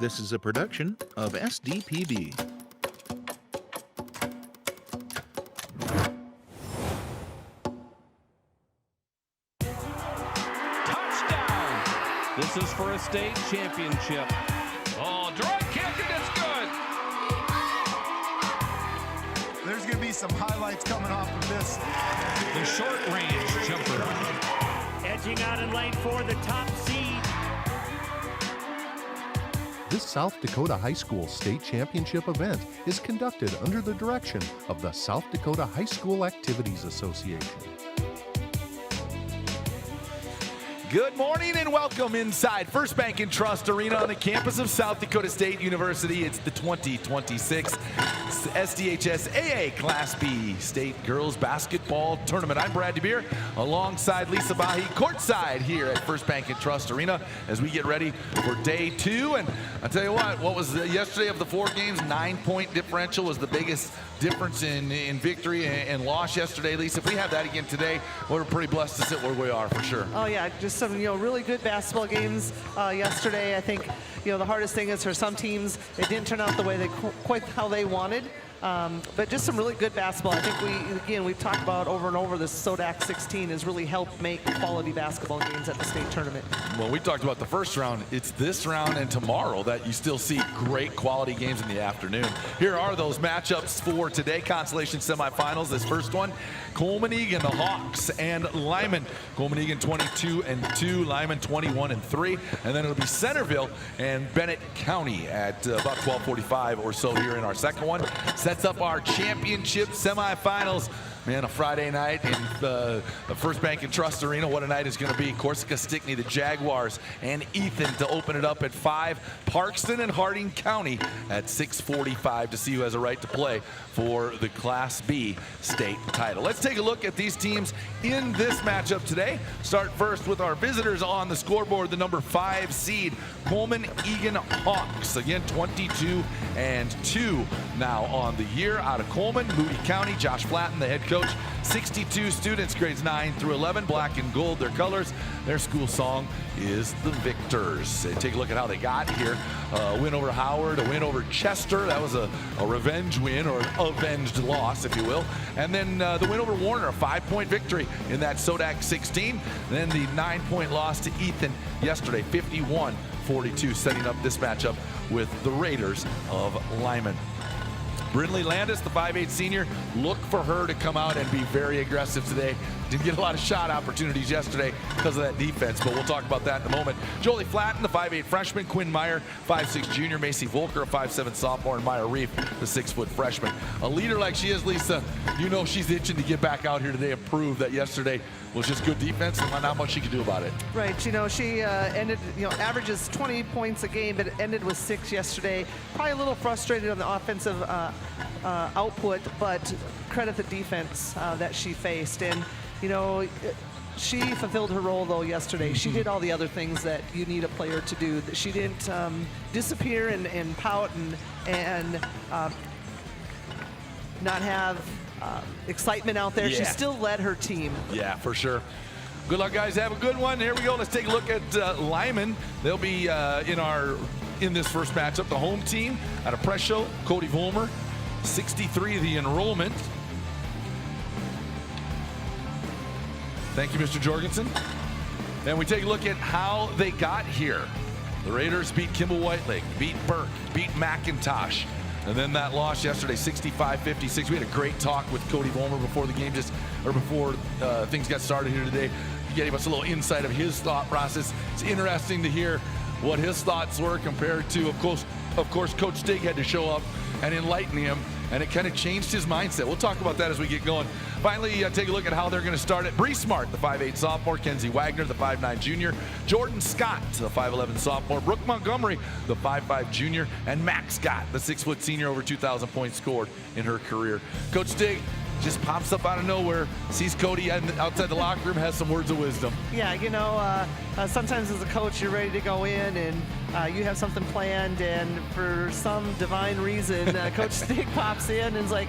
This is a production of SDPB. Touchdown! This is for a state championship. Oh, drop kick, and it's good. There's going to be some highlights coming off of this. The short-range jumper. Edging out in lane 4, the top seed. This South Dakota High School State Championship event is conducted under the direction of the South Dakota High School Activities Association. Good morning and welcome inside First Bank & Trust Arena on the campus of South Dakota State University. It's the 2026 SDHS AA Class B State Girls Basketball Tournament. I'm Brad DeBeer alongside Lisa Bahi courtside here at First Bank & Trust Arena as we get ready for day 2. And I'll tell you what was yesterday of the 4 games, 9-point differential was the biggest difference in victory and loss yesterday. Lisa, if we have that again today, we're pretty blessed to sit where we are for sure. Oh yeah, just some really good basketball games yesterday. I think the hardest thing is for some teams it didn't turn out the way quite how they wanted. But just some really good basketball. I think we've talked about over and over this SODAC 16 has really helped make quality basketball games at the state tournament. Well, we talked about the first round. It's this round and tomorrow that you still see great quality games in the afternoon. Here are those matchups for today, consolation semifinals. This first one, Coleman-Egan, the Hawks, and Lyman. Coleman-Egan 22-2, Lyman 21-3, and then it'll be Centerville and Bennett County at about 12:45 or so here in our second one. Sets up our championship semifinals. Man, a Friday night in the First Bank & Trust Arena. What a night is going to be. Corsica Stickney, the Jaguars, and Ethan to open it up at 5. Parkston and Harding County at 6:45 to see who has a right to play for the Class B state title. Let's take a look at these teams in this matchup today. Start first with our visitors on the scoreboard, the number 5 seed, Coleman-Egan Hawks. Again, 22-2 now on the year out of Coleman. Moody County, Josh Flatten, the head coach. 62 students, grades 9 through 11, black and gold, their colors. Their school song is the Victors. Take a look at how they got here. A win over Howard, a win over Chester. That was a revenge win, or an avenged loss, if you will. And then the win over Warner, a 5-point victory in that SODAC 16. And then the 9-point loss to Ethan yesterday, 51-42, setting up this matchup with the Raiders of Lyman. Brindley Landis, the 5'8 senior, look for her to come out and be very aggressive today. Didn't get a lot of shot opportunities yesterday because of that defense, but we'll talk about that in a moment. Jolie Flatten, the 5'8 freshman, Quinn Meyer, 5'6 junior, Macy Volker, a 5'7 sophomore, and Maya Reef, the 6-foot freshman. A leader like she is, Lisa, she's itching to get back out here today and prove that yesterday was just good defense and not much she could do about it. Right, she ended, averages 20 points a game, but it ended with 6 yesterday. Probably a little frustrated on the offensive output, but credit the defense that she faced. And, she fulfilled her role, though, yesterday. She did all the other things that you need a player to do. She didn't disappear and pout and not have excitement out there. Yeah. She still led her team. Yeah, for sure. Good luck, guys. Have a good one. Here we go. Let's take a look at Lyman. They'll be in this first matchup. The home team out of Presho, Cody Volmer, 63 the enrollment. Thank you, Mr. Jorgensen. And we take a look at how they got here. The Raiders beat Kimball Whitelake, beat Burke, beat McIntosh. And then that loss yesterday, 65-56. We had a great talk with Cody Volmer before the game, before things got started here today. He gave us a little insight of his thought process. It's interesting to hear what his thoughts were compared to, of course, Coach Stig had to show up and enlighten him, and it kind of changed his mindset. We'll talk about that as we get going. Finally, take a look at how they're going to start it. Bree Smart, the 5'8 sophomore, Kenzie Wagner, the 5'9 junior, Jordan Scott, the 5'11 sophomore, Brooke Montgomery, the 5'5 junior, and Max Scott, the 6-foot senior, over 2,000 points scored in her career. Coach Stig just pops up out of nowhere, sees Cody outside the locker room, has some words of wisdom. Yeah, sometimes as a coach, you're ready to go in and you have something planned, and for some divine reason, Coach Stig pops in and is like,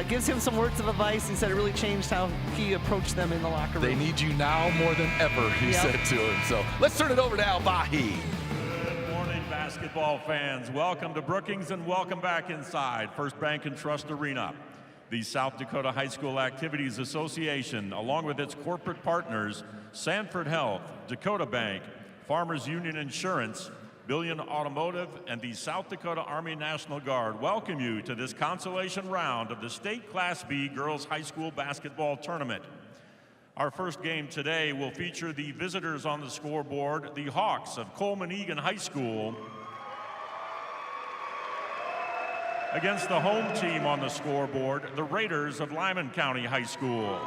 gives him some words of advice. He said it really changed how he approached them in the locker room. They need you now more than ever, he said to him. So let's turn it over to Al Bahi. Good morning, basketball. basketball fans. Welcome to Brookings and welcome back inside First Bank and Trust Arena. The South Dakota High School Activities Association, along with its corporate partners, Sanford Health, Dakota Bank, Farmers Union Insurance, Billion Automotive, and the South Dakota Army National Guard welcome you to this consolation round of the State Class B Girls High School Basketball Tournament. Our first game today will feature the visitors on the scoreboard, the Hawks of Coleman Egan High School, against the home team on the scoreboard, the Raiders of Lyman County High School.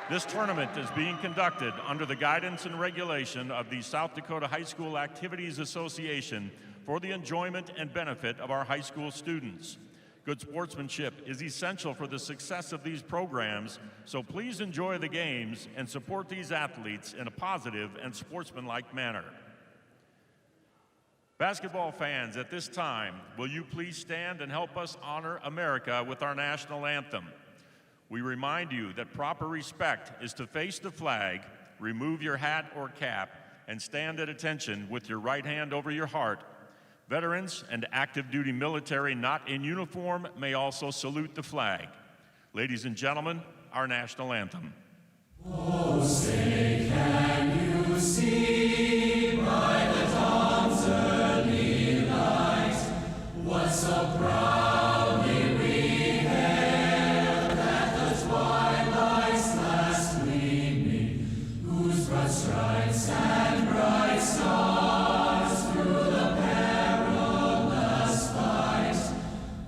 This tournament is being conducted under the guidance and regulation of the South Dakota High School Activities Association for the enjoyment and benefit of our high school students. Good sportsmanship is essential for the success of these programs, so please enjoy the games and support these athletes in a positive and sportsmanlike manner. Basketball fans, at this time, will you please stand and help us honor America with our national anthem? We remind you that proper respect is to face the flag, remove your hat or cap, and stand at attention with your right hand over your heart. Veterans and active duty military not in uniform may also salute the flag. Ladies and gentlemen, our national anthem. Oh, say can you see by the dawn's early light what so proudly we hailed at the twilight's last gleaming, whose broad stripes and bright stars through the perilous fight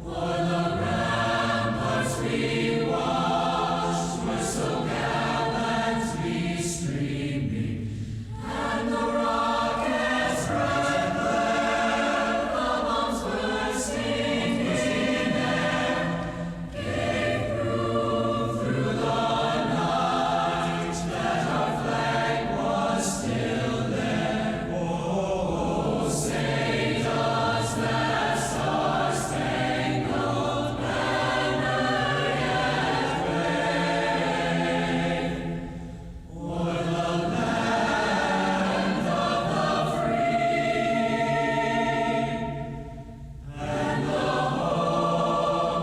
o'er the ramparts we watched were so gallantly streaming, and the rocket's red glare, the bombs bursting in air, gave proof through the night that our flag was still there. Oh, say does that star-spangled banner yet wave o'er the land of the free and the home of the brave?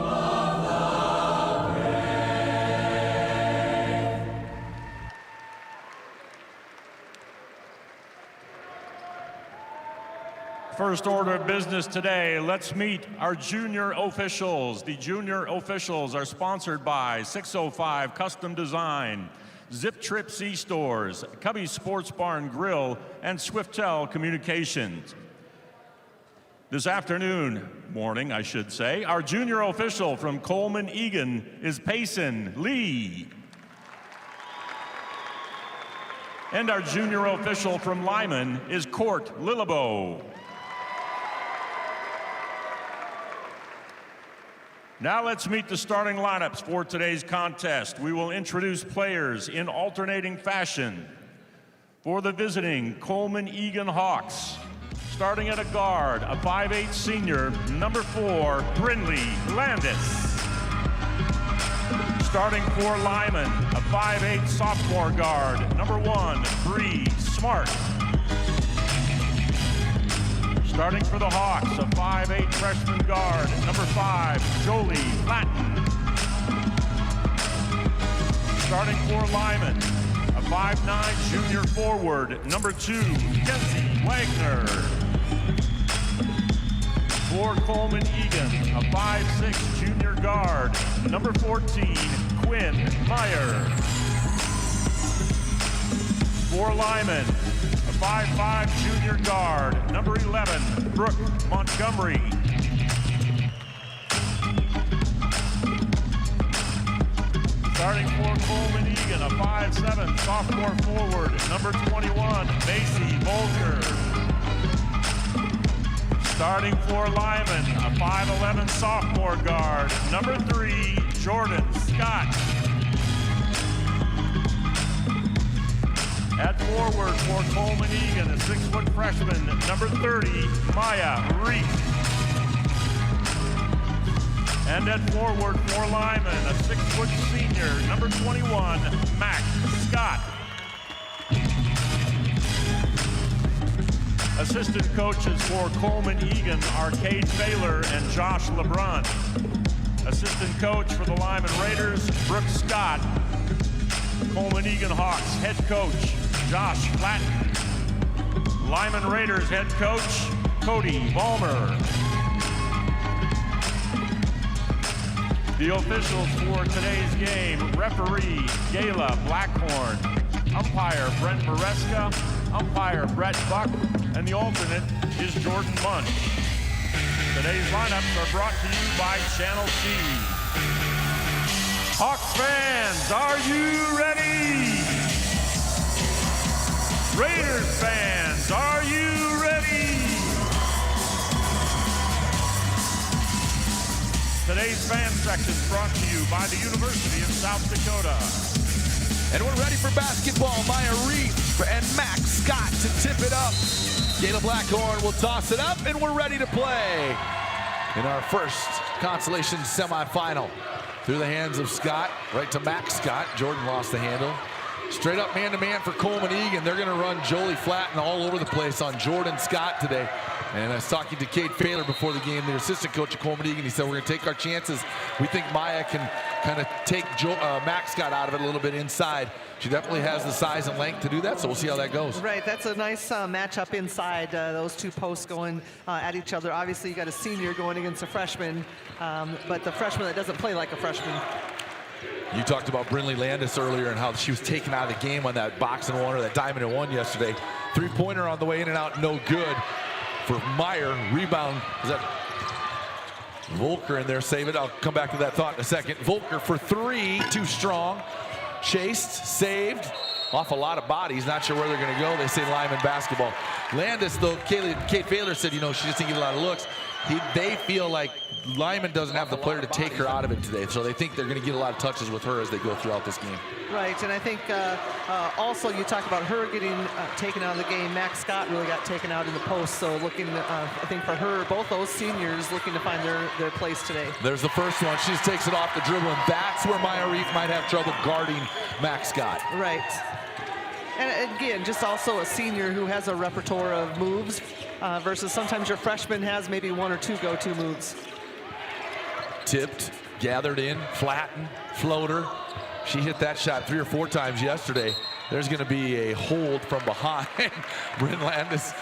First order of business today, let's meet our junior officials. The junior officials are sponsored by 605 Custom Design, Zip Trip C-Stores, Cubby Sports Barn Grill, and Swiftel Communications. This morning, I should say, our junior official from Coleman Egan is Payson Lee. And our junior official from Lyman is Court Lillebo. Now let's meet the starting lineups for today's contest. We will introduce players in alternating fashion. For the visiting Coleman Egan Hawks, starting at a guard, a 5'8" senior, number 4, Brindley Landis. Starting for Lyman, a 5'8" sophomore guard, number 1, Bree Smart. Starting for the Hawks, a 5'8" freshman guard, number 5, Jolie Flatten. Starting for Lyman, a 5'9" junior forward, number 2, Kenzie Wagner. For Coleman Egan, a 5'6" junior guard, number 14, Quinn Meyer. For Lyman, a 5'5" junior guard, number 11, Brooke Montgomery. Starting for Coleman Egan, a 5'7" sophomore forward, number 21, Macy Volker. Starting for Lyman, a 5'11" sophomore guard, number 3, Jordan Scott. At forward for Coleman Egan, a 6-foot freshman, number 30, Maya Reese. And at forward for Lyman, a 6-foot senior, number 21, Max Scott. Assistant coaches for Coleman Egan are Cade Baylor and Josh LeBrun. Assistant coach for the Lyman Raiders, Brooke Scott. Coleman Egan Hawks head coach, Josh Flatten. Lyman Raiders head coach, Cody Ballmer. The officials for today's game, referee Gayla Blackhorn, umpire Brent Maresca, umpire Brett Buck, and the alternate is Jordan Munch. Today's lineups are brought to you by Channel C. Hawks fans, are you ready? Raiders fans, are you ready? Today's fan section is brought to you by the University of South Dakota. And we're ready for basketball. Maya Reef and Max Scott to tip it up. Gayla Blackhorn will toss it up, and we're ready to play in our first consolation semifinal. Through the hands of Scott, right to Max Scott. Jordan lost the handle. Straight up man-to-man for Coleman Egan. They're going to run Jolie Flatten all over the place on Jordan Scott today. And I was talking to Cade Baylor before the game, the assistant coach of Coleman Egan. He said, we're going to take our chances. We think Maya can kind of take Max Scott out of it a little bit inside. She definitely has the size and length to do that, so we'll see how that goes. Right, that's a nice matchup inside, those two posts going at each other. Obviously, you got a senior going against a freshman, but the freshman that doesn't play like a freshman. You talked about Brinley Landis earlier and how she was taken out of the game on that box and one or that diamond and one yesterday. Three-pointer on the way in and out, no good for Meyer. Rebound, is that Volker in there, save it. I'll come back to that thought in a second. Volker for three, too strong. Chased, saved, off a lot of bodies. Not sure where they're gonna go. They say Lyman basketball. Landis, though, Cade Baylor said, you know, she just didn't get a lot of looks. They feel like Lyman doesn't have the player to take her out of it today, so they think they're going to get a lot of touches with her as they go throughout this game. Right, and I think also you talk about her getting taken out of the game. Max Scott really got taken out in the post, so looking, I think for her, both those seniors looking to find their place today. There's the first one. She just takes it off the dribble, and that's where Maya Reef might have trouble guarding Max Scott. Right. And again, just also a senior who has a repertoire of moves versus sometimes your freshman has maybe one or two go-to moves. Tipped, gathered in, flattened, floater. She hit that shot 3 or 4 times yesterday. There's going to be a hold from behind. Bryn Landis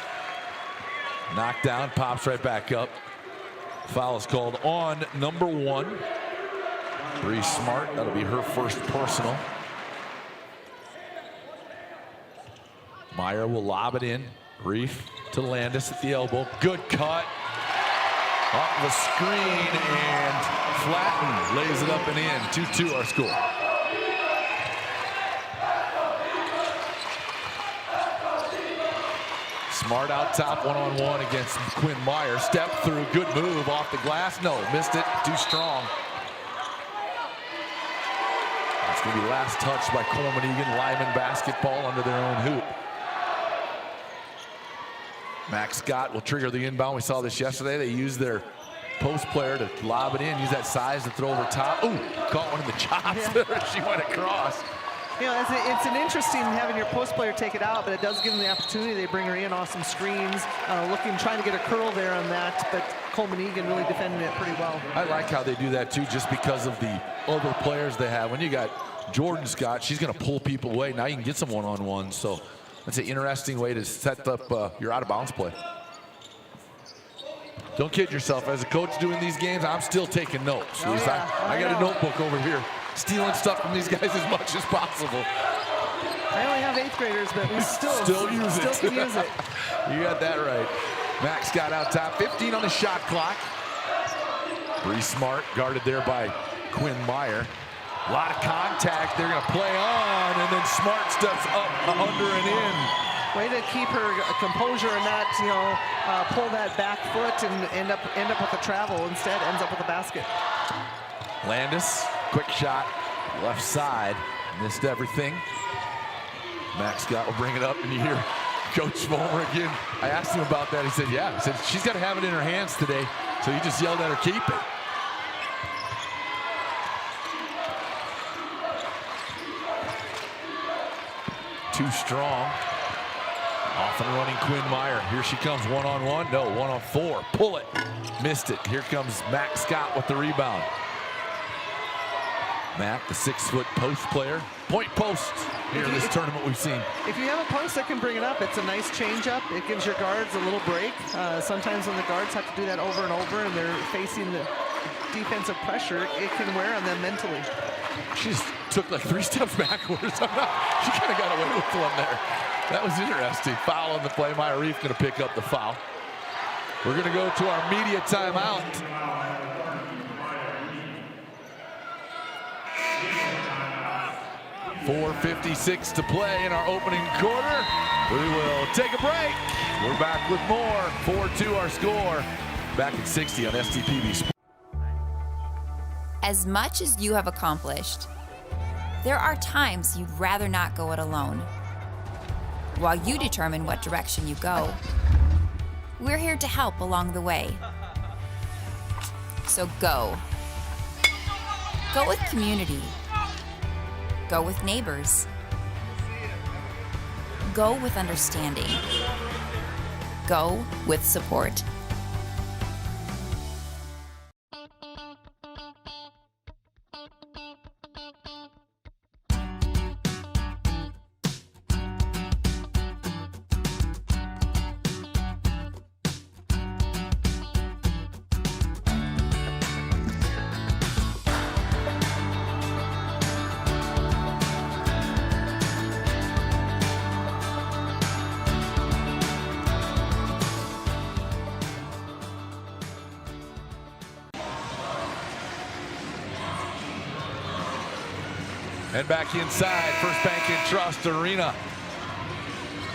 knocked down, pops right back up. Foul is called on number 1. Bree Smart, that'll be her first personal. Meyer will lob it in. Reef to Landis at the elbow. Good cut. Off the screen, and Flatten lays it up and in. 2-2 our score. Smart out top, one-on-one against Quinn Meyer. Step through, good move off the glass. No, missed it, too strong. It's gonna be last touch by Coleman Egan. Lyman basketball under their own hoop. Max Scott will trigger the inbound. We saw this yesterday. They used their post player to lob it in, use that size to throw over top. Ooh, caught one in the chops there. She went across. You know, it's an interesting having your post player take it out, but it does give them the opportunity. They bring her in off some screens, trying to get a curl there on that, but Coleman Egan really defending it pretty well. I like how they do that too, just because of the other players they have. When you got Jordan Scott, she's gonna pull people away. Now you can get some one-on-ones, so that's an interesting way to set up your out-of-bounds play. Don't kid yourself. As a coach doing these games, I'm still taking notes. Oh, yeah. I got a notebook over here, stealing stuff from these guys as much as possible. I only have 8th graders, but we still can use it. You got that right. Max got out top. 15 on the shot clock. Bree Smart guarded there by Quinn Meyer. A lot of contact. They're going to play on, and then Smart steps up under and in. Way to keep her composure and not, pull that back foot and end up with a travel. Instead, ends up with a basket. Landis, quick shot, left side, missed everything. Max Scott will bring it up, and you hear Coach Fulmer again. I asked him about that. He said, yeah. He said, she's got to have it in her hands today. So he just yelled at her, keep it. Too strong. Off and running Quinn Meyer. Here she comes one-on-one. No, one-on-4. Pull it. Missed it. Here comes Max Scott with the rebound. Matt, the 6-foot post player. Point post here in this tournament we've seen. If you have a post that can bring it up, it's a nice change-up. It gives your guards a little break. Sometimes when the guards have to do that over and over and they're facing the defensive pressure, it can wear on them mentally. She just took like 3 steps backwards. She kind of got away with one there. That was interesting. Foul on the play. Maya Reef going to pick up the foul. We're going to go to our media timeout. .456 to play in our opening quarter. We will take a break. We're back with more. 4-2 our score. Back at 60 on SDPB Sports. As much as you have accomplished, there are times you'd rather not go it alone. While you determine what direction you go, we're here to help along the way. So go. Go with community. Go with neighbors. Go with understanding. Go with support. And back inside, First Bank and Trust Arena.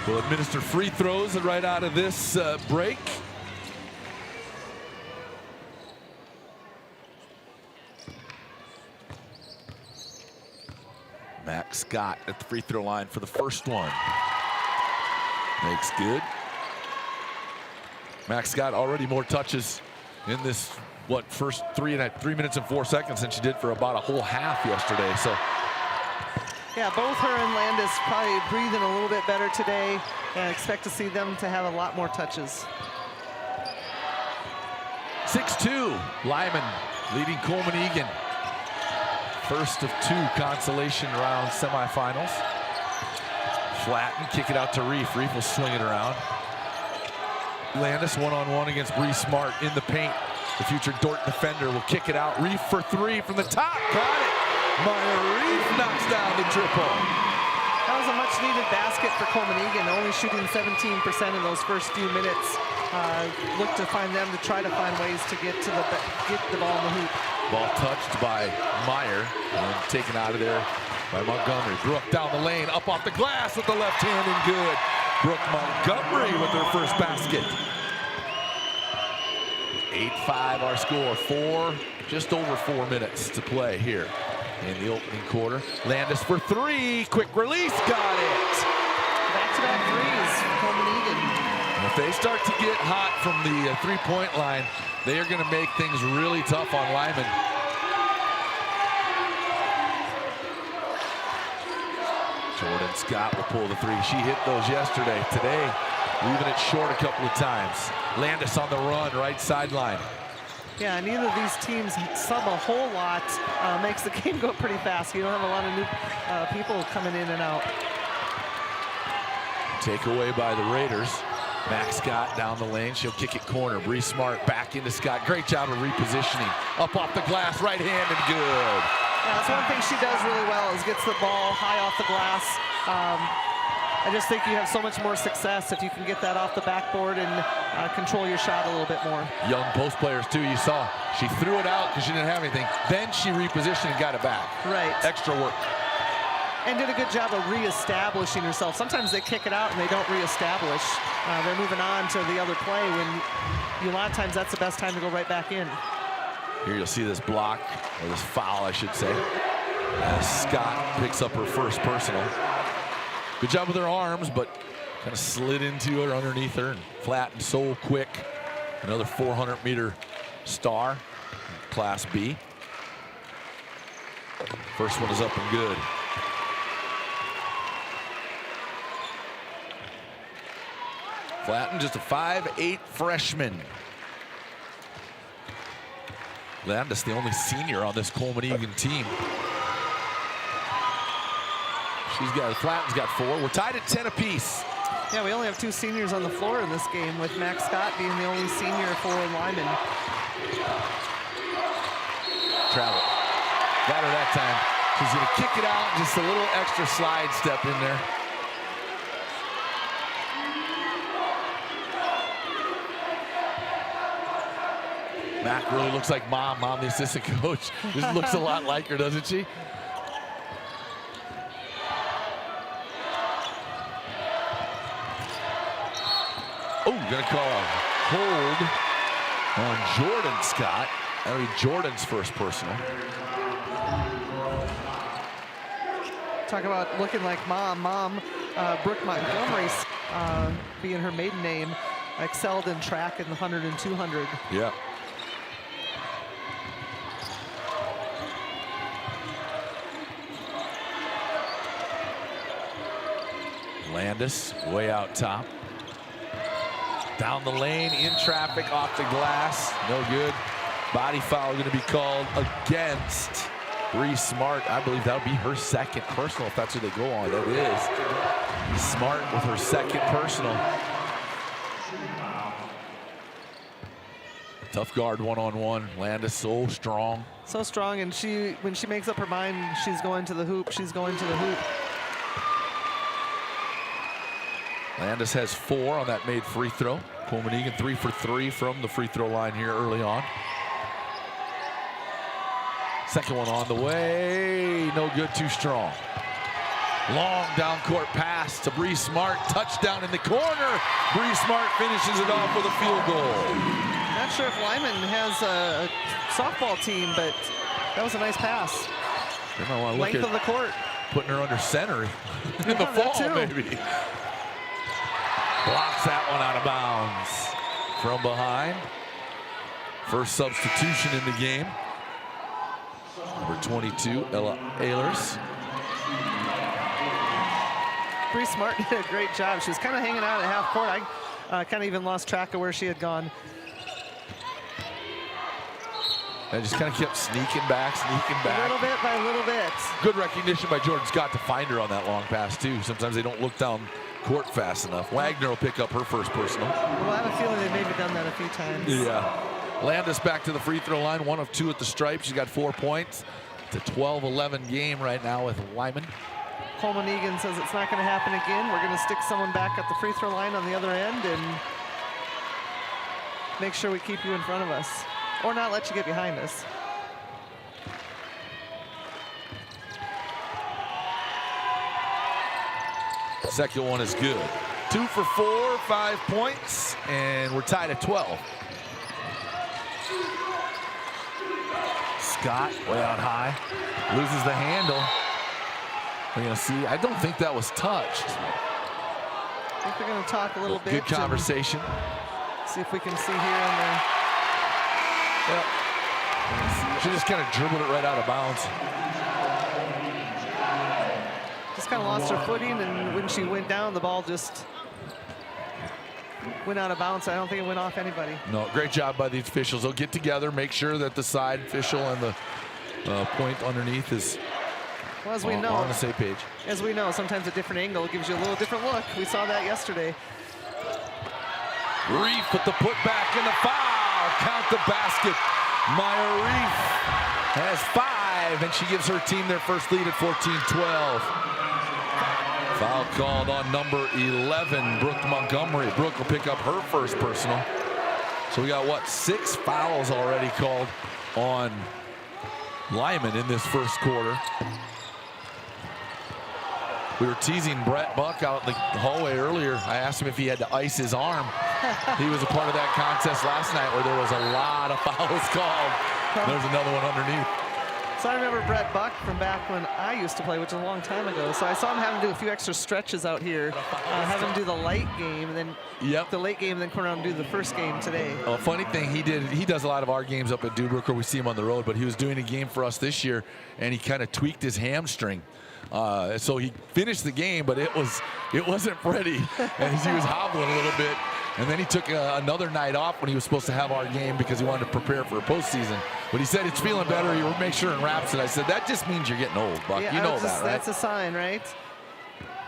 We'll administer free throws right out of this break. Max Scott at the free throw line for the first one. Makes good. Max Scott already more touches in this, first 3 minutes and 4 seconds than she did for about a whole half yesterday. So. Yeah, both her and Landis probably breathing a little bit better today, and expect to see them to have a lot more touches. 6-2, Lyman leading Coleman Egan. First of 2 consolation round semifinals. Flatten, kick it out to Reef. Reef will swing it around. Landis one-on-one against Bree Smart in the paint. The future Dordt defender will kick it out. Reef for 3 from the top. Got it. Maya Reef knocks down the triple. That was a much-needed basket for Coleman Egan, only shooting 17% in those first few minutes. Look to find them to try to find ways to get the ball in the hoop. Ball touched by Meyer and taken out of there by Montgomery. Brooke down the lane, up off the glass with the left hand and good. Brooke Montgomery with her first basket. 8-5 our score. Just over 4 minutes to play here in the opening quarter. Landis for 3, quick release, got it. Back-to-back threes, Coleman Egan. And if they start to get hot from the three-point line, they are going to make things really tough on Lyman. Jordan Scott will pull the 3. She hit those yesterday. Today, leaving it short a couple of times. Landis on the run, right sideline. Yeah, neither of these teams sub a whole lot. Makes the game go pretty fast. You don't have a lot of new people coming in and out. Takeaway by the Raiders. Max Scott down the lane. She'll kick it corner. Bree Smart back into Scott. Great job of repositioning. Up off the glass, right hand and good. Yeah, that's one thing she does really well is gets the ball high off the glass. I just think you have so much more success if you can get that off the backboard and control your shot a little bit more. Young post players too, you saw. She threw it out because she didn't have anything. Then she repositioned and got it back. Right. Extra work. And did a good job of reestablishing herself. Sometimes they kick it out and they don't reestablish. They're moving on to the other play when a lot of times that's the best time to go right back in. Here you'll see this block, or this foul, I should say, as Scott picks up her first personal. Good job with her arms, but kind of slid into her, underneath her, and flattened so quick. Another 400-meter star, Class B. First one is up and good. Flatten, just a 5'8" freshman. Landis, the only senior on this Coleman Egan team. Flatten's got 4. We're tied at 10 apiece. Yeah, we only have 2 seniors on the floor in this game, with Max Scott being the only senior for Lyman. Travel. Got her that time. She's going to kick it out, just a little extra slide step in there. Mac really looks like Mom, the assistant coach. Just looks a lot like her, doesn't she? Oh, gonna call a hold on Jordan Scott. That'll be Jordan's first personal. Talk about looking like Mom. Brooke Montgomery, being her maiden name, excelled in track in the 100 and 200. Yeah. Landis way out top. Down the lane, in traffic, off the glass. No good. Body foul going to be called against Bree Smart. I believe that'll be her second personal, if that's who they go on. That is Smart with her second personal. Tough guard one-on-one. Landis so strong. So strong, and when she makes up her mind, she's going to the hoop. She's going to the hoop. Landis has 4 on that made free throw. Coleman Egan 3 for 3 from the free throw line here early on. Second one on the way. No good, too strong. Long down court pass to Bree Smart. Touchdown in the corner. Bree Smart finishes it off with a field goal. Not sure if Lyman has a softball team, but that was a nice pass. Length of the court. Putting her under center in the fall, maybe. Blocks that one out of bounds from behind. First substitution in the game. Number 22, Ella Ehlers. Bree Smart did a great job. She was kind of hanging out at half court. I kind of even lost track of where she had gone. And just kind of kept sneaking back. A little bit by a little bit. Good recognition by Jordan Scott to find her on that long pass, too. Sometimes they don't look down court fast enough. Wagner will pick up her first personal. Well, I have a feeling they've maybe done that a few times. Yeah. Landis back to the free throw line, 1 of 2 at the stripe. She's got 4 points. It's a 12-11 game right now with Lyman. Coleman Egan says it's not going to happen again. We're going to stick someone back at the free throw line on the other end and make sure we keep you in front of us, or not let you get behind us. Second one is good. 2 for 4, 5 points, and we're tied at 12. Scott way out high, loses the handle. We're gonna see, I don't think that was touched. I think they're gonna talk a little bit. Good conversation. See if we can see here on the. Yep. She just kind of dribbled it right out of bounds. Just kind of lost her footing, and when she went down, the ball just went out of bounds. I don't think it went off anybody. No, great job by the officials. They'll get together, make sure that the side official and the point underneath is as we know, on the same page. As we know, sometimes a different angle gives you a little different look. We saw that yesterday. Reef with the putback and the foul. Count the basket. Maya Reef has 5, and she gives her team their first lead at 14-12. Foul called on number 11, Brooke Montgomery. Brooke will pick up her first personal. So we got, what, 6 fouls already called on Lyman in this first quarter. We were teasing Brett Buck out in the hallway earlier. I asked him if he had to ice his arm. He was a part of that contest last night where there was a lot of fouls called. There's another one underneath. So I remember Brett Buck from back when I used to play, which is a long time ago. So I saw him having to do a few extra stretches out here, have him do the light game, and then the late game, and then come around and do the first game today. A funny thing he does a lot of our games up at Dubrook where we see him on the road, but he was doing a game for us this year, and he kind of tweaked his hamstring. So he finished the game, but it wasn't ready, and he was hobbling a little bit. And then he took another night off when he was supposed to have our game because he wanted to prepare for a postseason. But he said it's feeling better. He would make sure and wraps it. I said, that just means you're getting old, Buck. Yeah, you know that, right? That's a sign, right?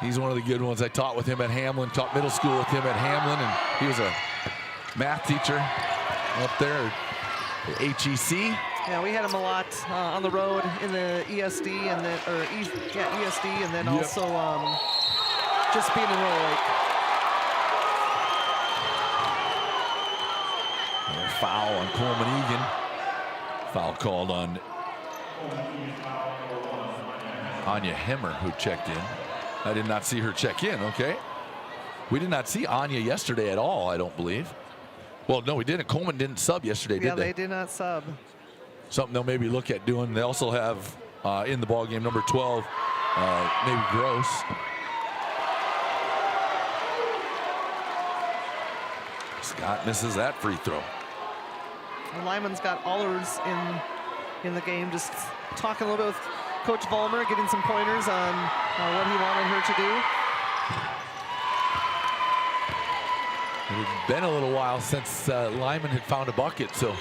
He's one of the good ones. I taught with him at Hamlin, taught middle school with him at Hamlin, and he was a math teacher up there at HEC. Yeah, we had him a lot on the road in the ESD and then, ESD, and then also just being in Royal Lake. Foul on Coleman Egan. Foul called on Anya Hemmer, who checked in. I did not see her check in, okay. We did not see Anya yesterday at all, I don't believe. Well, no, we didn't. Coleman didn't sub yesterday, did they? Yeah, they did not sub. Something they'll maybe look at doing. They also have in the ball game number 12, maybe Gross. Scott misses that free throw. Well, Lyman's got Allers in the game, just talking a little bit with Coach Vollmer, getting some pointers on what he wanted her to do. It had been a little while since Lyman had found a bucket, so a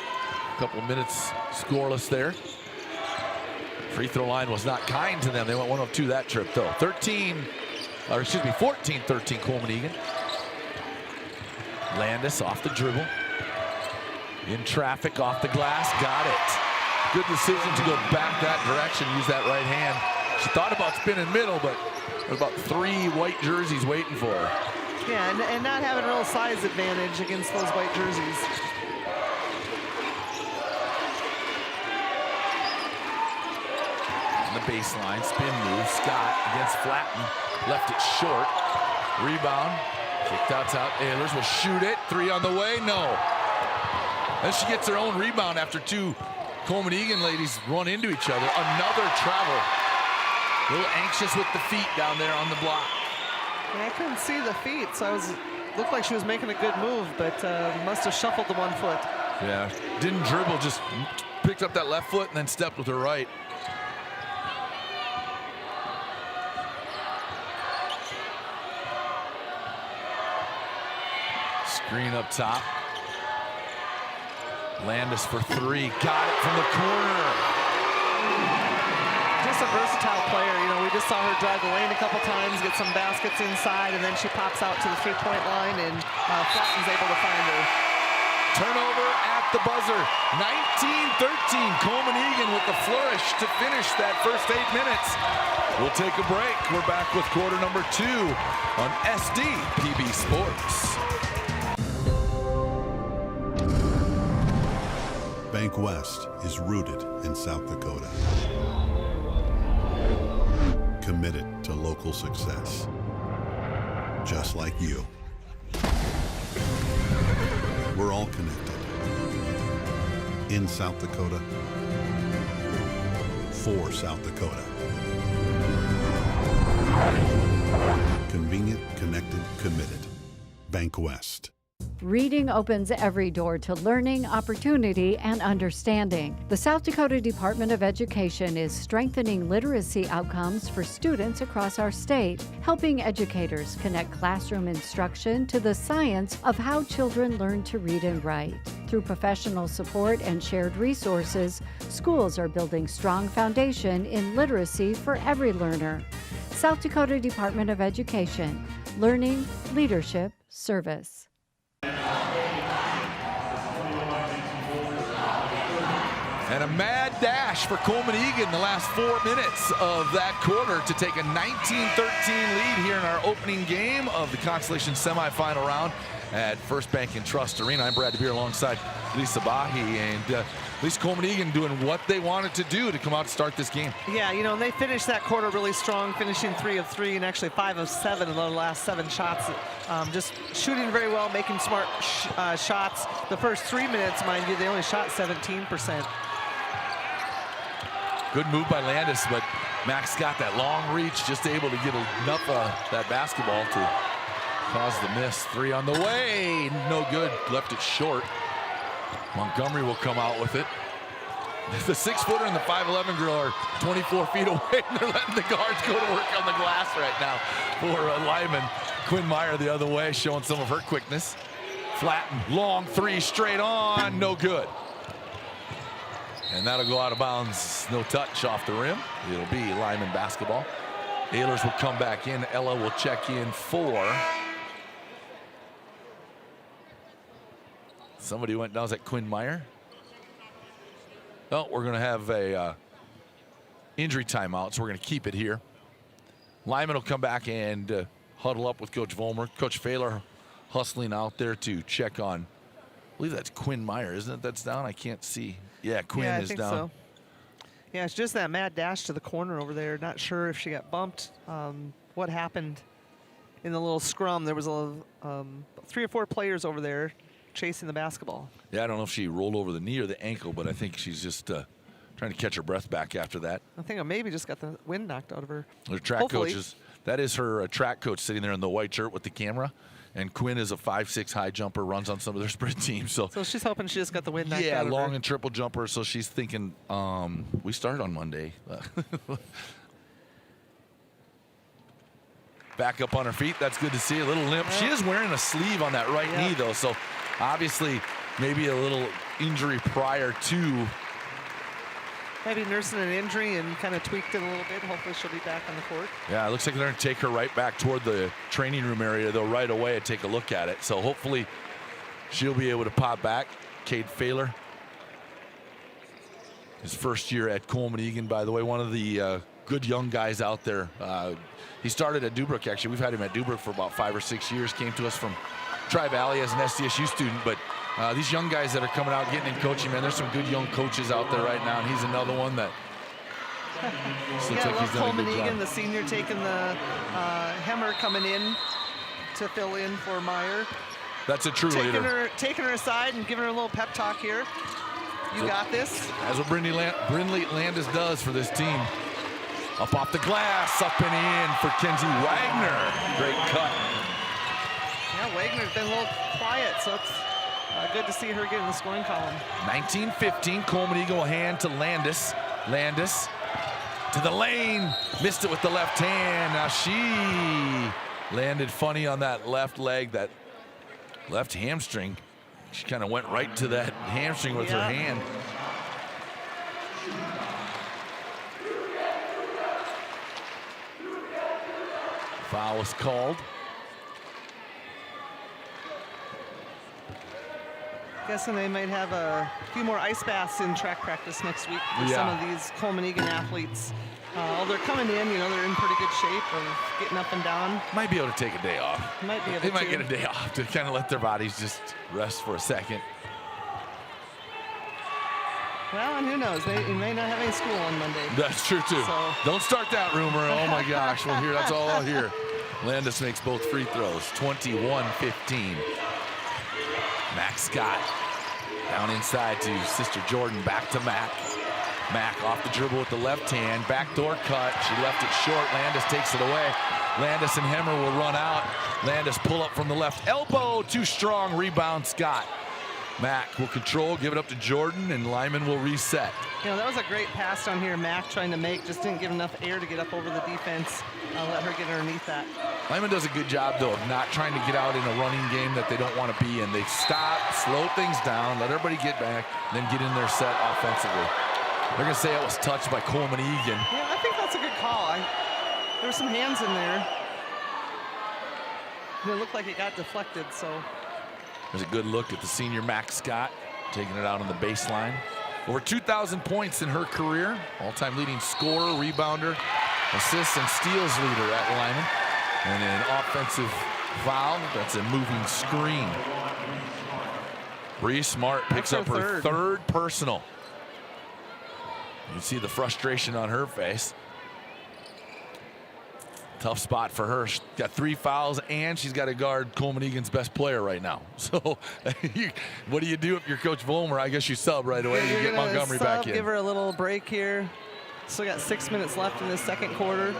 couple minutes scoreless there. Free throw line was not kind to them. They went 1 of 2 that trip, though. 14-13 Coleman Egan. Landis off the dribble. In traffic, off the glass, got it. Good decision to go back that direction, use that right hand. She thought about spinning middle, but there's about 3 white jerseys waiting for her. Yeah, and not having a real size advantage against those white jerseys. On the baseline, spin move, Scott against Flatten, left it short. Rebound, kicked out top. Ehlers will shoot it, 3 on the way, no. Then she gets her own rebound after 2 Coleman Egan ladies run into each other. Another travel. A little anxious with the feet down there on the block. Yeah, I couldn't see the feet, so looked like she was making a good move, but must have shuffled the 1 foot. Yeah, didn't dribble, just picked up that left foot and then stepped with her right. Screen up top. Landis for 3, got it from the corner. Just a versatile player, you know, we just saw her drive the lane a couple times, get some baskets inside, and then she pops out to the 3-point line, and Flatten's able to find her. Turnover at the buzzer, 19-13, Coleman Egan with the flourish to finish that first 8 minutes. We'll take a break. We're back with quarter number 2 on SDPB Sports. Bank West is rooted in South Dakota. Committed to local success. Just like you. We're all connected. In South Dakota. For South Dakota. Convenient, connected, committed. Bank West. Reading opens every door to learning, opportunity, and understanding. The South Dakota Department of Education is strengthening literacy outcomes for students across our state, helping educators connect classroom instruction to the science of how children learn to read and write. Through professional support and shared resources, schools are building strong foundation in literacy for every learner. South Dakota Department of Education, learning, leadership, service. And a mad dash for Coleman Egan the last 4 minutes of that quarter to take a 19-13 lead here in our opening game of the Constellation semifinal round at First Bank and Trust Arena. I'm Brad DeBeer alongside Lisa Bahi, and at least Coleman Egan doing what they wanted to do to come out and start this game. Yeah, you know, and they finished that quarter really strong, finishing 3 of 3 and actually 5 of 7 in the last 7 shots. Just shooting very well, making smart shots. The first 3 minutes, mind you, they only shot 17%. Good move by Landis, but Max got that long reach, just able to get enough of that basketball to cause the miss. 3 on the way, no good, left it short. Montgomery will come out with it. The 6-footer and the 5'11" girl are 24 feet away, and they're letting the guards go to work on the glass right now for Lyman. Quinn Meyer the other way, showing some of her quickness. Flatten, long three, straight on, no good. And that'll go out of bounds, no touch off the rim. It'll be Lyman basketball. Ehlers will come back in. Ella will check in for. Somebody went down. Is that Quinn Meyer? Oh, we're going to have a injury timeout, so we're going to keep it here. Lyman will come back and huddle up with Coach Vollmer. Coach Fahler hustling out there to check on. I believe that's Quinn Meyer, isn't it? That's down. I can't see. Yeah, Quinn I is think down. So. Yeah, it's just that mad dash to the corner over there. Not sure if she got bumped. What happened in the little scrum? There was a 3 or 4 players over there chasing the basketball. Yeah, I don't know if she rolled over the knee or the ankle, but I think she's just trying to catch her breath back after that. I think I maybe just got the wind knocked out of her. Her track Hopefully. coach that is her track coach sitting there in the white shirt with the camera. And Quinn is a 5'6" high jumper, runs on some of their sprint teams. So she's hoping she just got the wind knocked yeah, out of her. long and triple jumper. So she's thinking, we start on Monday. Back up on her feet. That's good to see. A little limp. She is wearing a sleeve on that right knee, though. So obviously maybe a little injury prior to. Maybe nursing an injury and kind of tweaked it a little bit. Hopefully she'll be back on the court. Yeah, it looks like they're going to take her right back toward the training room area, though, right away and take a look at it. So hopefully she'll be able to pop back. Cade Fahler, his first year at Coleman Egan, by the way, one of the good young guys out there. He started at Dubrook, actually. We've had him at Dubrook for about 5 or 6 years. Came to us from Tri-Valley as an SDSU student, but these young guys that are coming out, getting in coaching, man, there's some good young coaches out there right now, and he's another one that looks like he's done a Coleman good Egan, job. the senior, taking the Hemmer coming in to fill in for Meyer. That's a true leader. Taking her aside and giving her a little pep talk here. You got this. That's what Brindley Landis does for this team. Up off the glass, up and in for Kenzie Wagner. Great cut. Yeah, Wagner's been a little quiet, so it's good to see her get in the scoring column. 19-15, Coleman Eagle will hand to Landis. Landis to the lane, missed it with the left hand. Now she landed funny on that left leg, that left hamstring. She kind of went right to that hamstring with her hand. Foul was called. Guessing they might have a few more ice baths in track practice next week for some of these Coleman Egan athletes. They're coming in, they're in pretty good shape of getting up and down. Might be able to take a day off. Might be able They might get a day off to kind of let their bodies just rest for a second. Well, and who knows? They may not have any school on Monday. That's true, too. So. Don't start that rumor. Oh, my gosh. We'll hear. That's all I'll hear. Landis makes both free throws. 21-15. Max Scott down inside to Sister Jordan. Back to Mac. Mac off the dribble with the left hand. Backdoor cut. She left it short. Landis takes it away. Landis and Hemmer will run out. Landis pull up from the left elbow. Too strong. Rebound Scott. Mac will control, give it up to Jordan, and Lyman will reset. That was a great pass down here. Mac trying to make, just didn't give enough air to get up over the defense. Let her get underneath that. Lyman does a good job, though, of not trying to get out in a running game that they don't want to be in. They stop, slow things down, let everybody get back, then get in their set offensively. They're going to say it was touched by Coleman Egan. Yeah, I think that's a good call. There were some hands in there. It looked like it got deflected, so. There's a good look at the senior Max Scott, taking it out on the baseline. Over 2,000 points in her career. All-time leading scorer, rebounder, assists, and steals leader at Lyman. And an offensive foul, that's a moving screen. Bree Smart picks up her third personal. You see the frustration on her face. Tough spot for her. She's got 3 fouls, and she's got to guard Coleman Egan's best player right now. So what do you do if you're Coach Vollmer? I guess you sub right away. You get Montgomery back in. Give her a little break here. Still got 6 minutes left in this second quarter.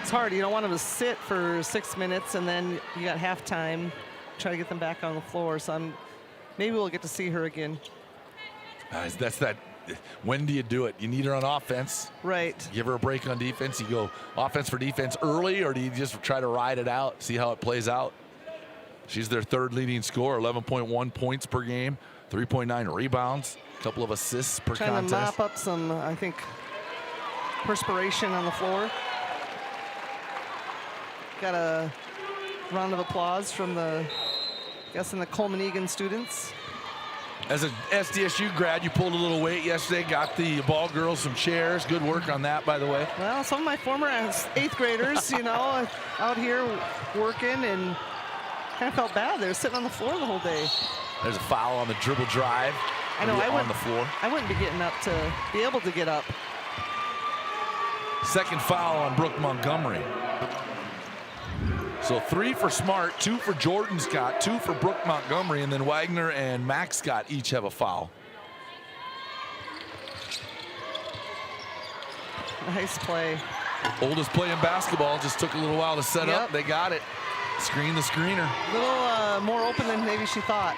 It's hard. You don't want them to sit for 6 minutes, and then you got halftime. Try to get them back on the floor. So maybe we'll get to see her again. That's that. When do you do it? You need her on offense. Right. Give her a break on defense. You go offense for defense early, or do you just try to ride it out, see how it plays out? She's their third leading scorer, 11.1 points per game, 3.9 rebounds, a couple of assists per Trying contest. to mop up some, I think, perspiration on the floor. Got a round of applause from the, guessing the Coleman Egan students. As a SDSU grad, you pulled a little weight yesterday, got the ball girls some chairs. Good work on that, by the way. Well, some of my former 8th graders, you know, out here working, and kind of felt bad. They were sitting on the floor the whole day. There's a foul on the dribble drive. I know, on the floor. I wouldn't be getting up to be able to get up. Second foul on Brooke Montgomery. So 3 for Smart, 2 for Jordan Scott, 2 for Brooke Montgomery, and then Wagner and Max Scott each have a foul. Nice play. Oldest play in basketball, just took a little while to set up. They got it. Screen the screener. A little more open than maybe she thought.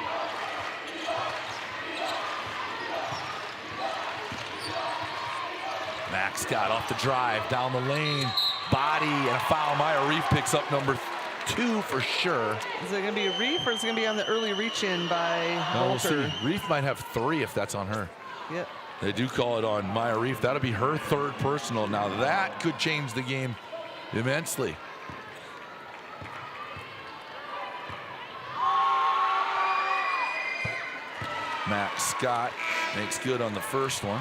Max Scott off the drive, down the lane, body, and a foul. Maya Reef picks up number 2 for sure. Is it going to be a Reef, or is it going to be on the early reach-in by No, we'll Bolter? see. Reef might have 3 if that's on her. Yep. They do call it on Maya Reef. That'll be her 3rd personal. Now that could change the game immensely. Max Scott makes good on the first one.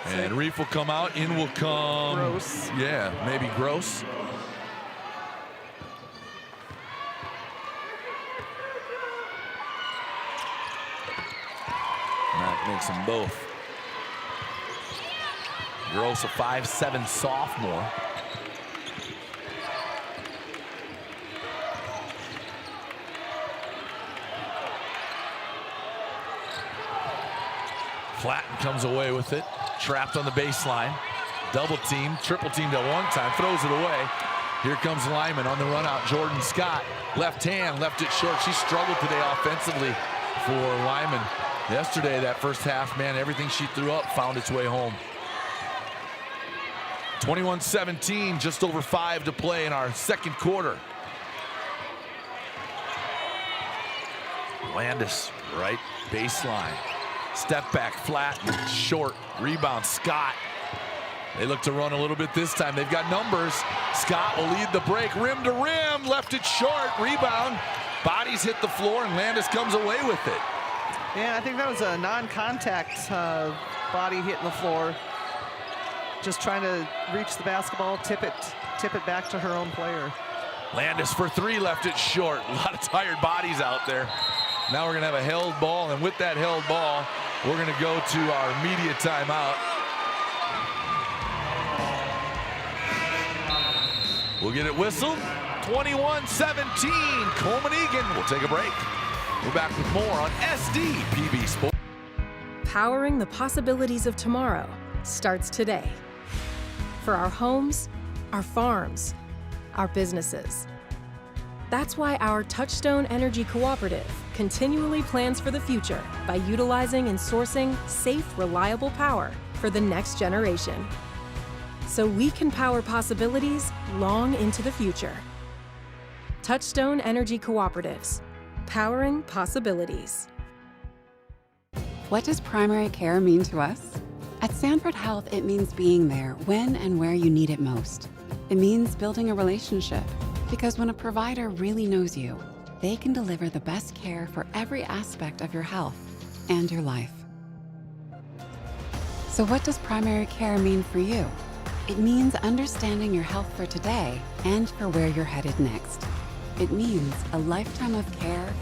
And Reef will come out, in will come. Gross. Yeah, maybe Gross. Mac makes them both. Gross, a 5'7" sophomore. Flatten comes away with it. Trapped on the baseline. Double team, triple teamed at one time, throws it away. Here comes Lyman on the run out. Jordan Scott, left hand, left it short. She struggled today offensively for Lyman. Yesterday, that first half, man, everything she threw up found its way home. 21-17, just over 5 to play in our second quarter. Landis, right baseline. Step back, flat, short, rebound, Scott. They look to run a little bit this time. They've got numbers. Scott will lead the break, rim to rim, left it short, rebound. Bodies hit the floor, and Landis comes away with it. Yeah, I think that was a non-contact body hitting the floor. Just trying to reach the basketball, tip it back to her own player. Landis for 3, left it short. A lot of tired bodies out there. Now we're gonna have a held ball, and with that held ball, we're gonna go to our media timeout. We'll get it whistled. 21-17, Coleman Egan. We'll take a break. We're back with more on SDPB Sports. Powering the possibilities of tomorrow starts today. For our homes, our farms, our businesses. That's why our Touchstone Energy Cooperative continually plans for the future by utilizing and sourcing safe, reliable power for the next generation. So we can power possibilities long into the future. Touchstone Energy Cooperatives, powering possibilities. What does primary care mean to us? At Sanford Health, it means being there when and where you need it most. It means building a relationship, because when a provider really knows you, they can deliver the best care for every aspect of your health and your life. So what does primary care mean for you? It means understanding your health for today and for where you're headed next. It means a lifetime of care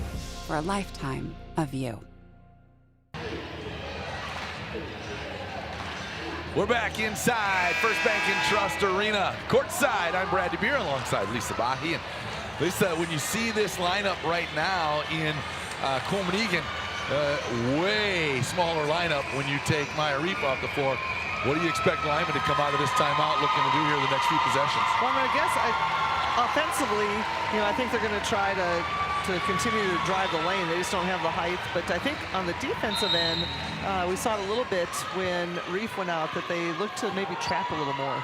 for a lifetime of you. We're back inside First Bank and Trust Arena. Courtside, I'm Brad DeBeer alongside Lisa Bahi. And Lisa, when you see this lineup right now in Coleman Egan, way smaller lineup when you take Maya Reef off the floor. What do you expect Lyman to come out of this timeout looking to do here the next few possessions? Well, I'm gonna guess offensively, I think they're gonna try to continue to drive the lane. They just don't have the height. But I think on the defensive end, we saw it a little bit when Reef went out, that they looked to maybe trap a little more.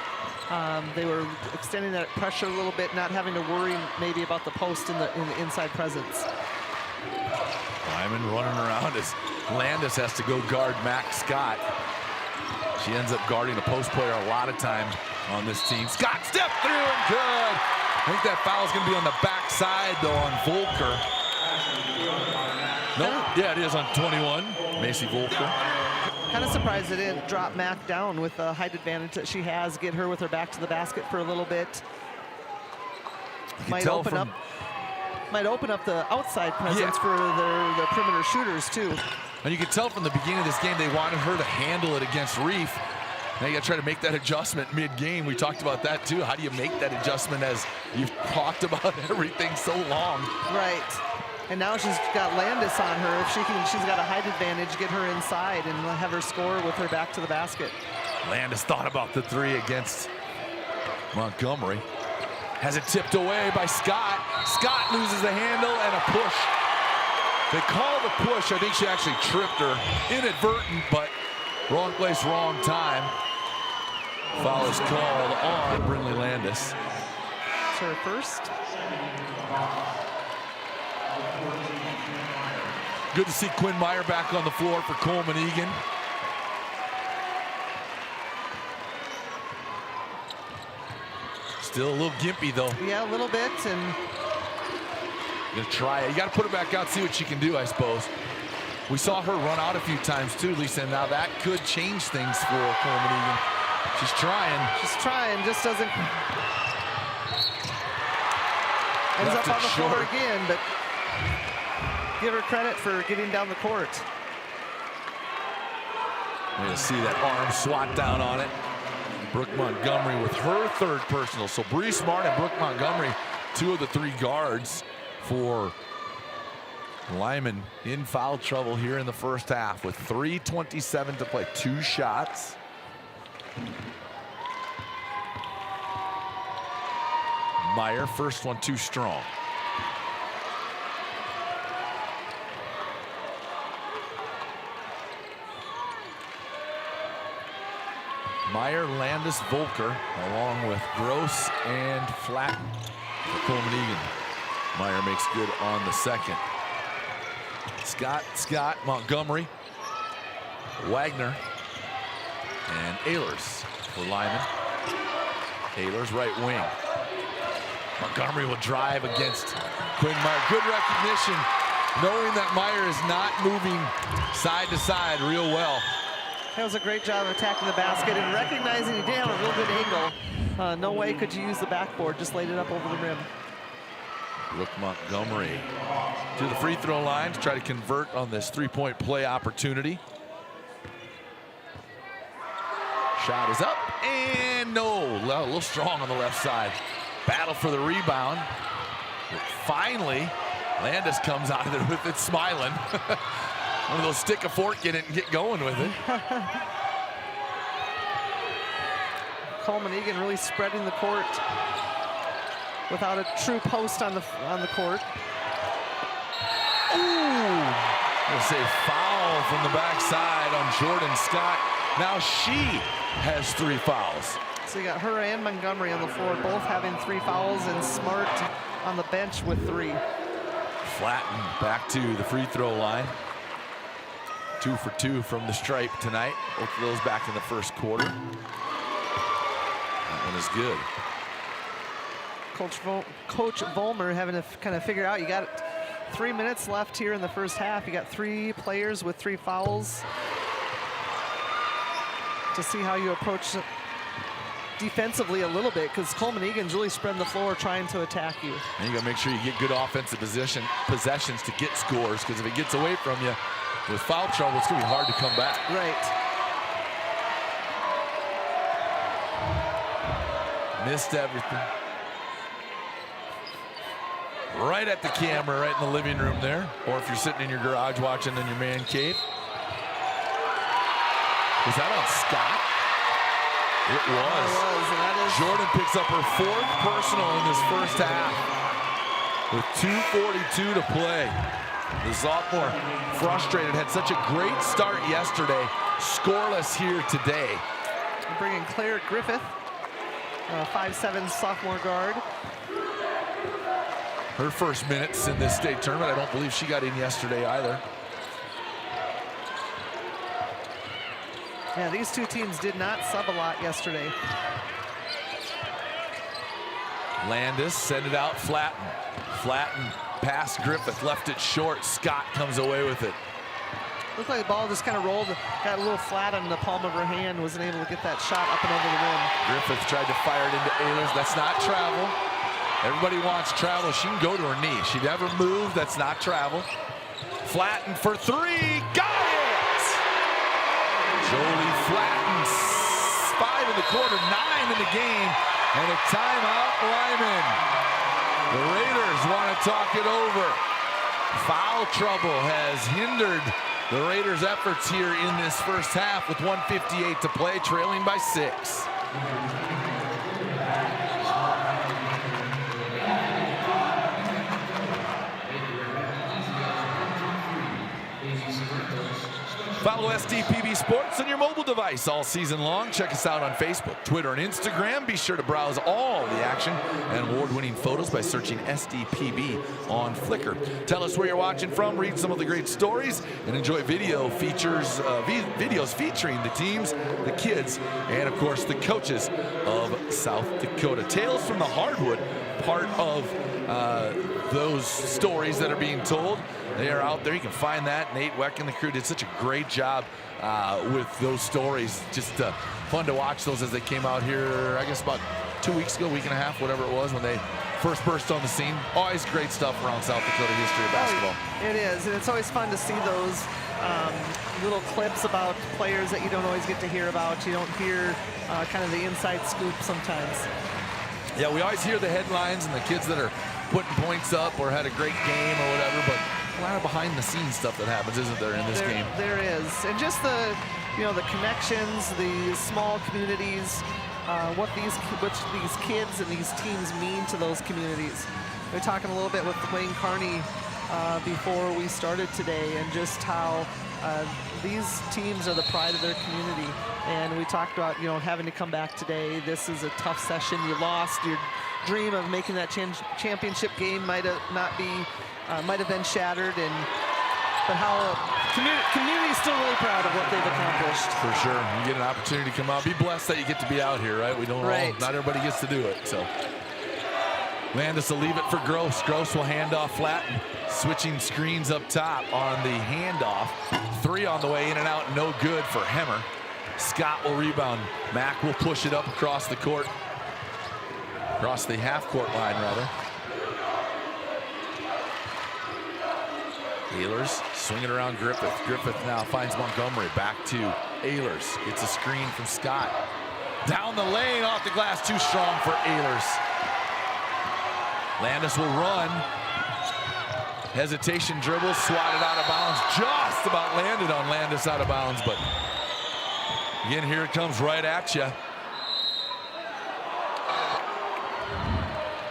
They were extending that pressure a little bit, not having to worry maybe about the post in the inside presence. Lyman running around as Landis has to go guard Max Scott. She ends up guarding a post player a lot of time on this team. Scott step through and good. I think that foul is going to be on the backside though on Volker. Nope, yeah, it is on 21, Macy Volker. Kind of surprised they didn't drop Mac down with the height advantage that she has, get her with her back to the basket for a little bit. Might open up the outside presence for their perimeter shooters too. And you can tell from the beginning of this game, they wanted her to handle it against Reef. Now you got to try to make that adjustment mid-game. We talked about that too. How do you make that adjustment as you've talked about everything so long? Right. And now she's got Landis on her. If she's got a height advantage, get her inside and have her score with her back to the basket. Landis thought about the three against Montgomery. Has it tipped away by Scott. Scott loses the handle and a push. They call the push. I think she actually tripped her. Inadvertent, but wrong place, wrong time. Foul is called on Brinley Landis. It's her first. Good to see Quinn Meyer back on the floor for Coleman Egan. Still a little gimpy though. Yeah, a little bit, and gonna try it. You gotta put her back out, see what she can do, I suppose. We saw her run out a few times too, Lisa, and now that could change things for Coleman Egan. She's trying. She's trying, just doesn't. Ends up on the floor again, but give her credit for getting down the court. We're gonna see that arm swat down on it. Brooke Montgomery with her third personal. So Bree Smart and Brooke Montgomery, two of the three guards for Lyman in foul trouble here in the first half with 3:27 to play. 2 shots. Meyer, first one too strong. Meyer, Landis, Volker, along with Gross and Flatten for Coleman Egan. Meyer makes good on the second. Scott, Montgomery, Wagner, and Ehlers for Lyman. Ehlers right wing. Montgomery will drive against Quinn Meyer. Good recognition, knowing that Meyer is not moving side to side real well. That was a great job of attacking the basket and recognizing he did have a real good angle. No way could you use the backboard, just laid it up over the rim. Brooke Montgomery to the free throw line to try to convert on this three-point play opportunity. Shot is up and no, a little strong on the left side. Battle for the rebound. But finally, Landis comes out of there with it smiling. One of those stick a fork in it and get going with it. Coleman Egan really spreading the court without a true post on the court. Ooh! We'll say foul from the backside on Jordan Scott. Now she has 3 fouls. So you got her and Montgomery on the floor, both having 3 fouls, and Smart on the bench with 3. Flatten back to the free throw line. 2 for 2 from the stripe tonight. Both of those back in the first quarter. That one is good. Coach Vollmer having to kind of figure out, you got 3 minutes left here in the first half. You got 3 players with 3 fouls. To see how you approach defensively a little bit, because Coleman Egan's really spreading the floor trying to attack you. And you got to make sure you get good offensive possessions to get scores, because if it gets away from you with foul trouble, it's going to be hard to come back. Right. Missed everything. Right at the camera, right in the living room there. Or if you're sitting in your garage watching in your man cave. Was that on Scott? It was. And that is Jordan picks up her 4th personal in this first half with 2:42 to play. The sophomore frustrated, had such a great start yesterday, scoreless here today. bringing Claire Griffith 5'7" sophomore guard. Her first minutes in this state tournament. I don't believe she got in yesterday either. Yeah, these two teams did not sub a lot yesterday. Landis send it out, Flatten. Flatten past Griffith, left it short. Scott comes away with it. Looked like the ball just kind of rolled, got a little flat on the palm of her hand, wasn't able to get that shot up and over the rim. Griffith tried to fire it into Ehlers. That's not travel. Everybody wants travel. She can go to her knee. She never moved. That's not travel. Flatten for three. Got it! Jolie Flatten. 5 in the quarter, 9 in the game. And a timeout, Lyman. The Raiders want to talk it over. Foul trouble has hindered the Raiders' efforts here in this first half with 1:58 to play, trailing by 6. Follow SDPB Sports on your mobile device all season long. Check us out on Facebook, Twitter, and Instagram. Be sure to browse all the action and award-winning photos by searching SDPB on Flickr. Tell us where you're watching from, read some of the great stories, and enjoy videos featuring the teams, the kids, and of course the coaches of South Dakota. Tales from the Hardwood, part of those stories that are being told. They are out there. You can find that. Nate Weck and the crew did such a great job with those stories. Just fun to watch those as they came out here, I guess about 2 weeks ago, week and a half, whatever it was, when they first burst on the scene. Always great stuff around South Dakota history of basketball. It is, and it's always fun to see those little clips about players that you don't always get to hear about. You don't hear kind of the inside scoop sometimes. Yeah, we always hear the headlines and the kids that are putting points up or had a great game or whatever, but a lot of behind-the-scenes stuff that happens, isn't there, in this game? There is, and just the connections, the small communities, what these kids and these teams mean to those communities. We're talking a little bit with Wayne Carney before we started today, and just how these teams are the pride of their community. And we talked about having to come back today. This is a tough session. You lost your dream of making that championship game. Might have been shattered, but how community is still really proud of what they've accomplished. For sure. You get an opportunity to come out. Be blessed that you get to be out here, right? We don't all, not everybody gets to do it. So Landis will leave it for Gross. Gross will hand off Flatten. Switching screens up top on the handoff. 3 on the way in and out, no good for Hemmer. Scott will rebound. Mack will push it up across the court. Across the half-court line, rather. Ehlers swinging around Griffith. Griffith now finds Montgomery. Back to Ehlers. Gets a screen from Scott. Down the lane, off the glass. Too strong for Ehlers. Landis will run. Hesitation dribble, swatted out of bounds. Just about landed on Landis out of bounds, but again, here it comes right at you.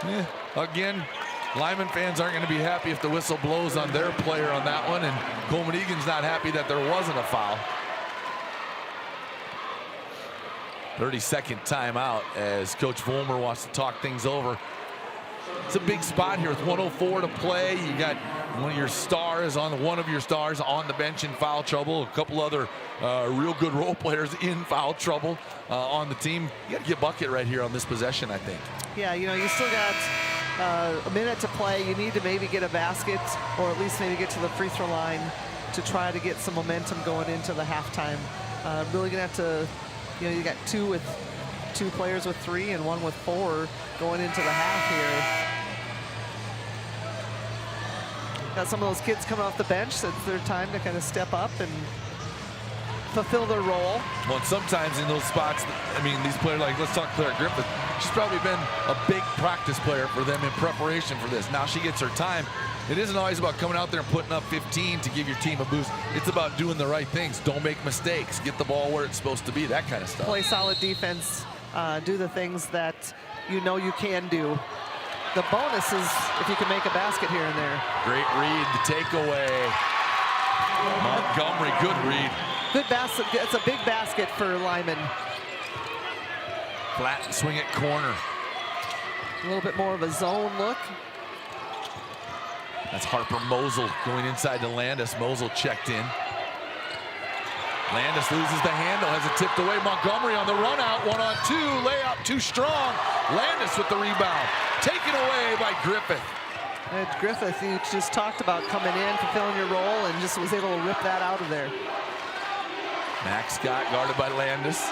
Yeah, again, Lyman fans aren't going to be happy if the whistle blows on their player on that one, and Coleman Egan's not happy that there wasn't a foul. 30-second timeout as Coach Vollmer wants to talk things over. It's a big spot here with 1:04 to play. You got one of your stars on the bench in foul trouble. A couple other real good role players in foul trouble on the team. You got to get a bucket right here on this possession, I think. Yeah, you still got a minute to play. You need to maybe get a basket, or at least maybe get to the free throw line to try to get some momentum going into the halftime. Really gonna have to, you got two players with 3 and 1 with 4 going into the half here. Got some of those kids coming off the bench, so it's their time to kind of step up and fulfill their role. Well, sometimes in those spots, I mean, these players, like, let's talk Claire Griffith. She's probably been a big practice player for them in preparation for this. Now she gets her time. It isn't always about coming out there and putting up 15 to give your team a boost. It's about doing the right things. Don't make mistakes. Get the ball where it's supposed to be, that kind of stuff. Play solid defense. Do the things that you can do. The bonus is if you can make a basket here and there. Great read, the takeaway. Montgomery, good read. Good basket. It's a big basket for Lyman. Flat and swing at corner. A little bit more of a zone look. That's Harper Mosel going inside to Landis. Mosel checked in. Landis loses the handle, has it tipped away. Montgomery on the run out, 1-on-2, layup too strong. Landis with the rebound, taken away by Griffith. And Griffith, you just talked about coming in, fulfilling your role, and just was able to rip that out of there. Max Scott guarded by Landis.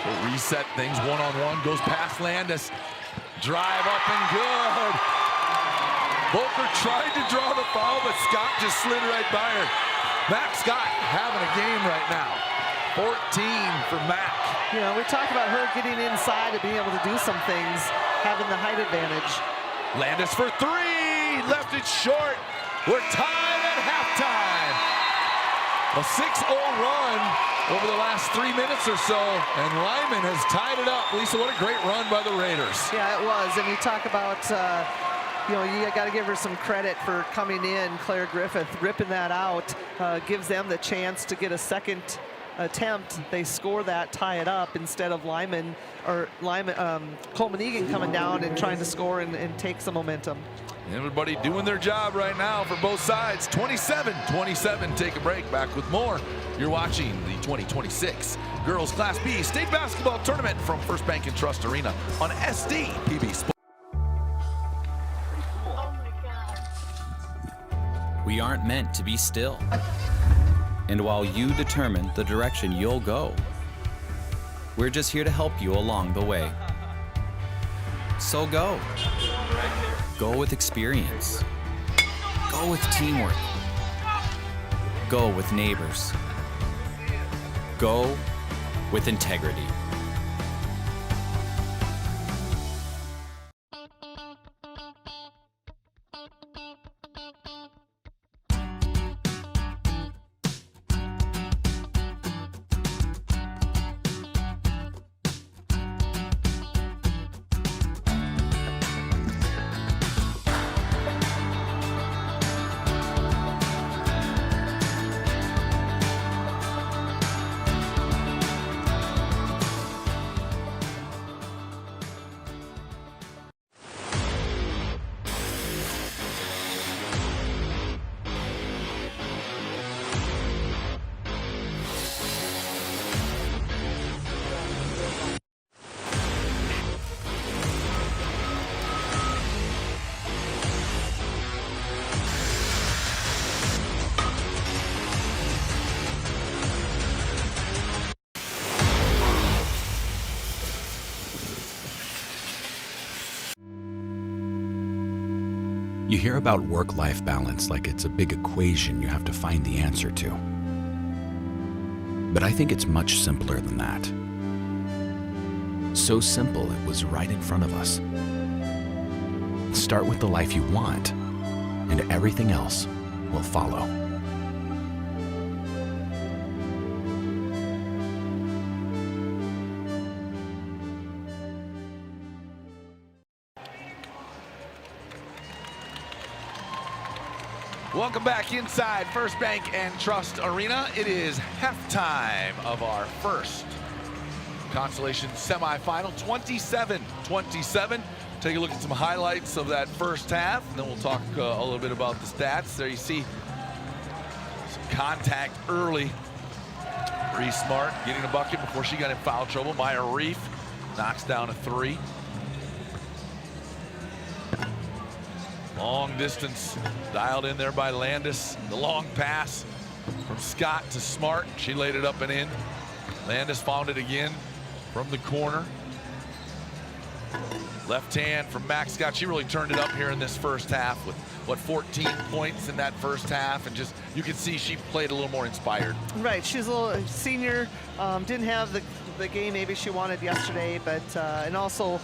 He'll reset things, one-on-one, goes past Landis. Drive up and good. Volker tried to draw the foul, but Scott just slid right by her. Max Scott having a game right now. 14 for Mac. You know, we talk about her getting inside and being able to do some things, having the height advantage. Landis for three, left it short. We're tied at halftime. A 6-0 run over the last 3 minutes or so, and Lyman has tied it up. Lisa, what a great run by the Raiders. Yeah, it was, and you talk about you know, you got to give her some credit for coming in. Claire Griffith ripping that out, gives them the chance to get a second attempt. They score that, tie it up, instead of Coleman Egan coming down and trying to score and take some momentum. Everybody doing their job right now for both sides. 27-27. Take a break. Back with more. You're watching the 2026 Girls Class B State Basketball Tournament from First Bank and Trust Arena on SDPB Sports. We aren't meant to be still. And while you determine the direction you'll go, we're just here to help you along the way. So go. Go with experience. Go with teamwork. Go with neighbors. Go with integrity. You hear about work-life balance like it's a big equation you have to find the answer to. But I think it's much simpler than that. So simple it was right in front of us. Start with the life you want, and everything else will follow. Welcome back inside First Bank and Trust Arena. It is halftime of our first consolation semifinal, 27-27. Take a look at some highlights of that first half, and then we'll talk a little bit about the stats. There you see some contact early. Bree Smart getting a bucket before she got in foul trouble. Maya Reef knocks down a three. Long distance dialed in there by Landis. The long pass from Scott to Smart. She laid it up and in. Landis found it again from the corner. Left hand from Max Scott. She really turned it up here in this first half with, what, 14 points in that first half. And just, you can see she played a little more inspired. Right, she's a little senior. Didn't have the game maybe she wanted yesterday, but and also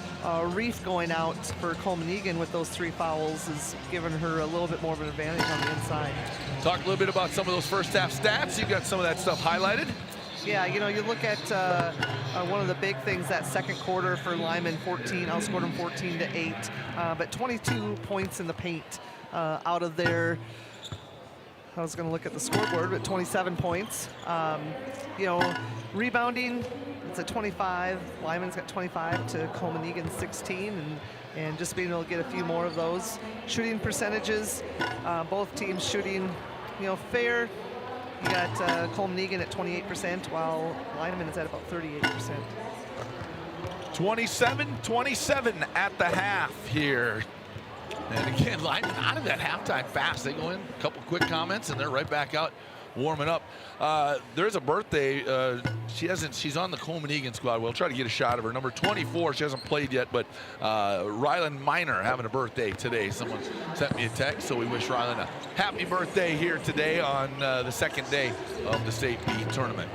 Reef going out for Coleman Egan with those 3 fouls is giving her a little bit more of an advantage on the inside. Talk a little bit about some of those first half stats. You got some of that stuff highlighted. Yeah, you know, you look at one of the big things that second quarter for Lyman, outscored them 14-8, but 22 points in the paint out of their. I was going to look at the scoreboard, but 27 points. You know, rebounding, it's a 25. Lyman's got 25 to Coleman Egan 16, and just being able to get a few more of those. Shooting percentages, both teams shooting, fair. You got Coleman Egan at 28%, while Lyman is at about 38%. 27-27 at the half here. And again, Lyman out of that halftime fast. They go in, a couple quick comments, and they're right back out warming up. There's a birthday. She's on the Coleman Egan squad. We'll try to get a shot of her. Number 24, she hasn't played yet, but Rylan Miner having a birthday today. Someone sent me a text, so we wish Rylan a happy birthday here today on the second day of the state B tournament.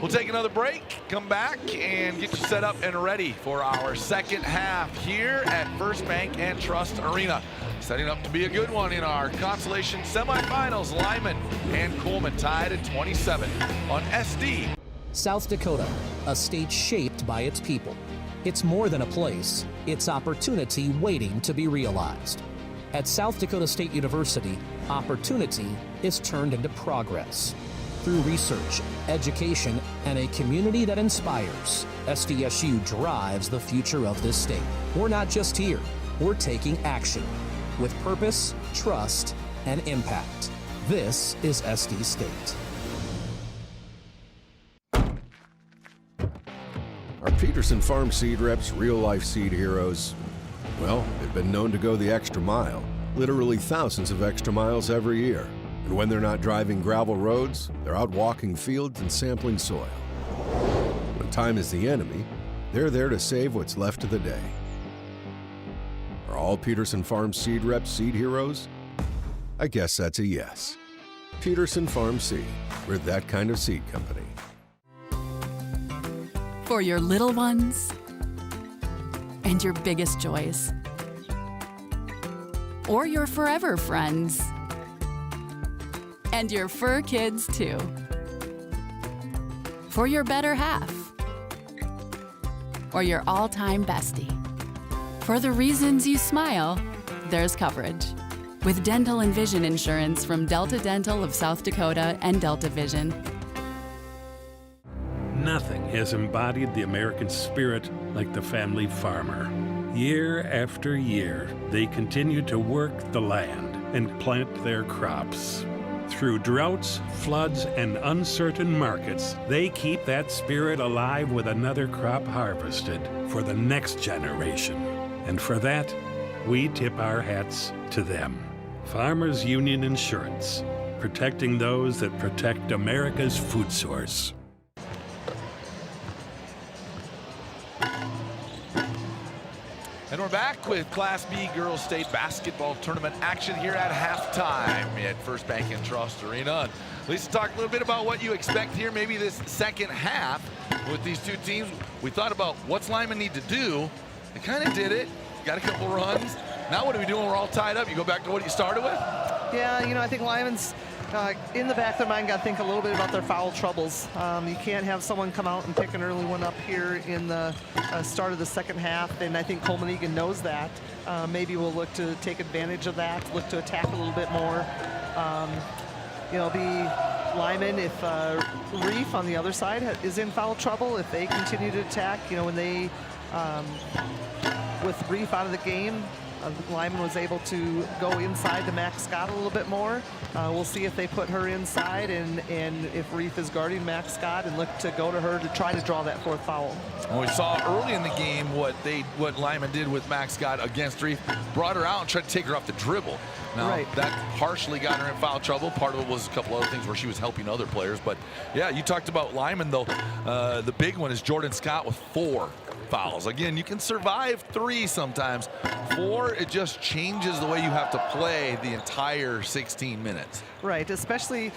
We'll take another break, come back, and get you set up and ready for our second half here at First Bank and Trust Arena. Setting up to be a good one in our consolation semifinals. Lyman and Coleman tied at 27 on SD. South Dakota, a state shaped by its people. It's more than a place, it's opportunity waiting to be realized. At South Dakota State University, opportunity is turned into progress. Through research, education, and a community that inspires, SDSU drives the future of this state. We're not just here, we're taking action with purpose, trust, and impact. This is SD State. Our Peterson Farm Seed Reps, real-life seed heroes, well, they've been known to go the extra mile, literally thousands of extra miles every year. And when they're not driving gravel roads, they're out walking fields and sampling soil. When time is the enemy, they're there to save what's left of the day. Are all Peterson Farm Seed Reps seed heroes? I guess that's a yes. Peterson Farm Seed, we're that kind of seed company. For your little ones and your biggest joys, or your forever friends and your fur kids too. For your better half or your all-time bestie. For the reasons you smile, there's coverage. With dental and vision insurance from Delta Dental of South Dakota and Delta Vision. Nothing has embodied the American spirit like the family farmer. Year after year, they continue to work the land and plant their crops. Through droughts, floods, and uncertain markets, they keep that spirit alive with another crop harvested for the next generation. And for that, we tip our hats to them. Farmers Union Insurance, protecting those that protect America's food source. And we're back with Class B Girls State Basketball Tournament action here at halftime at First Bank and Trust Arena. And Lisa, talk a little bit about what you expect here, maybe this second half with these two teams. We thought about what's Lyman need to do. They kind of did it. Got a couple runs. Now what are we doing? We're all tied up. You go back to what you started with? Yeah, I think Lyman's in the back of their mind got to think a little bit about their foul troubles. You can't have someone come out and pick an early one up here in the start of the second half, and I think Coleman Egan knows that. Maybe we'll look to take advantage of that, look to attack a little bit more. Be Lyman if Reef on the other side is in foul trouble, if they continue to attack, when they with Reef out of the game, Lyman was able to go inside to Max Scott a little bit more. We'll see if they put her inside and if Reef is guarding Max Scott and look to go to her to try to draw that fourth foul. Well, we saw early in the game what Lyman did with Max Scott against Reef, brought her out and tried to take her off the dribble. Now, that partially got her in foul trouble. Part of it was a couple other things where she was helping other players. But, yeah, you talked about Lyman, though. The big one is Jordan Scott with 4 fouls. Again, you can survive 3 sometimes. 4, it just changes the way you have to play the entire 16 minutes. Right, especially,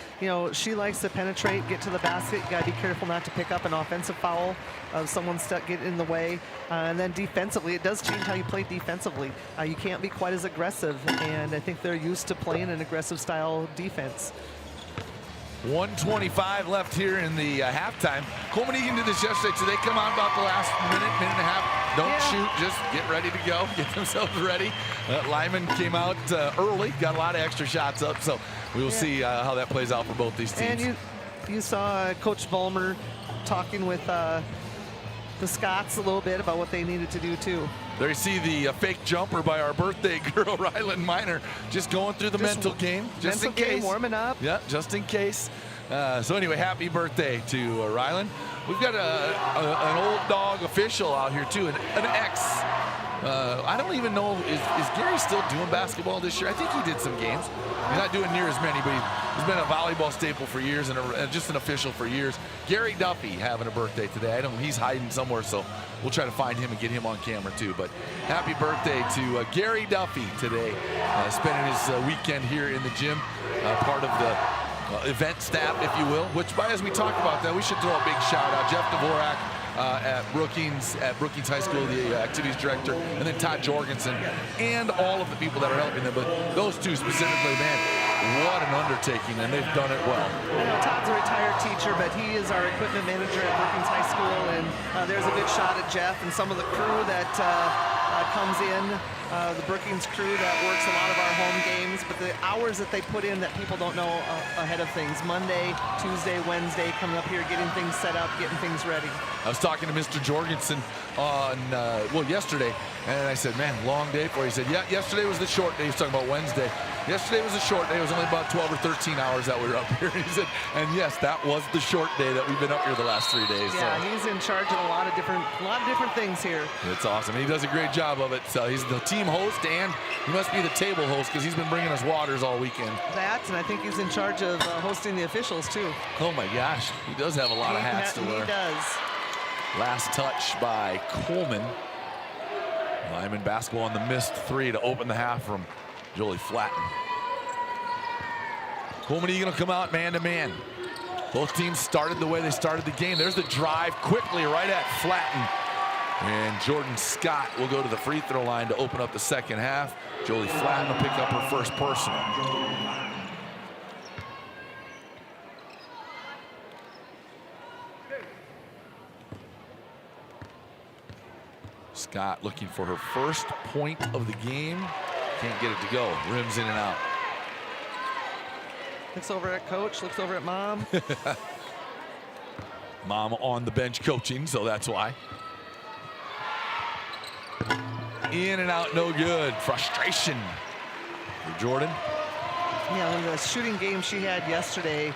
she likes to penetrate, get to the basket. You got to be careful not to pick up an offensive foul of someone stuck getting in the way. And then defensively, it does change how you play defensively. You can't be quite as aggressive, and I think they're used to playing an aggressive style defense. 1:25 left here in the halftime. Coleman Egan did this yesterday, so they come on about the last minute and a half. Don't shoot, just get ready to go, get themselves ready. Lyman came out early, got a lot of extra shots up, so we will see how that plays out for both these teams. And you saw Coach Vollmer talking with the Scots a little bit about what they needed to do too. There you see the fake jumper by our birthday girl, Ryland Miner, just going through the mental game, just in case. Warming up. Yeah, just in case. So anyway, happy birthday to Ryland. We've got an old dog official out here too, an ex. I don't even know, is Gary still doing basketball this year? I think he did some games. He's not doing near as many, but he's been a volleyball staple for years and just an official for years. Gary Duffy having a birthday today. I don't know, he's hiding somewhere, so we'll try to find him and get him on camera too. But happy birthday to Gary Duffy today, spending his weekend here in the gym, part of the event staff, if you will, which as we talk about that, we should throw a big shout out. Jeff Dvorak at Brookings High School, the activities director, and then Todd Jorgensen, and all of the people that are helping them. But those two specifically, man, what an undertaking, and they've done it well. I know Todd's a retired teacher, but he is our equipment manager at Brookings High School, and there's a good shot at Jeff and some of the crew that comes in, the Brookings crew that works a lot of our home games, but the hours that they put in that people don't know ahead of things. Monday, Tuesday, Wednesday, coming up here, getting things set up, getting things ready. I was talking to Mr. Jorgensen on, yesterday, and I said, man, long day for you. He said, yeah, yesterday was the short day. He was talking about Wednesday. Yesterday was a short day. It was only about 12 or 13 hours that we were up here. He said, and yes, that was the short day that we've been up here the last 3 days. Yeah, so. He's in charge of a lot of different things here. It's awesome. He does a great job of it. So he's the team host, and he must be the table host because he's been bringing us waters all weekend. That, and I think he's in charge of hosting the officials too. Oh my gosh, he does have a lot of hats to wear. He does. Last touch by Coleman. Lyman basketball on the missed three to open the half from Jolie Flatten. Coleman Egan will come out man to man. Both teams started the way they started the game. There's the drive quickly right at Flatten. And Jordan Scott will go to the free throw line to open up the second half. Jolie Flatten will pick up her first personal. Scott looking for her first point of the game. Can't get it to go. Rims in and out. Looks over at coach, looks over at mom. Mom on the bench coaching, so that's why. In and out, no good. Frustration for Jordan. Yeah, the shooting game she had yesterday,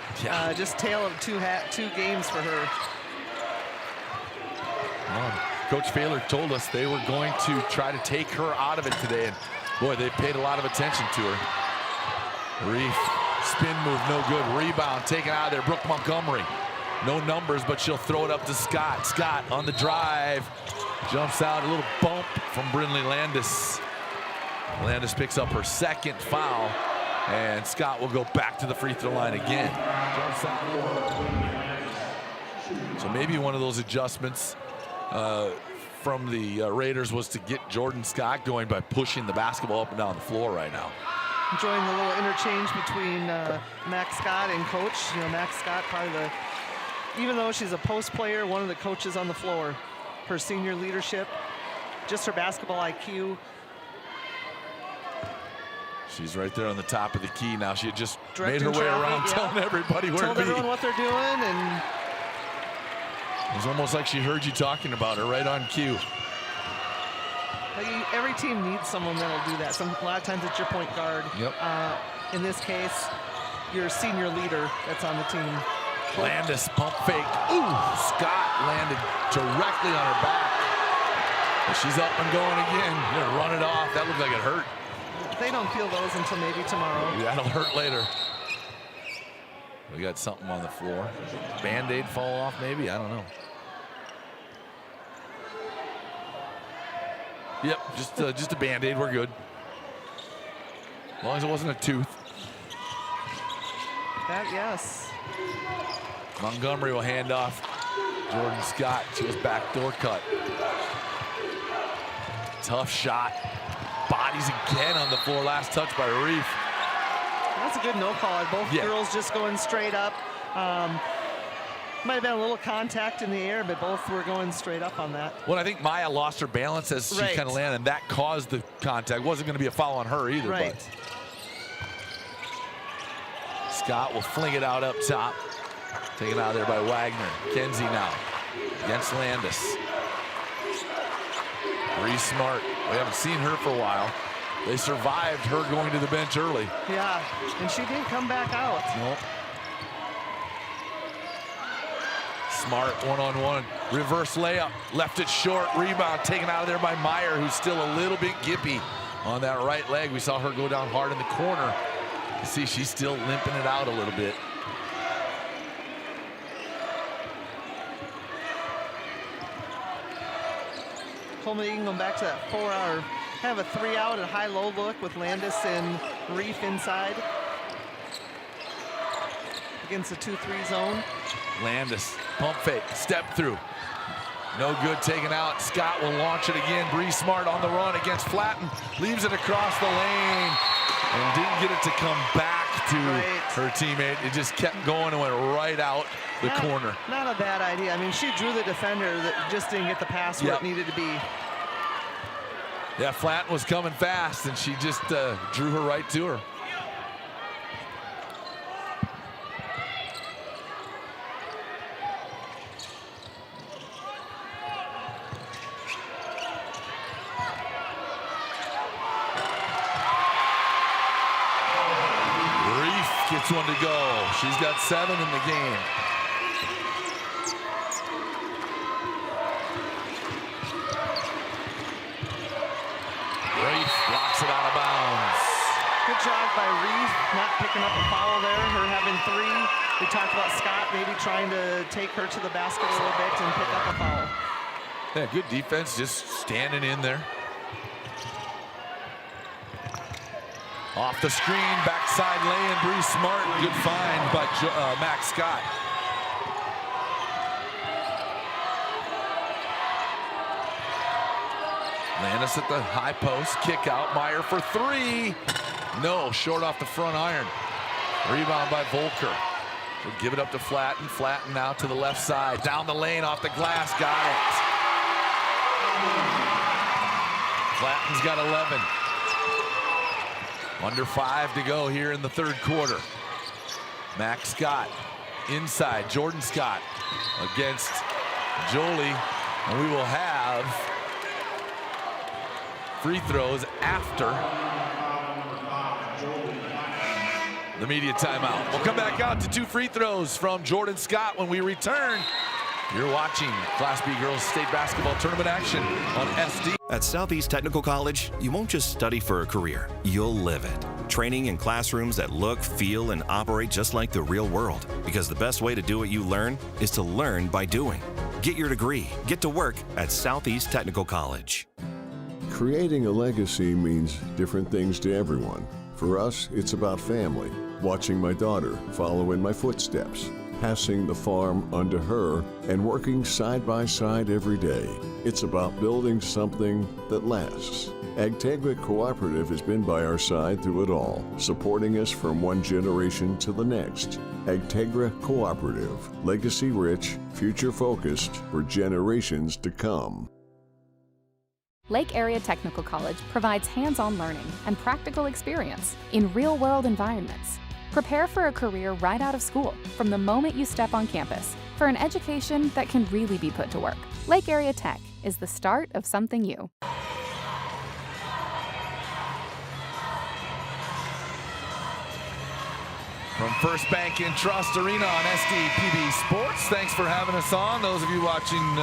just tale of two games for her. Coach Failer told us they were going to try to take her out of it today, and boy, they paid a lot of attention to her. Reef, spin move, no good. Rebound taken out of there. Brooke Montgomery, no numbers, but she'll throw it up to Scott. Scott on the drive, jumps out, a little bump from Brinley Landis. Landis picks up her second foul, and Scott will go back to the free throw line again. So maybe one of those adjustments from the Raiders was to get Jordan Scott going by pushing the basketball up and down the floor right now. Enjoying the little interchange between Max Scott and coach. You know, Max Scott probably even though she's a post player, one of the coaches on the floor. Her senior leadership, just her basketball IQ. She's right there on the top of the key now. She had just Directing made her way traffic, around, telling everybody where to be. Told everyone what they're doing, and it was almost like she heard you talking about her right on cue. Every team needs someone that'll do that. A lot of times it's your point guard. Yep. In this case, your senior leader that's on the team. Landis pump fake. Ooh, Scott landed directly on her back. But she's up and going again. Gonna run it off. That looked like it hurt. They don't feel those until maybe tomorrow. That'll hurt later. We got something on the floor. Band-Aid fall off maybe? I don't know. Yep, just a Band-Aid. We're good. As long as it wasn't a tooth. That, yes. Montgomery will hand off. Jordan Scott, she was backdoor cut. Tough shot. Bodies again on the floor. Last touch by Reef. That's a good no call. Both girls just going straight up. Might have been a little contact in the air, but both were going straight up on that. Well, I think Maya lost her balance as she kind of landed, and that caused the contact. Wasn't going to be a foul on her either. Right. But Scott will fling it out up top. Taken out of there by Wagner. Kenzie now against Landis. Bree Smart, we haven't seen her for a while. They survived her going to the bench early. Yeah, and she didn't come back out. Nope. Smart one-on-one, reverse layup, left it short, rebound taken out of there by Meyer, who's still a little bit gippy on that right leg. We saw her go down hard in the corner. You see, she's still limping it out a little bit. Coleman Egan going back to that 4-hour, kind of a 3-out and high-low look with Landis and Reef inside against the 2-3 zone. Landis, pump fake, step through. No good, taken out. Scott will launch it again. Bree Smart on the run against Flatten. Leaves it across the lane and didn't get it to come back to her teammate. It just kept going and went right out the corner. Not a bad idea. I mean, she drew the defender that just didn't get the pass where it needed to be. Yeah, Flatten was coming fast and she just drew her right to her. Gets one to go. She's got 7 in the game. Reef blocks it out of bounds. Good job by Reef, not picking up a foul there. Her having 3. We talked about Scott maybe trying to take her to the basket a little bit and pick up a foul. Yeah, good defense, just standing in there. Off the screen, backside lay-in, Bree Smart. Good find by Max Scott. Landis at the high post, kick out, Meyer for 3. No, short off the front iron. Rebound by Volker. We'll give it up to Flatten. Flatten now to the left side, down the lane, off the glass, got it. Flatten's got 11. Under 5 to go here in the 3rd quarter. Max Scott inside, Jordan Scott against Jolie, and we will have free throws after the media timeout. We'll come back out to 2 free throws from Jordan Scott when we return. You're watching Class B Girls State Basketball Tournament action on SD. At Southeast Technical College, you won't just study for a career, you'll live it. Training in classrooms that look, feel, and operate just like the real world. Because the best way to do what you learn is to learn by doing. Get your degree, get to work at Southeast Technical College. Creating a legacy means different things to everyone. For us, it's about family, watching my daughter follow in my footsteps, passing the farm onto her, and working side by side every day. It's about building something that lasts. Agtegra Cooperative has been by our side through it all, supporting us from one generation to the next. Agtegra Cooperative, legacy rich, future focused for generations to come. Lake Area Technical College provides hands-on learning and practical experience in real-world environments. Prepare for a career right out of school from the moment you step on campus for an education that can really be put to work. Lake Area Tech is the start of something new. From First Bank and Trust Arena on SDPB Sports, thanks for having us on. Those of you watching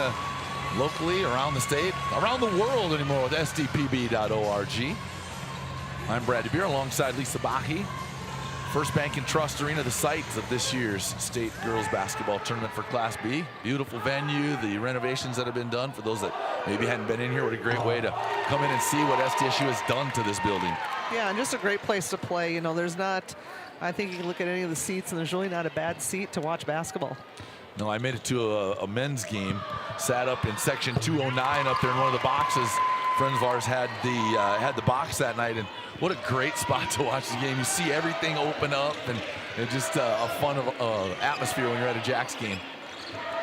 locally, around the state, around the world anymore with SDPB.org. I'm Brad DeBeer alongside Lisa Bahi. First Bank and Trust Arena, the site of this year's State Girls Basketball Tournament for Class B. Beautiful venue, the renovations that have been done. For those that maybe hadn't been in here, what a great way to come in and see what SDSU has done to this building. Yeah, and just a great place to play. You know, there's not, I think you can look at any of the seats and there's really not a bad seat to watch basketball. No, I made it to a men's game, sat up in section 209 up there in one of the boxes. Friends of ours had the box that night, and what a great spot to watch the game. You see everything open up, and just a fun atmosphere when you're at a Jacks game.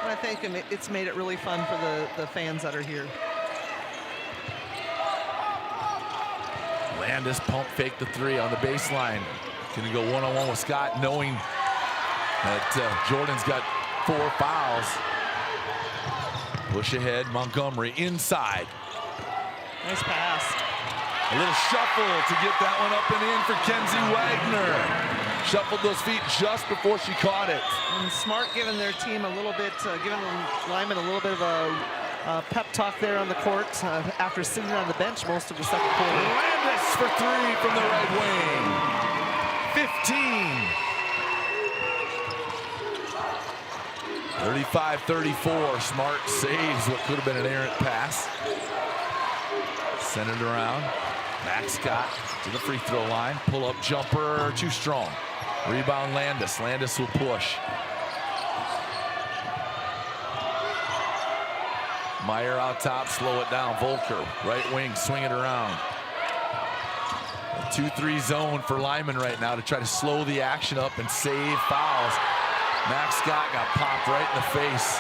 And I think it's made it really fun for the fans that are here. Landis pump fake the 3 on the baseline. Can he go one-on-one with Scott, knowing that Jordan's got 4 fouls. Push ahead, Montgomery inside. Nice pass. A little shuffle to get that one up and in for Kenzie Wagner. Shuffled those feet just before she caught it. And Smart giving their team a little bit, giving Lyman a little bit of a pep talk there on the court after sitting on the bench most of the second quarter. Landis for three from the right wing. 15. 35-34. Smart saves what could have been an errant pass. Send it around. Max Scott to the free throw line. Pull-up jumper, too strong. Rebound Landis. Landis will push. Meyer out top, slow it down. Volker, right wing, swing it around. A 2-3 zone for Lyman right now to try to slow the action up and save fouls. Max Scott got popped right in the face.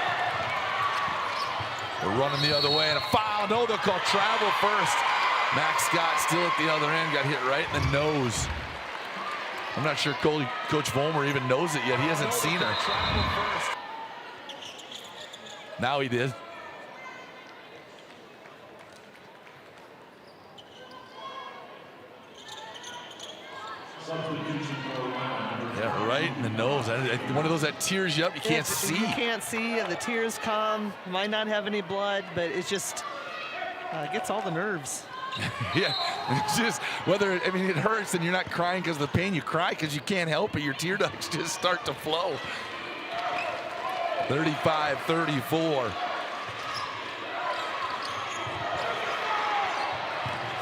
They're running the other way and a foul. No, they'll call travel first. Max Scott still at the other end, got hit right in the nose. I'm not sure Coach Vollmer even knows it yet. He hasn't seen her. Now he did. Yeah, right in the nose. One of those that tears you up. You can't see. You can't see, and the tears come. Might not have any blood, but it just gets all the nerves. Yeah, it's just whether, I mean, it hurts and you're not crying because of the pain. You cry because you can't help it. Your tear ducts just start to flow. 35-34.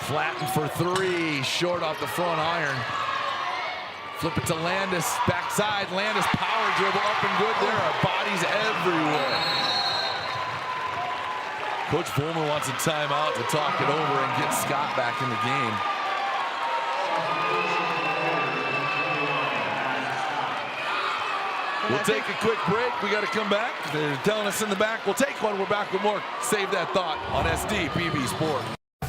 Flatten for three, short off the front iron. Flip it to Landis, backside. Landis power dribble up and good. There are bodies everywhere. Coach Vollmer wants a timeout to talk it over and get Scott back in the game. We'll take a quick break. We got to come back. They're telling us in the back. We'll take one. We're back with more. Save that thought on SDPB Sport.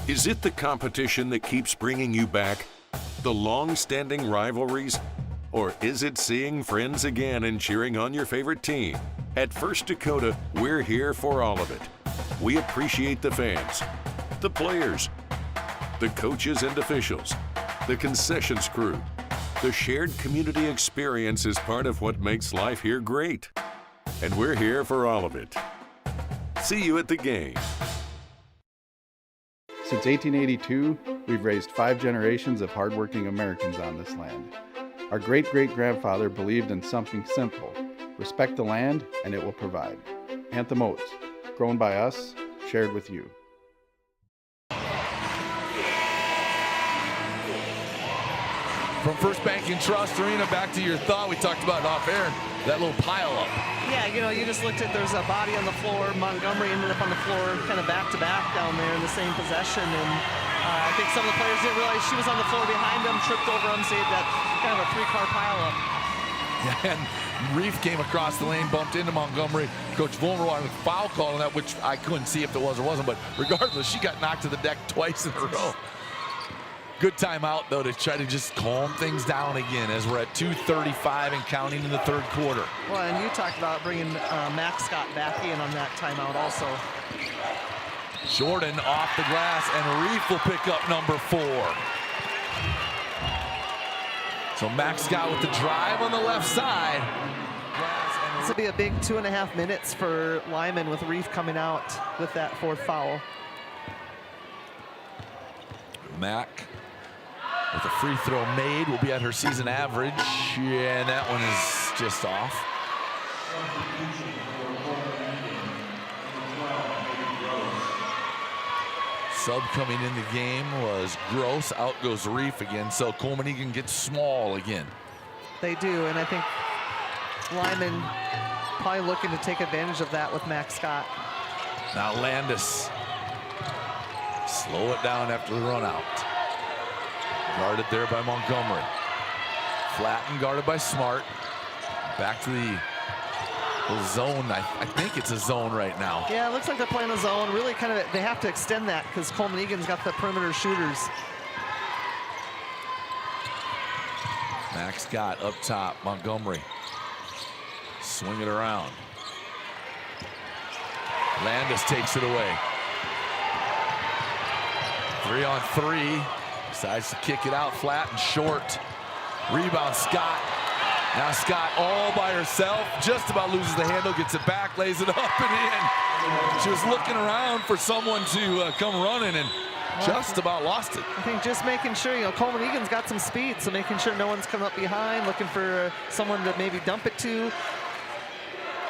Is it the competition that keeps bringing you back? The long-standing rivalries? Or is it seeing friends again and cheering on your favorite team? At First Dakota, we're here for all of it. We appreciate the fans, the players, the coaches and officials, the concessions crew. The shared community experience is part of what makes life here great. And we're here for all of it. See you at the game. Since 1882, we've raised 5 generations of hardworking Americans on this land. Our great-great-grandfather believed in something simple: respect the land and it will provide. Anthem Oats, grown by us, shared with you. From First Bank and Trust Arena, back to your thought. We talked about it off air, that little pile up. Yeah, you know, you just looked at, there's a body on the floor. Montgomery ended up on the floor kind of back-to-back down there in the same possession. And I think some of the players didn't realize she was on the floor behind him, tripped over him, so he had that kind of a 3-car pile up. Yeah, and Reef came across the lane, bumped into Montgomery. Coach Vollmer wanted a foul call on that, which I couldn't see if there was or wasn't, but regardless, she got knocked to the deck twice in a row. Good timeout, though, to try to just calm things down again as we're at 2:35 and counting in the third quarter. Well, and you talked about bringing Max Scott back in on that timeout also. Jordan off the glass, and Reef will pick up number 4. So Max Scott with the drive on the left side. This will be a big 2.5 minutes for Lyman with Reef coming out with that 4th foul. Mack with a free throw made, will be at her season average. Yeah, and that one is just off. Sub coming in the game was Gross. Out goes Reef again, so Coleman Egan gets small again. They do, and I think Lyman probably looking to take advantage of that with Max Scott. Now Landis. Slow it down after the run out. Guarded there by Montgomery. Flatten, guarded by Smart. Back to the zone. I think it's a zone right now. Yeah, it looks like they're playing a zone. Really kind of, they have to extend that because Coleman Egan's got the perimeter shooters. Max Scott up top, Montgomery. Swing it around. Landis takes it away. 3-on-3. Decides to kick it out flat and short. Rebound, Scott. Now Scott all by herself. Just about loses the handle, gets it back, lays it up and in. She was looking around for someone to come running and just about lost it. I think just making sure, Coleman Egan's got some speed, so making sure no one's coming up behind, looking for someone to maybe dump it to.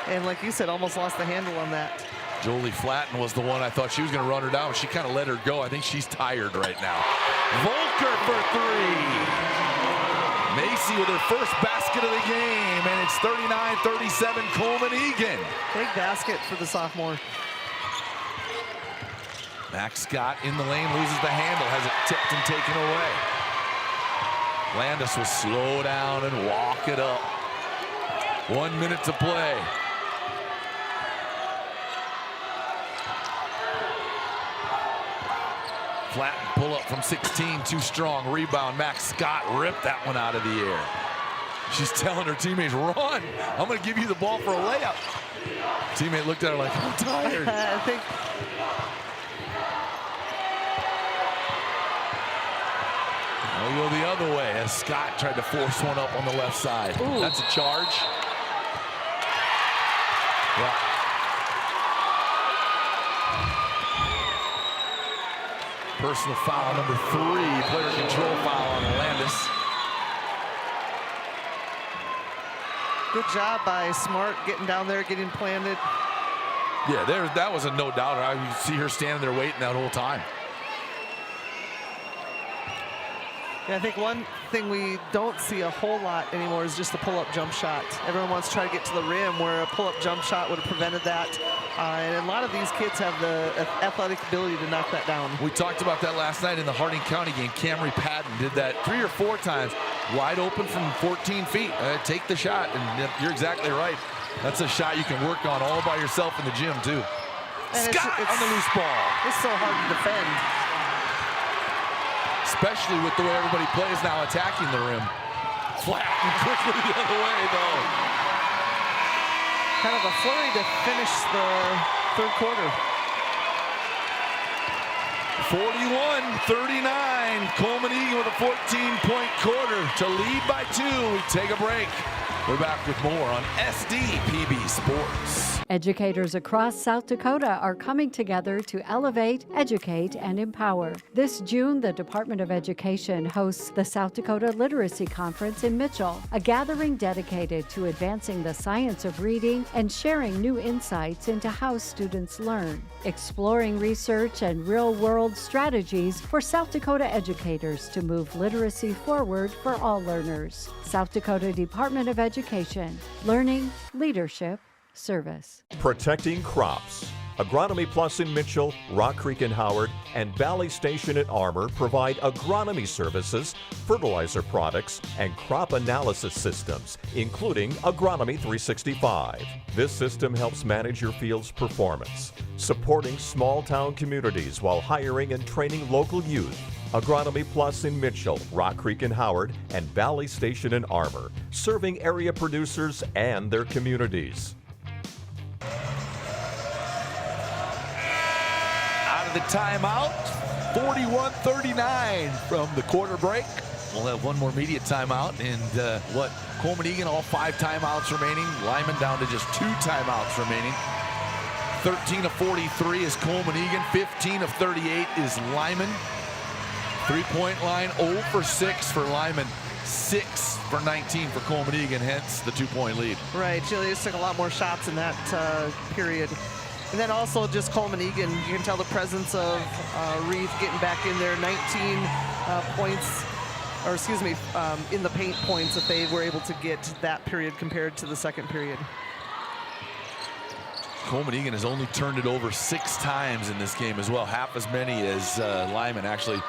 And like you said, almost lost the handle on that. Jolie Flatten was the one I thought she was going to run her down. She kind of let her go. I think she's tired right now. Volker for three. Macy with her first basket of the game, and it's 39-37 Coleman Egan. Big basket for the sophomore. Max Scott in the lane, loses the handle, has it tipped and taken away. Landis will slow down and walk it up. 1 minute to play. Flatten pull up from 16, too strong. Rebound, Max Scott ripped that one out of the air. She's telling her teammates, run, I'm gonna give you the ball for a layup. Teammate looked at her like, I'm tired. I think I'll go the other way as Scott tried to force one up on the left side. Ooh. That's a charge. Yeah. Personal foul number 3, player control foul on Landis. good job by Smart getting down there, getting planted. Yeah, that was a no doubt. You see her standing there waiting that whole time. Yeah, I think one thing we don't see a whole lot anymore is just the pull-up jump shot. Everyone wants to try to get to the rim, where a pull-up jump shot would have prevented that. And a lot of these kids have the athletic ability to knock that down. We talked about that last night in the Harding County game. Camry Patton did that 3 or 4 times, wide open from 14 feet. Take the shot, and you're exactly right. That's a shot you can work on all by yourself in the gym, too. And Scott on the loose ball. It's so hard to defend. Especially with the way everybody plays now, attacking the rim. Flat and quickly the other way, though. Kind of a flurry to finish the third quarter. 41-39. Coleman Egan with a 14-point quarter to lead by 2. We take a break. We're back with more on SDPB Sports. Educators across South Dakota are coming together to elevate, educate, and empower. This June, the Department of Education hosts the South Dakota Literacy Conference in Mitchell, a gathering dedicated to advancing the science of reading and sharing new insights into how students learn, exploring research and real-world strategies for South Dakota educators to move literacy forward for all learners. South Dakota Department of Education, learning, leadership, service. Protecting crops. Agronomy Plus in Mitchell, Rock Creek in Howard, and Valley Station at Armour provide agronomy services, fertilizer products, and crop analysis systems, including Agronomy 365. This system helps manage your field's performance, supporting small-town communities while hiring and training local youth. Agronomy Plus in Mitchell, Rock Creek in Howard, and Valley Station in Armour, serving area producers and their communities. The timeout, 41-39 from the quarter break. We'll have one more media timeout, and Coleman Egan, all 5 timeouts remaining. Lyman down to just 2 timeouts remaining. 13 of 43 is Coleman Egan, 15 of 38 is Lyman. 3-point line, 0 for 6 for Lyman, 6 for 19 for Coleman Egan, hence the 2-point lead. Right, Julius took a lot more shots in that period. And then also just Coleman Egan, you can tell the presence of Reeve getting back in there, 19 points, or excuse me, in the paint points that they were able to get that period compared to the second period. Coleman Egan has only turned it over 6 times in this game as well, half as many as Lyman. Actually,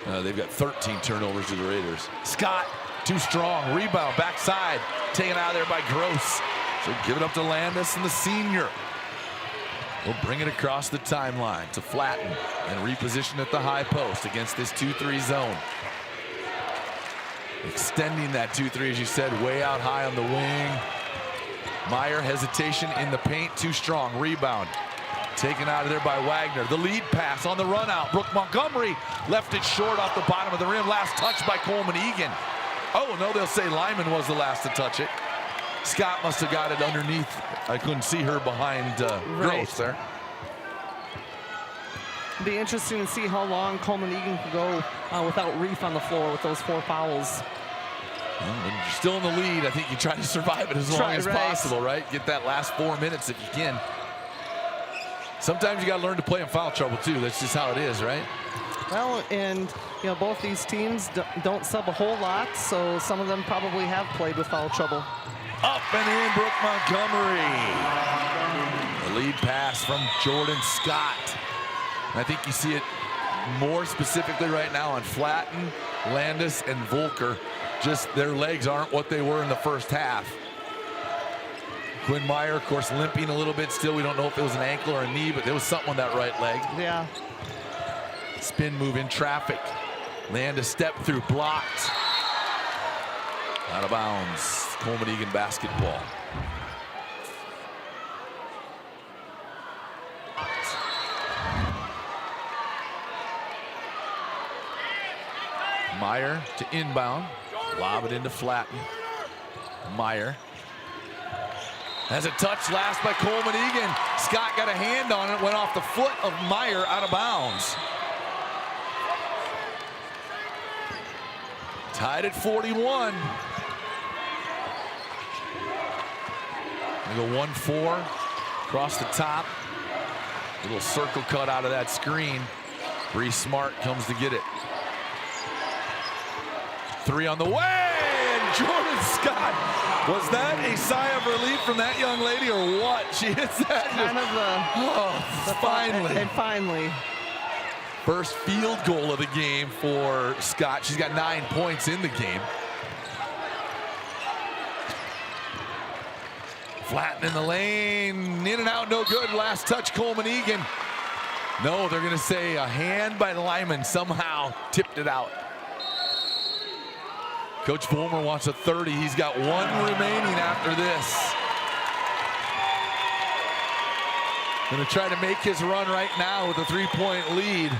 they've got 13 turnovers to the Raiders. Scott, too strong, rebound, backside, taken out of there by Gross. So give it up to Landis and the senior. We'll bring it across the timeline to Flatten and reposition at the high post against this 2-3 zone. Extending that 2-3, as you said, way out high on the wing. Meyer, hesitation in the paint, too strong. Rebound. Taken out of there by Wagner. The lead pass on the run out. Brooke Montgomery left it short off the bottom of the rim. Last touch by Coleman Egan. Oh, no, they'll say Lyman was the last to touch it. Scott must have got it underneath. I couldn't see her behind Gross there. It'll be interesting to see how long Coleman Egan can go without Reef on the floor with those 4 fouls. Well, when you're still in the lead, I think you try to survive it as long as possible, right? Get that last 4 minutes if you can. Sometimes you got to learn to play in foul trouble, too. That's just how it is, right? Well, and, you know, both these teams don't sub a whole lot, so some of them probably have played with foul trouble. Up and in, Brooke Montgomery. The lead pass from Jordan Scott. And I think you see it more specifically right now on Flatten, Landis, and Volker. Just their legs aren't what they were in the first half. Quinn Meyer, of course, limping a little bit still. We don't know if it was an ankle or a knee, but there was something on that right leg. Yeah. Spin move in traffic. Landis step through, blocked. Out of bounds. Coleman Egan basketball. Meyer to inbound. Lob it into Flatten. Meyer. Has a touch last by Coleman Egan. Scott got a hand on it, went off the foot of Meyer out of bounds. Tied at 41. They go 1-4 across the top. Little circle cut out of that screen. Bree Smart comes to get it. 3 on the way, and Jordan Scott. Was that a sigh of relief from that young lady or what? She hits that. Kind of the finally. And finally. First field goal of the game for Scott. She's got 9 points in the game. Flatten in the lane, in and out, no good. Last touch, Coleman Egan. No, they're gonna say a hand by Lyman somehow tipped it out. Coach Vollmer wants a 30. He's got 1 remaining after this. Gonna try to make his run right now with a 3-point lead.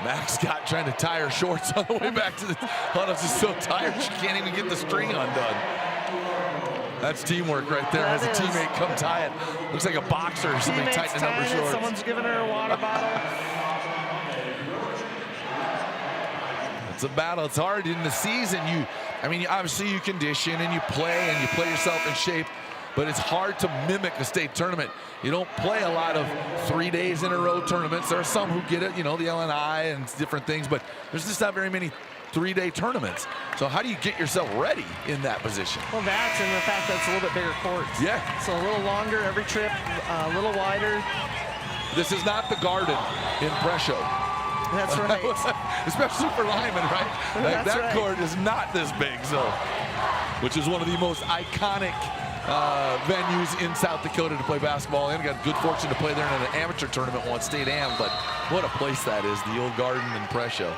Max Scott trying to tie her shorts on the way back to the huddle. She's so tired she can't even get the string undone. That's teamwork right there. Has a teammate come tie it. Looks like a boxer or something tightening up her shorts. Someone's giving her a water bottle. It's a battle. It's hard in the season. I mean, obviously you condition and you play yourself in shape, but it's hard to mimic a state tournament. You don't play a lot of 3 days in a row tournaments. There are some who get it, you know, the LNI and different things, but there's just not very many 3-day tournaments. So how do you get yourself ready in that position? Well, that and the fact that it's a little bit bigger court. Yeah. So a little longer every trip, a little wider. This is not the Garden in Presho. That's right. Especially for Lyman, right? Like that right. court is not this big, so. Which is one of the most iconic venues in South Dakota to play basketball in. Got good fortune to play there in an amateur tournament once, State Am, but what a place that is, the old Garden in Presho.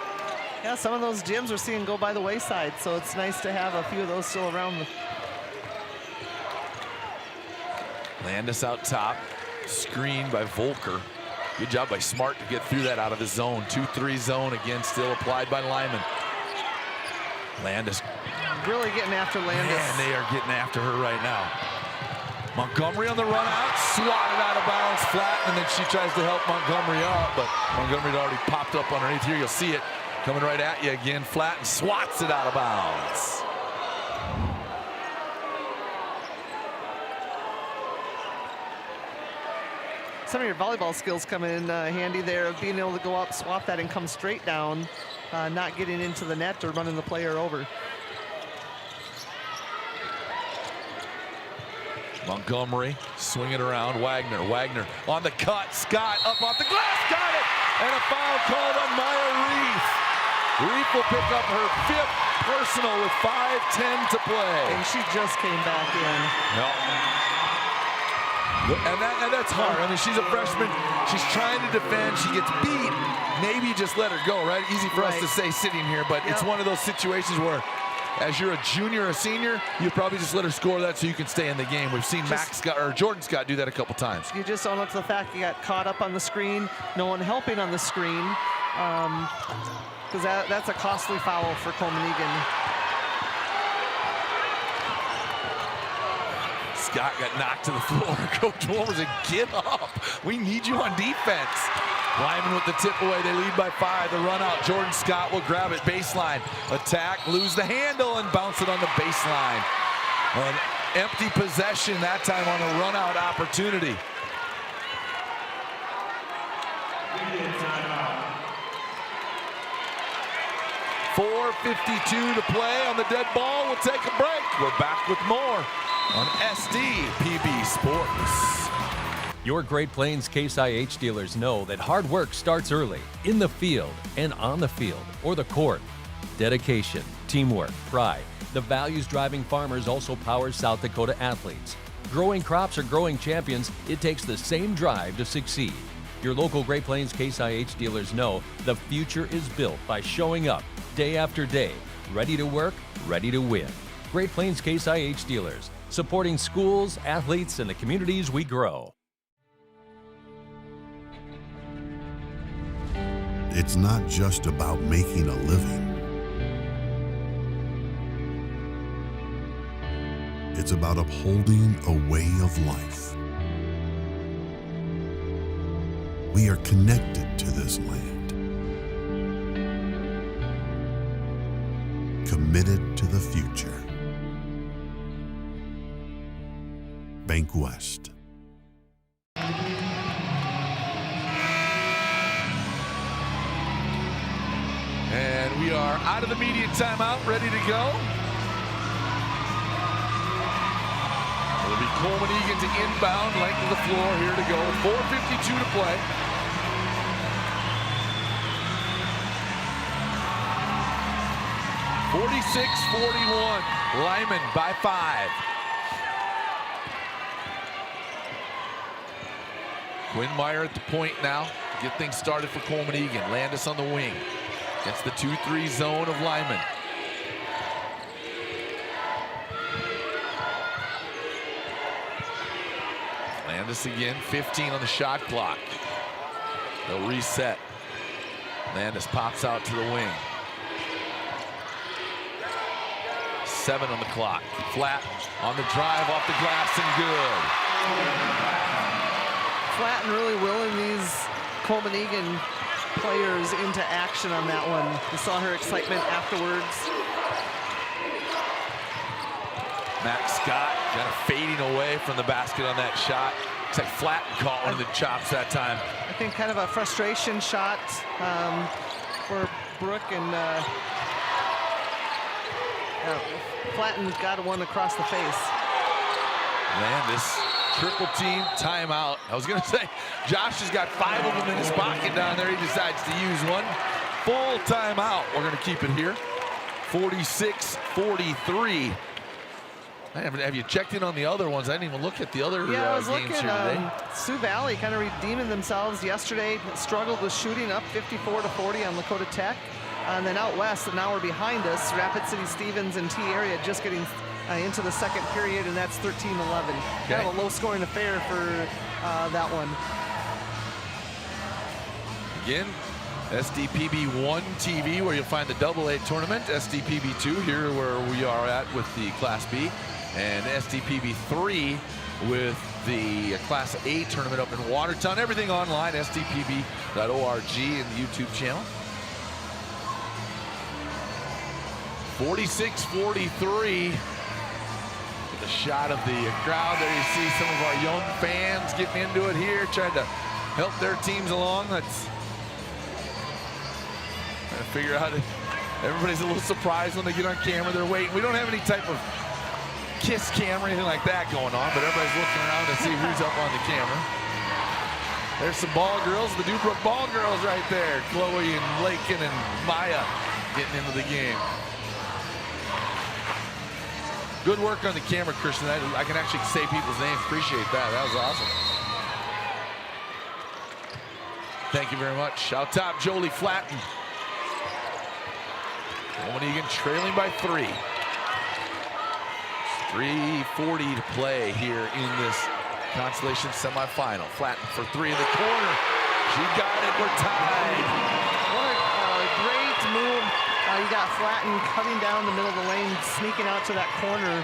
Yeah, some of those gyms we're seeing go by the wayside, so it's nice to have a few of those still around. Landis out top, screened by Volker. Good job by Smart to get through that out of the zone. 2-3 zone, again, still applied by Lyman. Landis. Really getting after Landis. Man, they are getting after her right now. Montgomery on the run out, swatted out of bounds, flat, and then she tries to help Montgomery up, but Montgomery had already popped up underneath. Here you'll see it coming right at you again. Flat and swats it out of bounds. Some of your volleyball skills come in handy there of being able to go up, swap that, and come straight down, not getting into the net or running the player over. Montgomery swing it around. Wagner on the cut. Scott up off the glass, got it, and a foul called on Maya Reef. Reef will pick up her 5th personal with 5:10 to play. And she just came back in. No. And that's hard. I mean, she's a freshman. She's trying to defend. She gets beat. Maybe just let her go, right? Easy for us to say sitting here, but it's one of those situations where as you're a junior or a senior, you'd probably just let her score that so you can stay in the game. We've seen Jordan Scott do that a couple times. You just own up to the fact you got caught up on the screen, no one helping on the screen, because that's a costly foul for Coleman Egan. Scott got knocked to the floor. Coach Moore said, get up. We need you on defense. Lyman with the tip away. They lead by 5. The run out. Jordan Scott will grab it. Baseline. Attack. Lose the handle and bounce it on the baseline. An empty possession that time on a run out opportunity. .4:52 to play on the dead ball. We'll take a break. We're back with more on SDPB Sports. Your Great Plains Case IH dealers know that hard work starts early, in the field and on the field or the court. Dedication, teamwork, pride, the values driving farmers also powers South Dakota athletes. Growing crops or growing champions, it takes the same drive to succeed. Your local Great Plains Case IH dealers know the future is built by showing up day after day, ready to work, ready to win. Great Plains Case IH dealers, supporting schools, athletes, and the communities we grow. It's not just about making a living. It's about upholding a way of life. We are connected to this land, committed to the future. Bank West. And we are out of the media timeout, ready to go. It'll be Coleman Egan to inbound, length of the floor, here to go. 4:52 to play. .46-41, Lyman by 5. Quinn Meyer at the point now. Get things started for Coleman Egan. Landis on the wing. Against the 2-3 zone of Lyman. Landis again, 15 on the shot clock. They'll reset. Landis pops out to the wing. 7 on the clock. Flatten on the drive off the glass and good. Flatten really willing these Coleman Egan players into action on that one. You saw her excitement afterwards. Max Scott kind of fading away from the basket on that shot. Looks like Flatten caught one of the chops that time. I think kind of a frustration shot for Brooke, and Flatten got one across the face. Landis, triple team timeout. I was gonna say, Josh has got 5 of them in his pocket down there. He decides to use one. Full timeout. We're gonna keep it here. 46-43. Have you checked in on the other ones? I didn't even look at the other I was games looking, here today. Sioux Valley kind of redeeming themselves yesterday. Struggled with shooting, up 54-40 on Lakota Tech. And then out west, and now we're behind us. Rapid City, Stevens, and T area just getting into the second period, and that's 13-11. Okay. Kind of a low-scoring affair for that one. Again, SDPB 1 TV, where you'll find the AA tournament. SDPB 2 here where we are at with the Class B. And SDPB 3 with the Class A tournament up in Watertown. Everything online, sdpb.org and the YouTube channel. 46-43. The shot of the crowd there. You see some of our young fans getting into it here, trying to help their teams along. That's trying to figure out it. Everybody's a little surprised when they get on camera. They're waiting. We don't have any type of kiss cam or anything like that going on, but everybody's looking around to see who's up on the camera. There's some ball girls, the Dubrook ball girls right there. Chloe and Lakin and Maya getting into the game. Good work on the camera, Christian. I can actually say people's names. Appreciate that. That was awesome. Thank you very much. Out top, Jolie Flatten. Coleman Egan trailing by 3. 3:40 to play here in this consolation semifinal. Flatten for three in the corner. She got it. We're tied. What a great move. You got Flatten cutting down the middle of the lane, sneaking out to that corner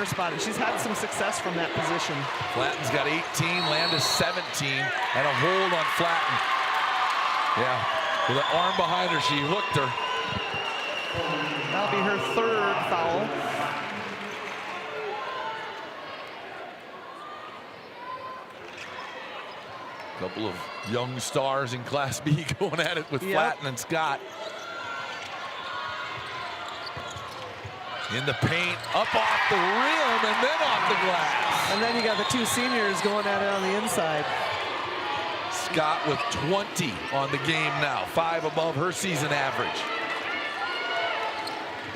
spot. And she's had some success from that position. Flatten's got 18, Landis 17, and a hold on Flatten. Yeah, with an arm behind her, she hooked her. That'll be her third foul. Couple of young stars in Class B going at it with Flatten and Scott. In the paint, up off the rim, and then off the glass. And then you got the two seniors going at it on the inside. Scott with 20 on the game now, 5 above her season average.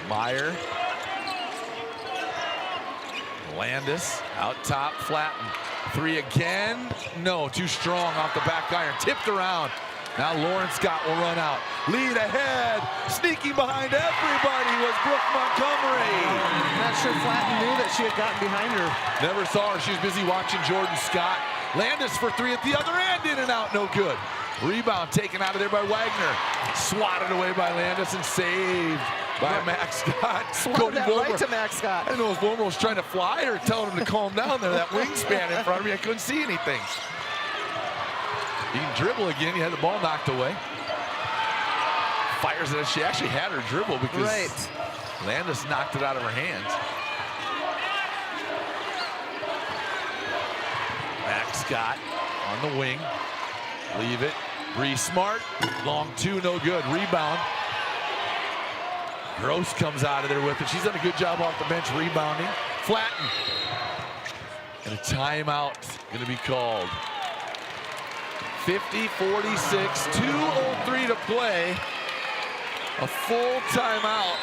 Meyer. Landis out top, Flatten. Three again. No, too strong off the back iron. Tipped around. Now Lauren Scott will run out. Lead ahead. Sneaking behind everybody was Brooke Montgomery. Not sure Flatten knew that she had gotten behind her. Never saw her. She was busy watching Jordan Scott. Landis for three at the other end. In and out. No good. Rebound taken out of there by Wagner. Swatted away by Landis and saved by Max Scott. Swatted that right to Max Scott. I don't know if Wilmer was trying to fly or telling him to calm down there. That wingspan in front of me, I couldn't see anything. He can dribble again. He had the ball knocked away. Fires it. She actually had her dribble because Landis knocked it out of her hands. Max Scott on the wing. Leave it. Bree Smart. Long two, no good. Rebound. Gross comes out of there with it. She's done a good job off the bench rebounding. Flatten. And a timeout going to be called. 50-46, 2:03 to play. A full timeout.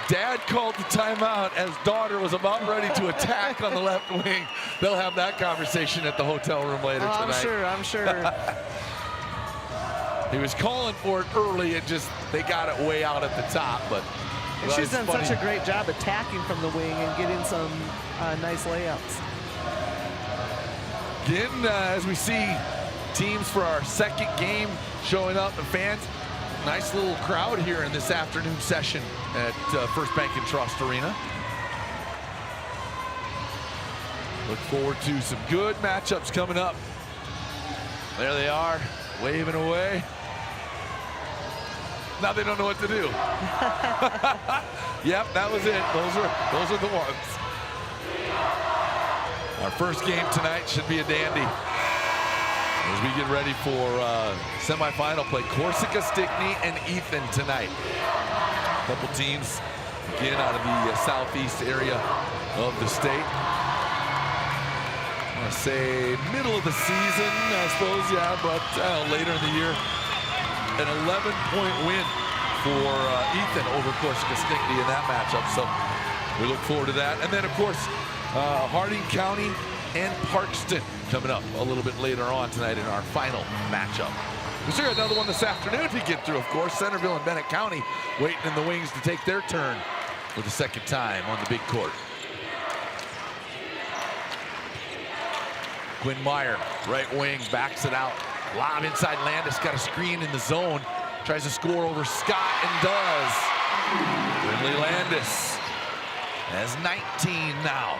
Dad called the timeout as daughter was about ready to attack on the left wing. They'll have that conversation at the hotel room later tonight. I'm sure. He was calling for it early. They got it way out at the top, but she's done such a great job attacking from the wing and getting some nice layups. Again, as we see teams for our second game showing up and fans, nice little crowd here in this afternoon session at First Bank and Trust Arena. Look forward to some good matchups coming up. There they are, waving away. Now they don't know what to do. Yep, that was it. Those are the ones. Our first game tonight should be a dandy as we get ready for semifinal play. Corsica, Stickney, and Ethan tonight. A couple teams, again, out of the southeast area of the state. I want to say middle of the season, I suppose, yeah, but later in the year. An 11-point win for Ethan over Corsica, Stickney in that matchup. So we look forward to that. And then, of course, Harding County and Parkston coming up a little bit later on tonight in our final matchup. We still got another one this afternoon to get through, of course. Centerville and Bennett County waiting in the wings to take their turn for the second time on the big court. Quinn Meyer, right wing, backs it out. Lob inside Landis, got a screen in the zone. Tries to score over Scott and does. Brinley Landis has 19 now.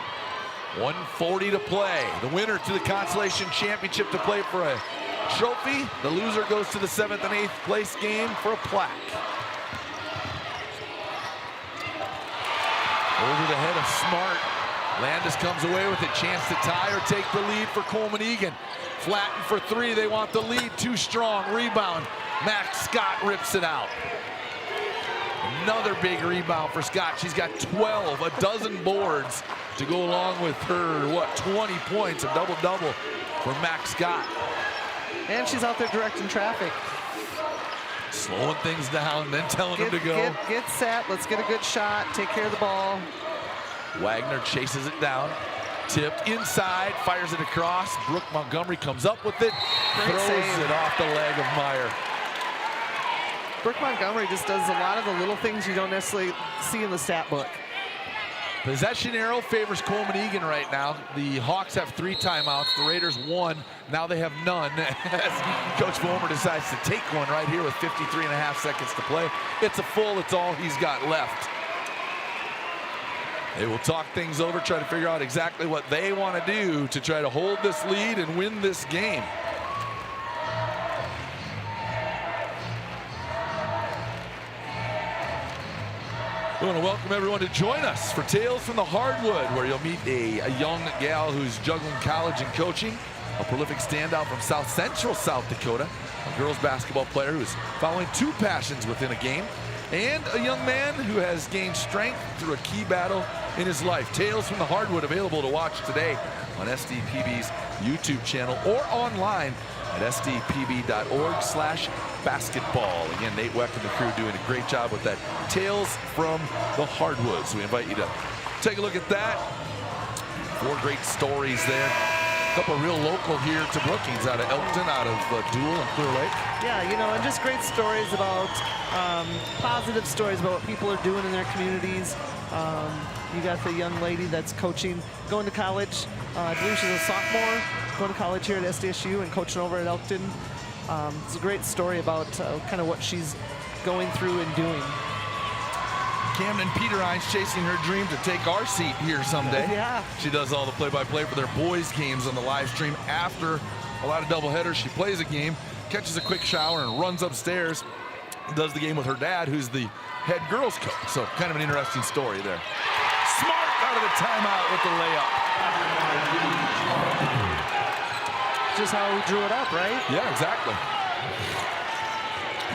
1:40 to play. The winner to the Consolation Championship to play for a trophy. The loser goes to the 7th and 8th place game for a plaque. Over the head of Smart. Landis comes away with a chance to tie or take the lead for Coleman Egan. Flatten for three. They want the lead. Too strong. Rebound. Max Scott rips it out. Another big rebound for Scott. She's got 12, a dozen boards to go along with her, 20 points, a double-double for Max Scott. And she's out there directing traffic. Slowing things down, then telling them to go. Get set. Let's get a good shot. Take care of the ball. Wagner chases it down. Tipped inside, fires it across. Brooke Montgomery comes up with it, throws it off the leg of Meyer. Brooke Montgomery just does a lot of the little things you don't necessarily see in the stat book. Possession arrow favors Coleman-Egan right now. The Hawks have 3 timeouts. The Raiders 1. Now they have none as Coach Vollmer decides to take one right here with 53.5 seconds to play. It's a full. It's all he's got left. They will talk things over, try to figure out exactly what they want to do to try to hold this lead and win this game. We want to welcome everyone to join us for Tales from the Hardwood, where you'll meet a young gal who's juggling college and coaching, a prolific standout from South Central South Dakota, a girls basketball player who's following 2 passions within a game, and a young man who has gained strength through a key battle in his life. Tales from the Hardwood available to watch today on SDPB's YouTube channel or online at sdpb.org/basketball. Again, Nate Weck and the crew doing a great job with that Tales from the Hardwood. So we invite you to take a look at that. 4 great stories there. A couple real local here to Brookings, out of Elkton, out of Dual and Clear Lake. Yeah, you know, and just great stories about, positive stories about what people are doing in their communities. You got the young lady that's coaching, going to college. I believe she's a sophomore, going to college here at SDSU and coaching over at Elkton. It's a great story about kind of what she's going through and doing. Camden Peterhines chasing her dream to take our seat here someday. Yeah. She does all the play-by-play for their boys' games on the live stream. After a lot of doubleheaders, she plays a game, catches a quick shower, and runs upstairs. Does the game with her dad, who's the head girls coach. So kind of an interesting story there. Smart out of the timeout with the layup. Just how we drew it up, right? Yeah, exactly.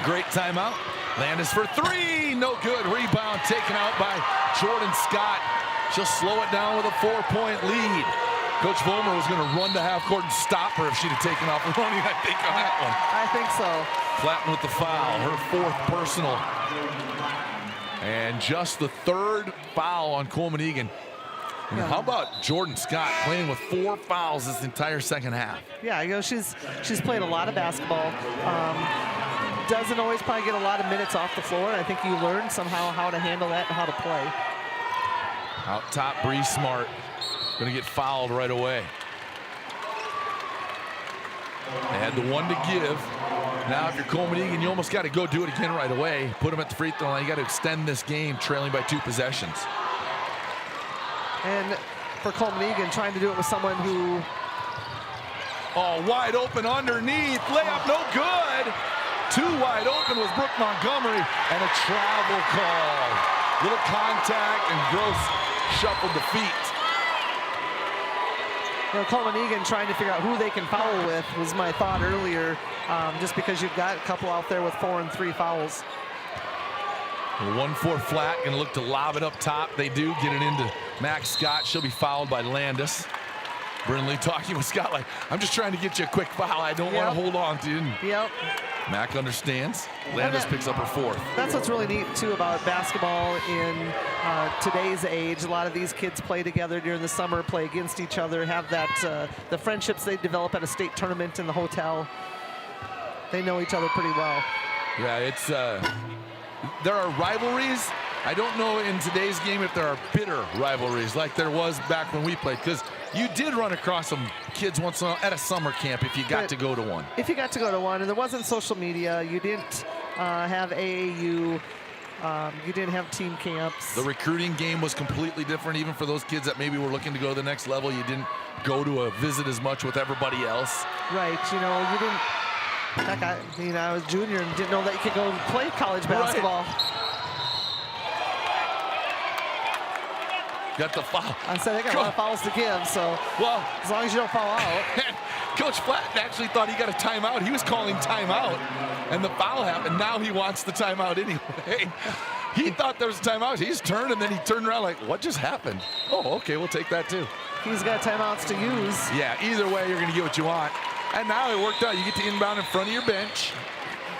Great timeout. Landis for 3, no good. Rebound taken out by Jordan Scott. She'll slow it down with a 4-point lead. Coach Vollmer was going to run to half court and stop her if she'd have taken off running, I think, on that one. I think so. Flatten with the foul, her 4th personal. And just the 3rd foul on Coleman-Egan. And how about Jordan Scott playing with 4 fouls this entire second half? Yeah, you know, she's played a lot of basketball. Doesn't always probably get a lot of minutes off the floor. I think you learn somehow how to handle that and how to play. Out top, Bree Smart. Going to get fouled right away. They had the 1 to give. Now if you're Coleman-Egan, you almost got to go do it again right away. Put them at the free throw line. You got to extend this game trailing by 2 possessions. And for Coleman-Egan, trying to do it with someone who... Oh, wide open underneath. Layup no good. 2 wide open was Brooke Montgomery, and a travel call. Little contact, and Gross shuffled the feet. You know, Coleman-Egan trying to figure out who they can foul with was my thought earlier, just because you've got a couple out there with 4 and 3 fouls. 1-4 flat, gonna look to lob it up top. They do get it into Max Scott. She'll be fouled by Landis. Brindley talking with Scott like, I'm just trying to get you a quick foul. I don't want to hold on to you. Yep. Mac understands. Landis picks up her 4th. That's what's really neat, too, about basketball in today's age. A lot of these kids play together during the summer, play against each other, have that the friendships they develop at a state tournament in the hotel. They know each other pretty well. Yeah, it's there are rivalries. I don't know in today's game if there are bitter rivalries like there was back when we played, because you did run across some kids once in a while at a summer camp if you got to go to one. If you got to go to one, and there wasn't social media, you didn't have AAU, you didn't have team camps. The recruiting game was completely different, even for those kids that maybe were looking to go to the next level. You didn't go to a visit as much with everybody else. Right, you know, you didn't. Heck, I was junior and didn't know that you could go play college basketball. Right. Got the foul. I said they got a lot of fouls to give, so well, as long as you don't foul out. Coach Flatten actually thought he got a timeout. He was calling timeout, and the foul happened. Now he wants the timeout anyway. He thought there was a timeout. He's turned, and then he turned around like, what just happened? Oh, okay, we'll take that too. He's got timeouts to use. Yeah, either way, you're going to get what you want. And now it worked out. You get to inbound in front of your bench.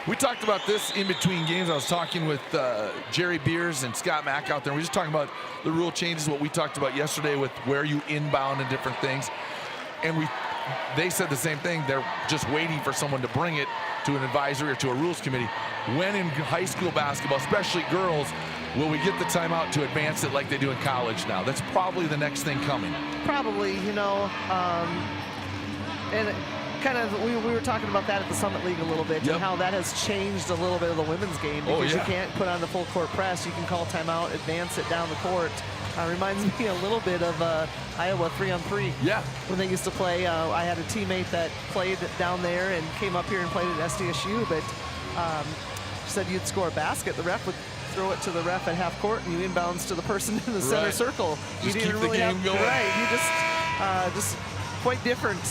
We talked about this in between games. I was talking with Jerry Beers and Scott Mack out there. We were just talking about the rule changes, what we talked about yesterday with where you inbound and different things. And we they said the same thing. They're just waiting for someone to bring it to an advisory or to a rules committee. When in high school basketball, especially girls, will we get the timeout to advance it like they do in college now? That's probably the next thing coming. Probably, you know, and kind of we were talking about that at the Summit League a little bit, and how that has changed a little bit of the women's game, because you can't put on the full court press. You can call timeout, advance it down the court. Reminds me a little bit of Iowa 3-on-3. Yeah. When they used to play, I had a teammate that played down there and came up here and played at SDSU, but she said you'd score a basket, the ref would throw it to the ref at half court, and you inbounds to the person in the center circle. Just you didn't keep really the game going. Right. You just quite different.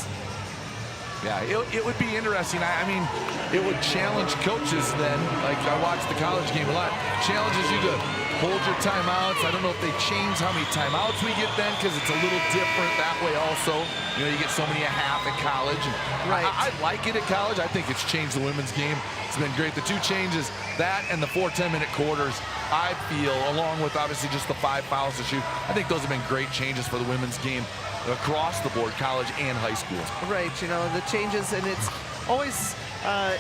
Yeah, it would be interesting. I mean, it would challenge coaches then. Like, I watched the college game a lot. Challenges you to hold your timeouts. I don't know if they change how many timeouts we get then, because it's a little different that way also. You know, you get so many a half at college. Right. I like it at college. I think it's changed the women's game. It's been great. The two changes, that and the 4 10-minute quarters, I feel, along with obviously just the 5 fouls to shoot, I think those have been great changes for the women's game across the board, college and high school. Right, you know, the changes, and it's always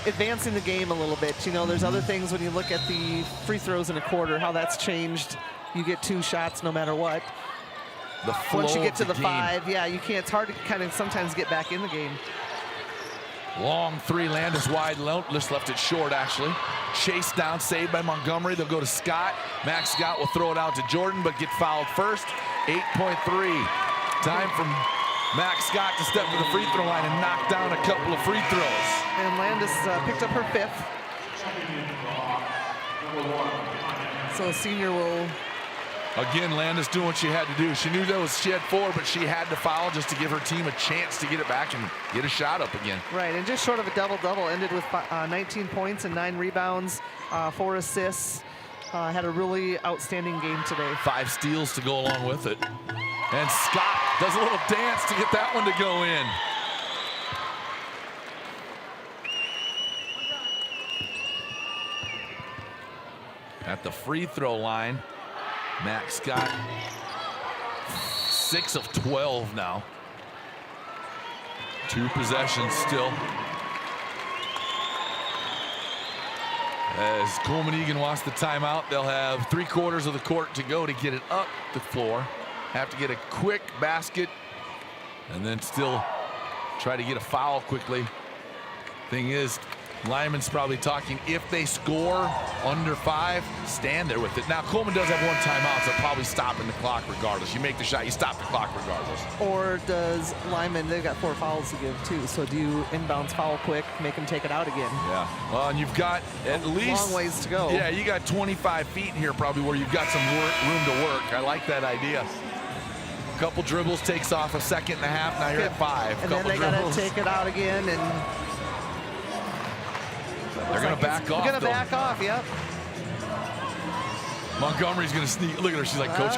advancing the game a little bit. You know, there's other things when you look at the free throws in a quarter, how that's changed. You get 2 shots no matter what. The flow Once you get to the game. 5, yeah, you can't. It's hard to kind of sometimes get back in the game. Long 3, Landis wide, just left it short actually. Chased down, saved by Montgomery. They'll go to Scott. Max Scott will throw it out to Jordan, but get fouled first. 8.3. Time for Max Scott to step to the free throw line and knock down a couple of free throws. And Landis picked up her 5th. So the senior will... Again, Landis doing what she had to do. She knew she had 4, but she had to foul just to give her team a chance to get it back and get a shot up again. Right, and just short of a double-double, ended with 19 points and 9 rebounds, 4 assists. Had a really outstanding game today. 5 steals to go along with it. And Scott does a little dance to get that one to go in. At the free throw line, Max Scott, 6 of 12 now. 2 possessions still. As Coleman Egan wants the timeout, they'll have 3/4 of the court to go to get it up the floor. Have to get a quick basket and then still try to get a foul quickly. Thing is, Lyman's probably talking, if they score under 5, stand there with it. Now, Coleman does have 1 timeout, so probably stopping the clock regardless. You make the shot, you stop the clock regardless. Or does Lyman, they've got 4 fouls to give too, so do you inbounds foul quick, make him take it out again? Yeah, well, and you've got at least... long ways to go. Yeah, you got 25 feet here probably where you've got some room to work. I like that idea. Couple dribbles, takes off a second and a half, now you're at 5. And then they got to take it out again, and they're going to back off. Going to back off, yep. Montgomery's going to sneak. Look at her. She's like, Coach,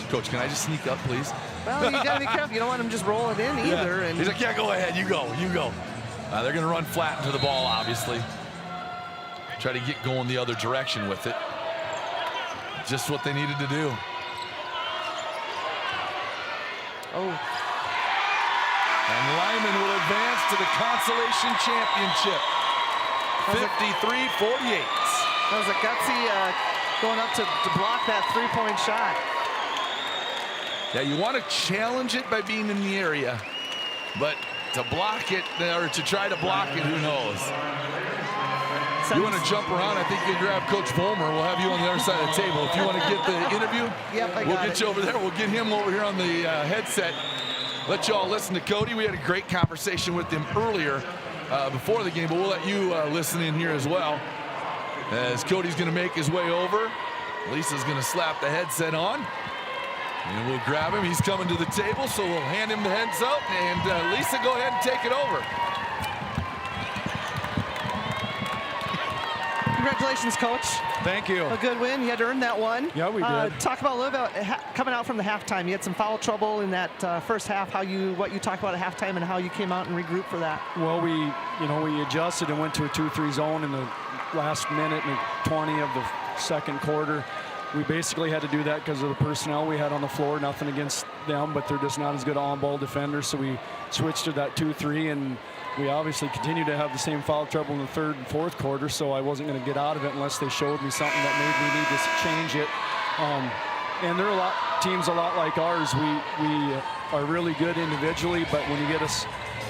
Coach, can I just sneak up, please? Well, you got to be careful. You don't want him just rolling in either. Yeah. And he's like, yeah, go ahead. You go. They're going to run flat into the ball, obviously. Try to get going the other direction with it. Just what they needed to do. Oh. And Lyman will advance to the consolation championship. 53-48. That was a gutsy going up to block that 3-point shot. Yeah, you want to challenge it by being in the area, but to block it, or to try to block it, who knows? You want to jump around, I think you can grab Coach Vollmer. We'll have you on the other side of the table. If you want to get the interview, we'll get you over there. We'll get him over here on the headset. Let you all listen to Cody. We had a great conversation with him earlier before the game, but we'll let you listen in here as well. As Cody's going to make his way over, Lisa's going to slap the headset on. And we'll grab him. He's coming to the table, so we'll hand him the heads up. And Lisa, go ahead and take it over. Congratulations, Coach. Thank you. A good win. You had to earn that one. Yeah, we did. Talk about a little bit coming out from the halftime. You had some foul trouble in that first half. What you talked about at halftime and how you came out and regrouped for that. Well, we adjusted and went to a 2-3 zone in the last minute and 20 of the second quarter. we basically had to do that because of the personnel we had on the floor. Nothing against them, but they're just not as good on-ball defenders. So we switched to that 2-3, and we obviously continued to have the same foul trouble in the third and fourth quarter. So I wasn't going to get out of it unless they showed me something that made me need to change it. And there are teams a lot like ours. We are really good individually, but when you get us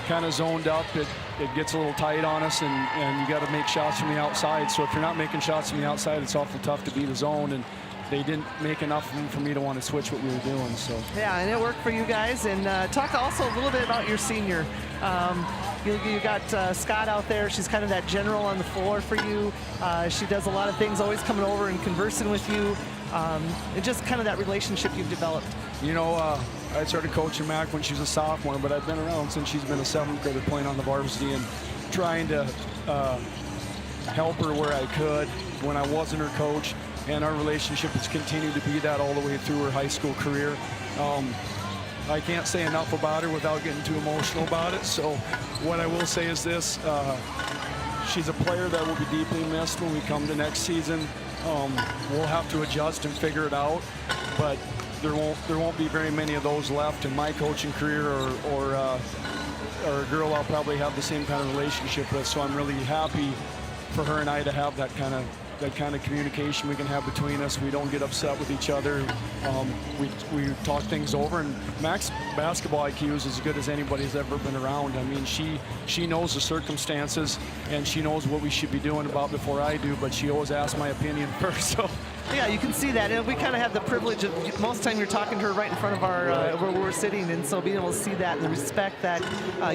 kind of zoned up, it gets a little tight on us, and you got to make shots from the outside. So if you're not making shots from the outside, it's awful tough to beat a zone, and they didn't make enough of them for me to want to switch what we were doing. So yeah, and it worked for you guys. And talk also a little bit about your senior. You got Scott out there. She's kind of that general on the floor for you. She does a lot of things, always coming over and conversing with you. And just kind of that relationship you've developed. You know, I started coaching Mac when she was a sophomore, but I've been around since she's been a 7th grader playing on the varsity and trying to help her where I could when I wasn't her coach. And our relationship has continued to be that all the way through her high school career. I can't say enough about her without getting too emotional about it. So what I will say is this, she's a player that will be deeply missed when we come to next season. We'll have to adjust and figure it out, but there won't be very many of those left in my coaching career, or a girl I'll probably have the same kind of relationship with. So I'm really happy for her and I to have that kind of communication we can have between us. We don't get upset with each other. We talk things over, and Mac's basketball IQ is as good as anybody's ever been around. I mean, she knows the circumstances, and she knows what we should be doing about before I do, but she always asks my opinion first. So yeah, you can see that. And we kind of have the privilege of, most of the time you're talking to her right in front of our where we're sitting, and so being able to see that and the respect that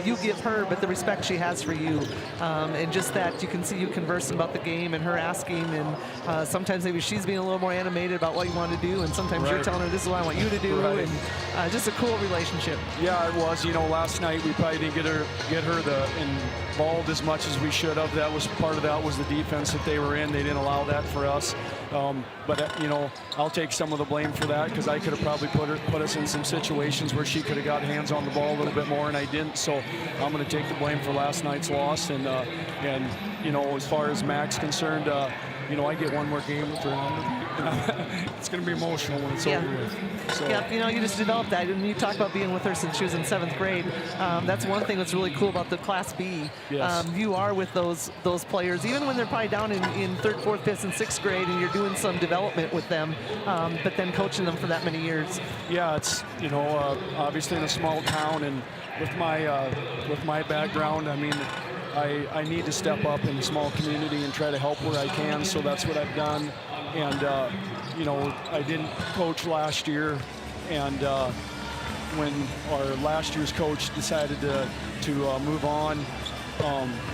you give her, but the respect she has for you, and just that you can see you conversing about the game and her asking, and sometimes maybe she's being a little more animated about what you want to do, and sometimes you're telling her this is what I want you to do, and just a cool relationship. Yeah, it was. You know, last night we probably didn't get her involved as much as we should have. That was part of that was the defense that they were in. They didn't allow that for us. But you know, I'll take some of the blame for that, because I could have probably put us in some situations where she could have got hands on the ball a little bit more, and I didn't. So I'm going to take the blame for last night's loss. And you know, as far as Mac's concerned, you know, I get one more game with her. It's going to be emotional when it's over with. So. Yeah, you know, you just developed that, and you talk about being with her since she was in 7th grade. That's one thing that's really cool about the Class B. Yes. You are with those players, even when they're probably down in 3rd, 4th, 5th, and 6th grade, and you're doing some development with them, but then coaching them for that many years. Yeah, it's, you know, obviously in a small town, and with my background, I mean, I need to step up in a small community and try to help where I can, so that's what I've done. And, you know, I didn't coach last year, and when our last year's coach decided to move on,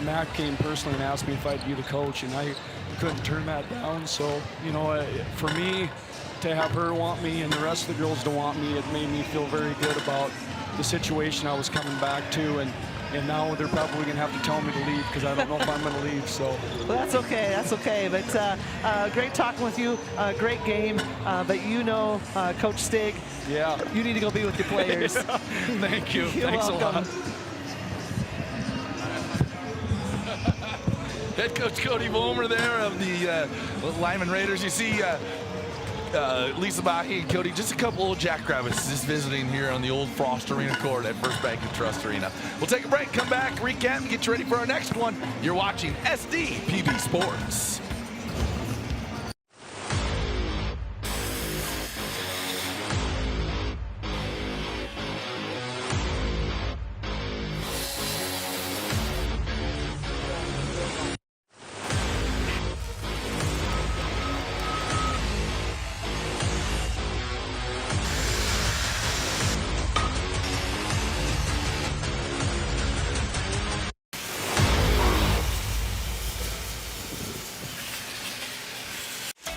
Mac came personally and asked me if I'd be the coach, and I couldn't turn that down. So, you know, for me to have her want me and the rest of the girls to want me, it made me feel very good about the situation I was coming back to. And now they're probably going to have to tell me to leave, because I don't know if I'm going to leave. So, well, that's okay. That's okay. But great talking with you. Great game. But you know, Coach Stig. Yeah. You need to go be with your players. Yeah. Thank you. You're Thanks welcome. a lot. Head coach Cody Vollmer there of the Lyman Raiders. You see Lisa Bahi and Cody, just a couple old jackrabbits just visiting here on the old Frost Arena court at First Bank and Trust Arena. We'll take a break, come back, recap, and get you ready for our next one. You're watching SDPB Sports.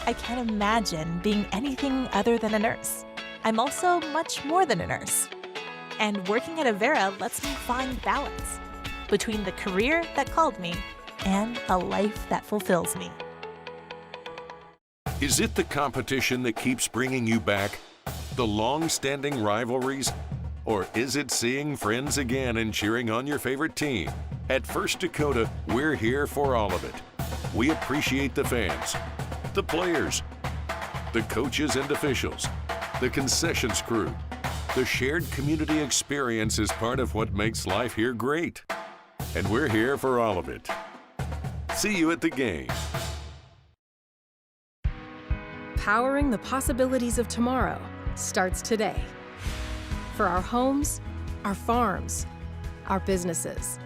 I can't imagine being anything other than a nurse. I'm also much more than a nurse. And working at Avera lets me find balance between the career that called me and a life that fulfills me. Is it the competition that keeps bringing you back? The long-standing rivalries? Or is it seeing friends again and cheering on your favorite team? At First Dakota, we're here for all of it. We appreciate the fans, the players, the coaches and officials, the concessions crew. The shared community experience is part of what makes life here great. And we're here for all of it. See you at the game. Powering the possibilities of tomorrow starts today. For our homes, our farms, our businesses.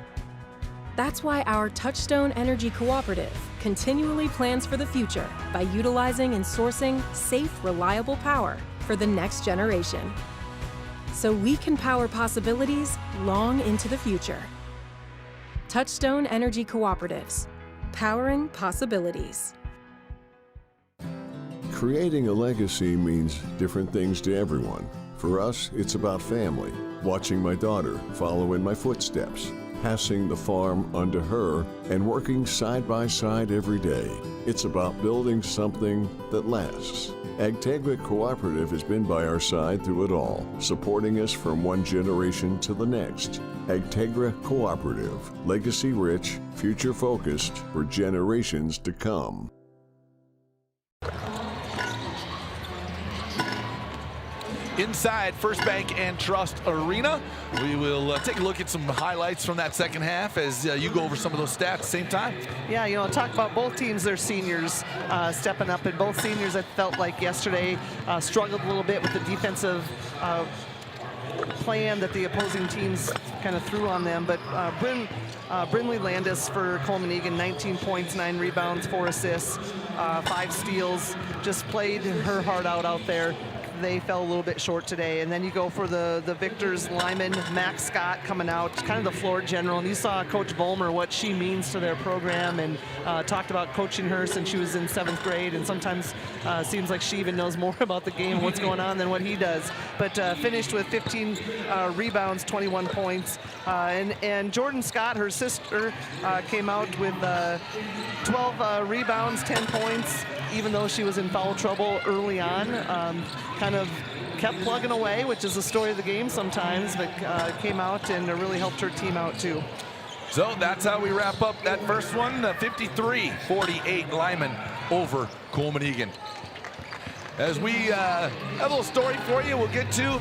That's why our Touchstone Energy Cooperative continually plans for the future by utilizing and sourcing safe, reliable power for the next generation. So we can power possibilities long into the future. Touchstone Energy Cooperatives, powering possibilities. Creating a legacy means different things to everyone. For us, it's about family, watching my daughter follow in my footsteps, passing the farm onto her, and working side by side every day. It's about building something that lasts. Agtegra Cooperative has been by our side through it all, supporting us from one generation to the next. Agtegra Cooperative, legacy rich, future focused for generations to come. Inside First Bank and Trust Arena, we will take a look at some highlights from that second half as you go over some of those stats at the same time. Yeah, you know, talk about both teams, their seniors stepping up, and both seniors, I felt like yesterday struggled a little bit with the defensive plan that the opposing teams kind of threw on them. But Brinley Landis for Coleman-Egan, 19 points, 9 rebounds, 4 assists, 5 steals, just played her heart out there. They fell a little bit short today. And then you go for the victors, Lyman, Max Scott coming out, kind of the floor general. And you saw Coach Vollmer, what she means to their program, and talked about coaching her since she was in 7th grade. And sometimes seems like she even knows more about the game and what's going on than what he does. But finished with 15 rebounds, 21 points. And Jordan Scott, her sister, came out with 12 rebounds, 10 points, even though she was in foul trouble early on. Kind of kept plugging away, which is the story of the game sometimes, but came out and really helped her team out too. So that's how we wrap up that first one, 53-48 Lyman over Coleman-Egan. As we have a little story for you we'll get to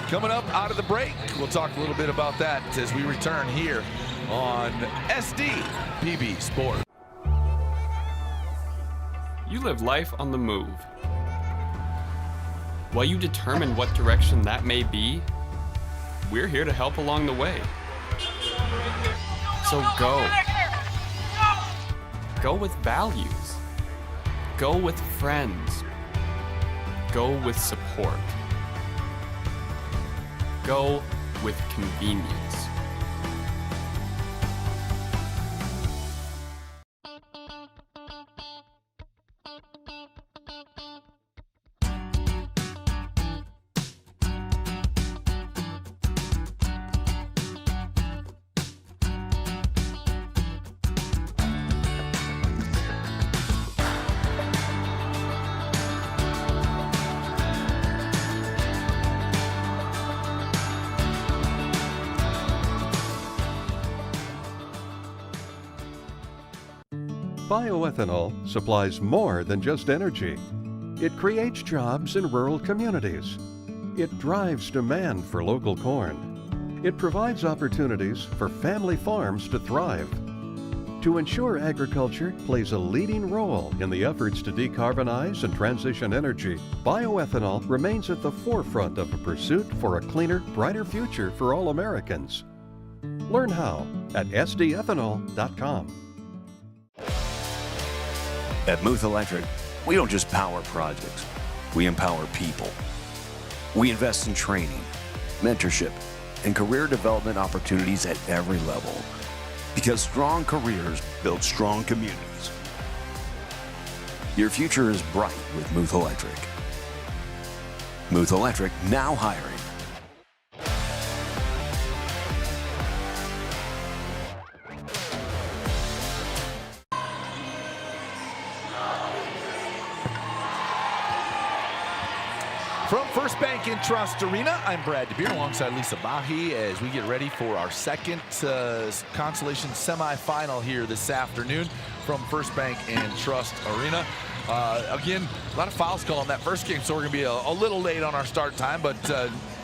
coming up out of the break. We'll talk a little bit about that as we return here on SDPB Sport. You live life on the move. While you determine what direction that may be, we're here to help along the way. So go. Go with values. Go with friends. Go with support. Go with convenience. Bioethanol supplies more than just energy. It creates jobs in rural communities. It drives demand for local corn. It provides opportunities for family farms to thrive. To ensure agriculture plays a leading role in the efforts to decarbonize and transition energy, bioethanol remains at the forefront of a pursuit for a cleaner, brighter future for all Americans. Learn how at sdethanol.com. At Muth Electric, we don't just power projects, we empower people. We invest in training, mentorship, and career development opportunities at every level. Because strong careers build strong communities. Your future is bright with Muth Electric. Muth Electric now hiring. From First Bank and Trust Arena, I'm Brad DeBeer alongside Lisa Bahi as we get ready for our second consolation semifinal here this afternoon from First Bank and Trust Arena. Again, a lot of fouls called in that first game, so we're going to be a little late on our start time, but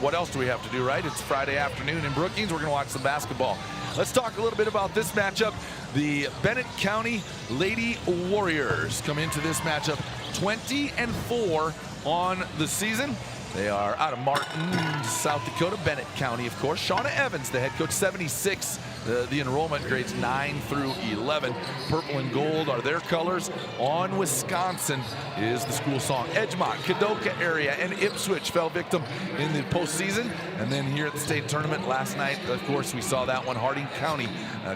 what else do we have to do, right? It's Friday afternoon in Brookings. We're going to watch some basketball. Let's talk a little bit about this matchup. The Bennett County Lady Warriors come into this matchup 20-4 on the season. They are out of Martin, South Dakota, Bennett County, of course. Shauna Evans, the head coach, 76. The enrollment grades 9 through 11. Purple and gold are their colors. On Wisconsin is the school song. Edgemont, Kadoka area, and Ipswich fell victim in the postseason. And then here at the state tournament last night, of course, we saw that one. Harding County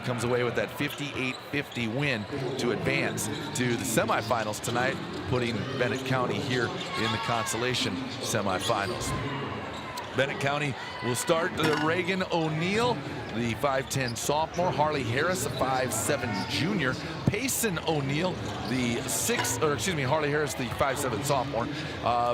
comes away with that 58-50 win to advance to the semifinals tonight, putting Bennett County here in the consolation semifinals. Bennett County will start Reagan O'Neill, the 5'10 sophomore. Harley Harris, a 5'7 junior. Payson O'Neill, Harley Harris, the 5'7 sophomore.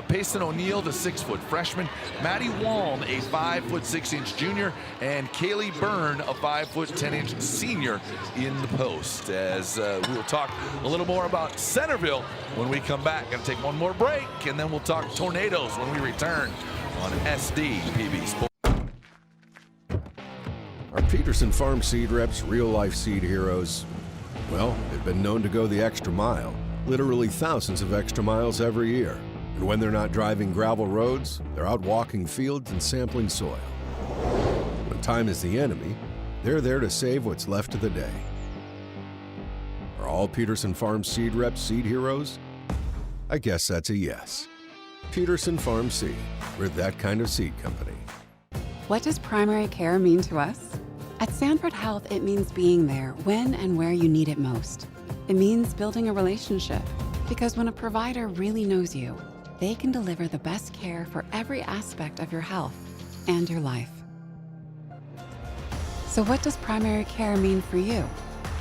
Payson O'Neill, the 6-foot freshman. Maddie Walm, a 5'6" junior. And Kaylee Byrne, a 5'10" senior in the post. As we will talk a little more about Centerville when we come back. Gonna take one more break, and then we'll talk Tornadoes when we return on SDPB Sports. Our Peterson Farm Seed Reps, real-life seed heroes, well, they've been known to go the extra mile, literally thousands of extra miles every year. And when they're not driving gravel roads, they're out walking fields and sampling soil. When time is the enemy, they're there to save what's left of the day. Are all Peterson Farm Seed Reps seed heroes? I guess that's a yes. Peterson Farm Seed, we're that kind of seed company. What does primary care mean to us? At Sanford Health, it means being there when and where you need it most. It means building a relationship, because when a provider really knows you, they can deliver the best care for every aspect of your health and your life. So what does primary care mean for you?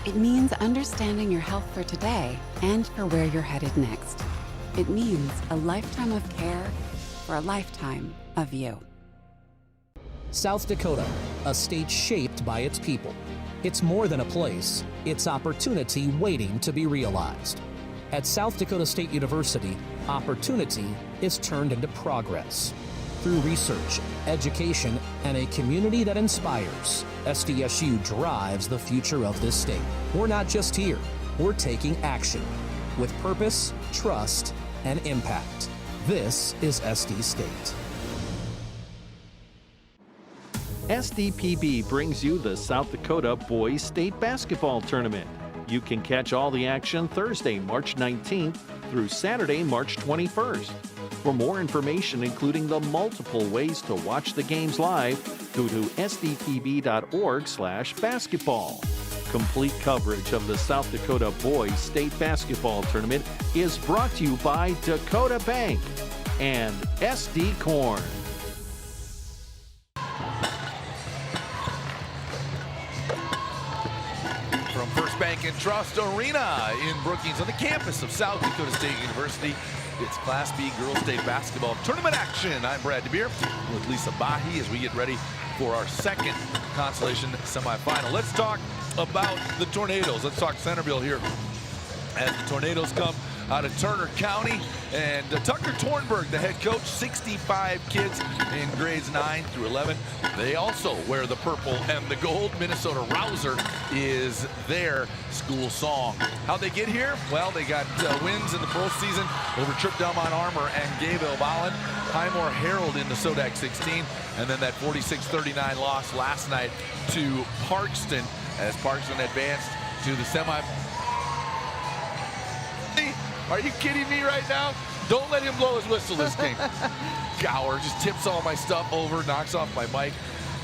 It means understanding your health for today and for where you're headed next. It means a lifetime of care for a lifetime of you. South Dakota, a state shaped by its people. It's more than a place, it's opportunity waiting to be realized. At South Dakota State University, opportunity is turned into progress. Through research, education, and a community that inspires, SDSU drives the future of this state. We're not just here, we're taking action with purpose, trust, and impact. This is SD State. SDPB brings you the South Dakota Boys State Basketball Tournament. You can catch all the action Thursday, March 19th through Saturday, March 21st. For more information, including the multiple ways to watch the games live, go to sdpb.org/basketball. Complete coverage of the South Dakota Boys State Basketball Tournament is brought to you by Dakota Bank and SD Corn. From First Bank and Trust Arena in Brookings on the campus of South Dakota State University, it's Class B Girls State Basketball Tournament action. I'm Brad DeBeer with Lisa Bahi as we get ready for our second consolation semifinal. Let's talk about the Tornadoes. Let's talk Centerville here as the Tornadoes come out of Turner County. And Tucker Tornberg, the head coach, 65 kids in grades 9 through 11. They also wear the purple and the gold. Minnesota Rouser is their school song. How'd they get here? Well, they got wins in the postseason over Trip Delmont Armor and Gayville Ballin. Highmore Herald in the Sodak 16. And then that 46-39 loss last night to Parkston as Parkston advanced to the semi. Are you kidding me right now? Don't let him blow his whistle this game. Gower just tips all my stuff over, knocks off my mic.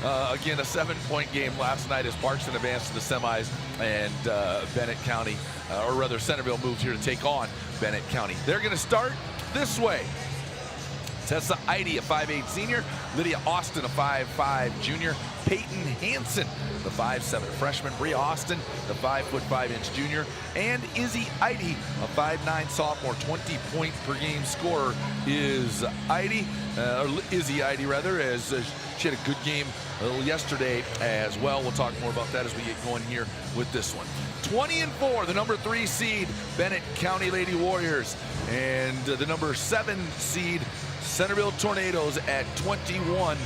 Again, a 7-point game last night as Parkston advanced to the semis, and Bennett County, or rather Centerville, moved here to take on Bennett County. They're going to start this way. Tessa Eide, a 5'8 senior. Lydia Austin, a 5'5 junior. Peyton Hansen, the 5'7 freshman. Bria Austin, the 5'5" junior. And Izzy Eide, a 5'9 sophomore. 20-point per game scorer is Eide, or Izzy Eide rather, as She had a good game yesterday as well. We'll talk more about that as we get going here with this one. 20-4, the number 3 seed, Bennett County Lady Warriors, and the number 7 seed, Centerville Tornadoes at 21-3.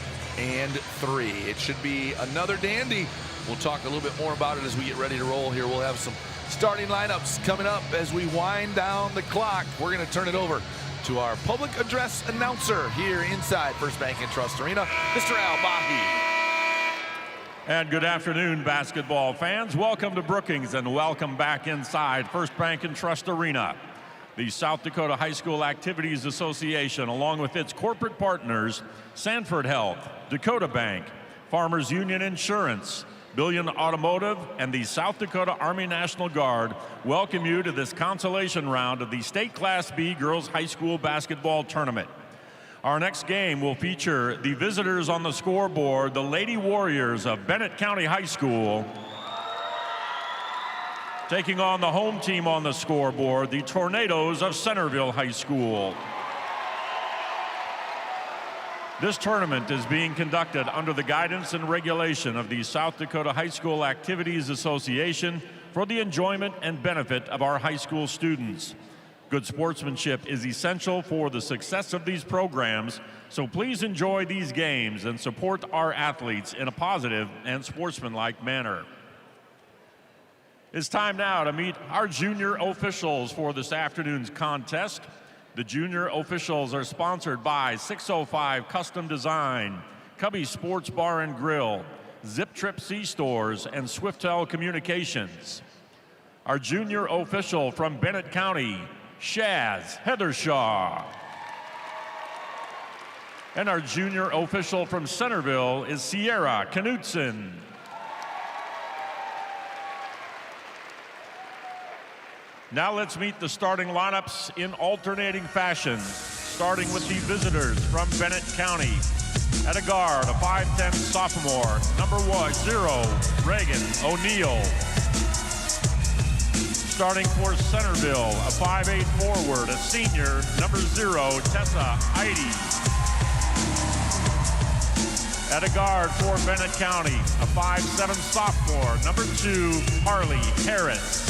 It should be another dandy. We'll talk a little bit more about it as we get ready to roll here. We'll have some starting lineups coming up as we wind down the clock. We're going to turn it over to our public address announcer here inside First Bank & Trust Arena, Mr. Al Bahi. And good afternoon, basketball fans. Welcome to Brookings and welcome back inside First Bank & Trust Arena. The South Dakota High School Activities Association, along with its corporate partners, Sanford Health, Dakota Bank, Farmers Union Insurance, Billion Automotive, and the South Dakota Army National Guard welcome you to this consolation round of the State Class B Girls High School Basketball Tournament. Our next game will feature the visitors on the scoreboard, the Lady Warriors of Bennett County High School, taking on the home team on the scoreboard, the Tornadoes of Centerville High School. This tournament is being conducted under the guidance and regulation of the South Dakota High School Activities Association for the enjoyment and benefit of our high school students. Good sportsmanship is essential for the success of these programs, so please enjoy these games and support our athletes in a positive and sportsmanlike manner. It's time now to meet our junior officials for this afternoon's contest. The junior officials are sponsored by 605 Custom Design, Cubby Sports Bar and Grill, Zip Trip C-Stores, and Swiftel Communications. Our junior official from Bennett County, Shaz Heathershaw. And our junior official from Centerville is Sierra Knutson. Now let's meet the starting lineups in alternating fashion, starting with the visitors from Bennett County. At a guard, a 5'10" sophomore, number 0, Reagan O'Neill. Starting for Centerville, a 5'8" forward, a senior, number 0, Tessa Heidi. At a guard for Bennett County, a 5'7" sophomore, number 2, Harley Harris.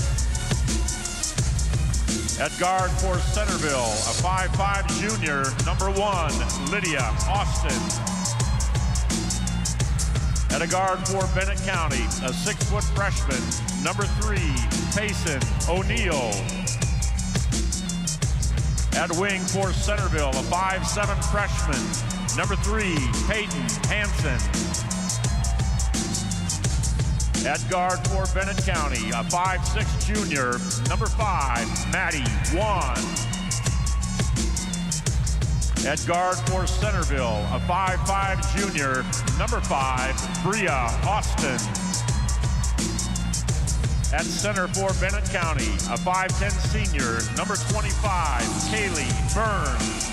At guard for Centerville, a 5'5" junior, number 1, Lydia Austin. At a guard for Bennett County, a 6-foot freshman, number 3, Payson O'Neill. At wing for Centerville, a 5'7" freshman, number 3, Peyton Hansen. At guard for Bennett County, a 5'6" junior, number 5, Maddie Wan. At guard for Centerville, a 5'5" junior, number 5, Bria Austin. At center for Bennett County, a 5'10" senior, number 25, Kaylee Burns.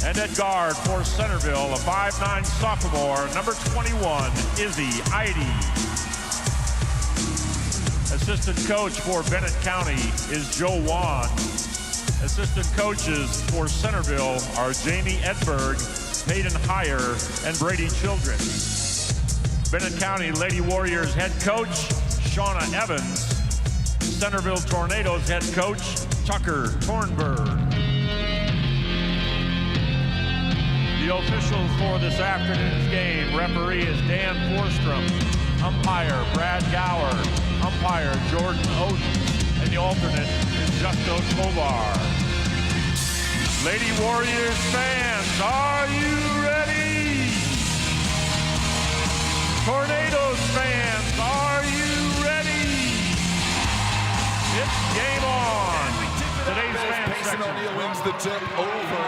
And at guard for Centerville, a 5'9" sophomore, number 21, Izzy Eide. Assistant coach for Bennett County is Joe Wan. Assistant coaches for Centerville are Jamie Edberg, Hayden Heyer, and Brady Children. Bennett County Lady Warriors head coach, Shauna Evans. Centerville Tornadoes head coach, Tucker Tornberg. The officials for this afternoon's game, referee is Dan Forstrom, umpire Brad Gower, umpire Jordan Oden, and the alternate is Justo Tovar. Lady Warriors fans, are you ready? Tornadoes fans, are you ready? It's game on. Today's fan Payson O'Neill wins the tip over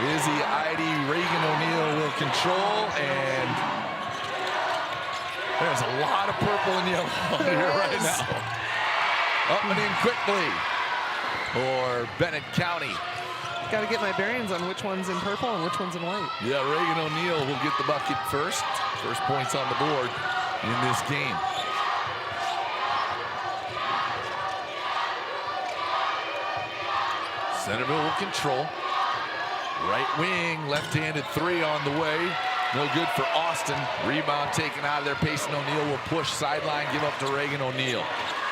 Izzy Eide. Reagan O'Neill will control, and there's a lot of purple and yellow here right now. Up and in quickly for Bennett County. Got to get my bearings on which one's in purple and which one's in white. Yeah, Reagan O'Neill will get the bucket first. First points on the board in this game. Centerville will control. Right wing, left-handed three on the way. No good for Austin. Rebound taken out of there. Payson O'Neill will push sideline, give up to Reagan O'Neill.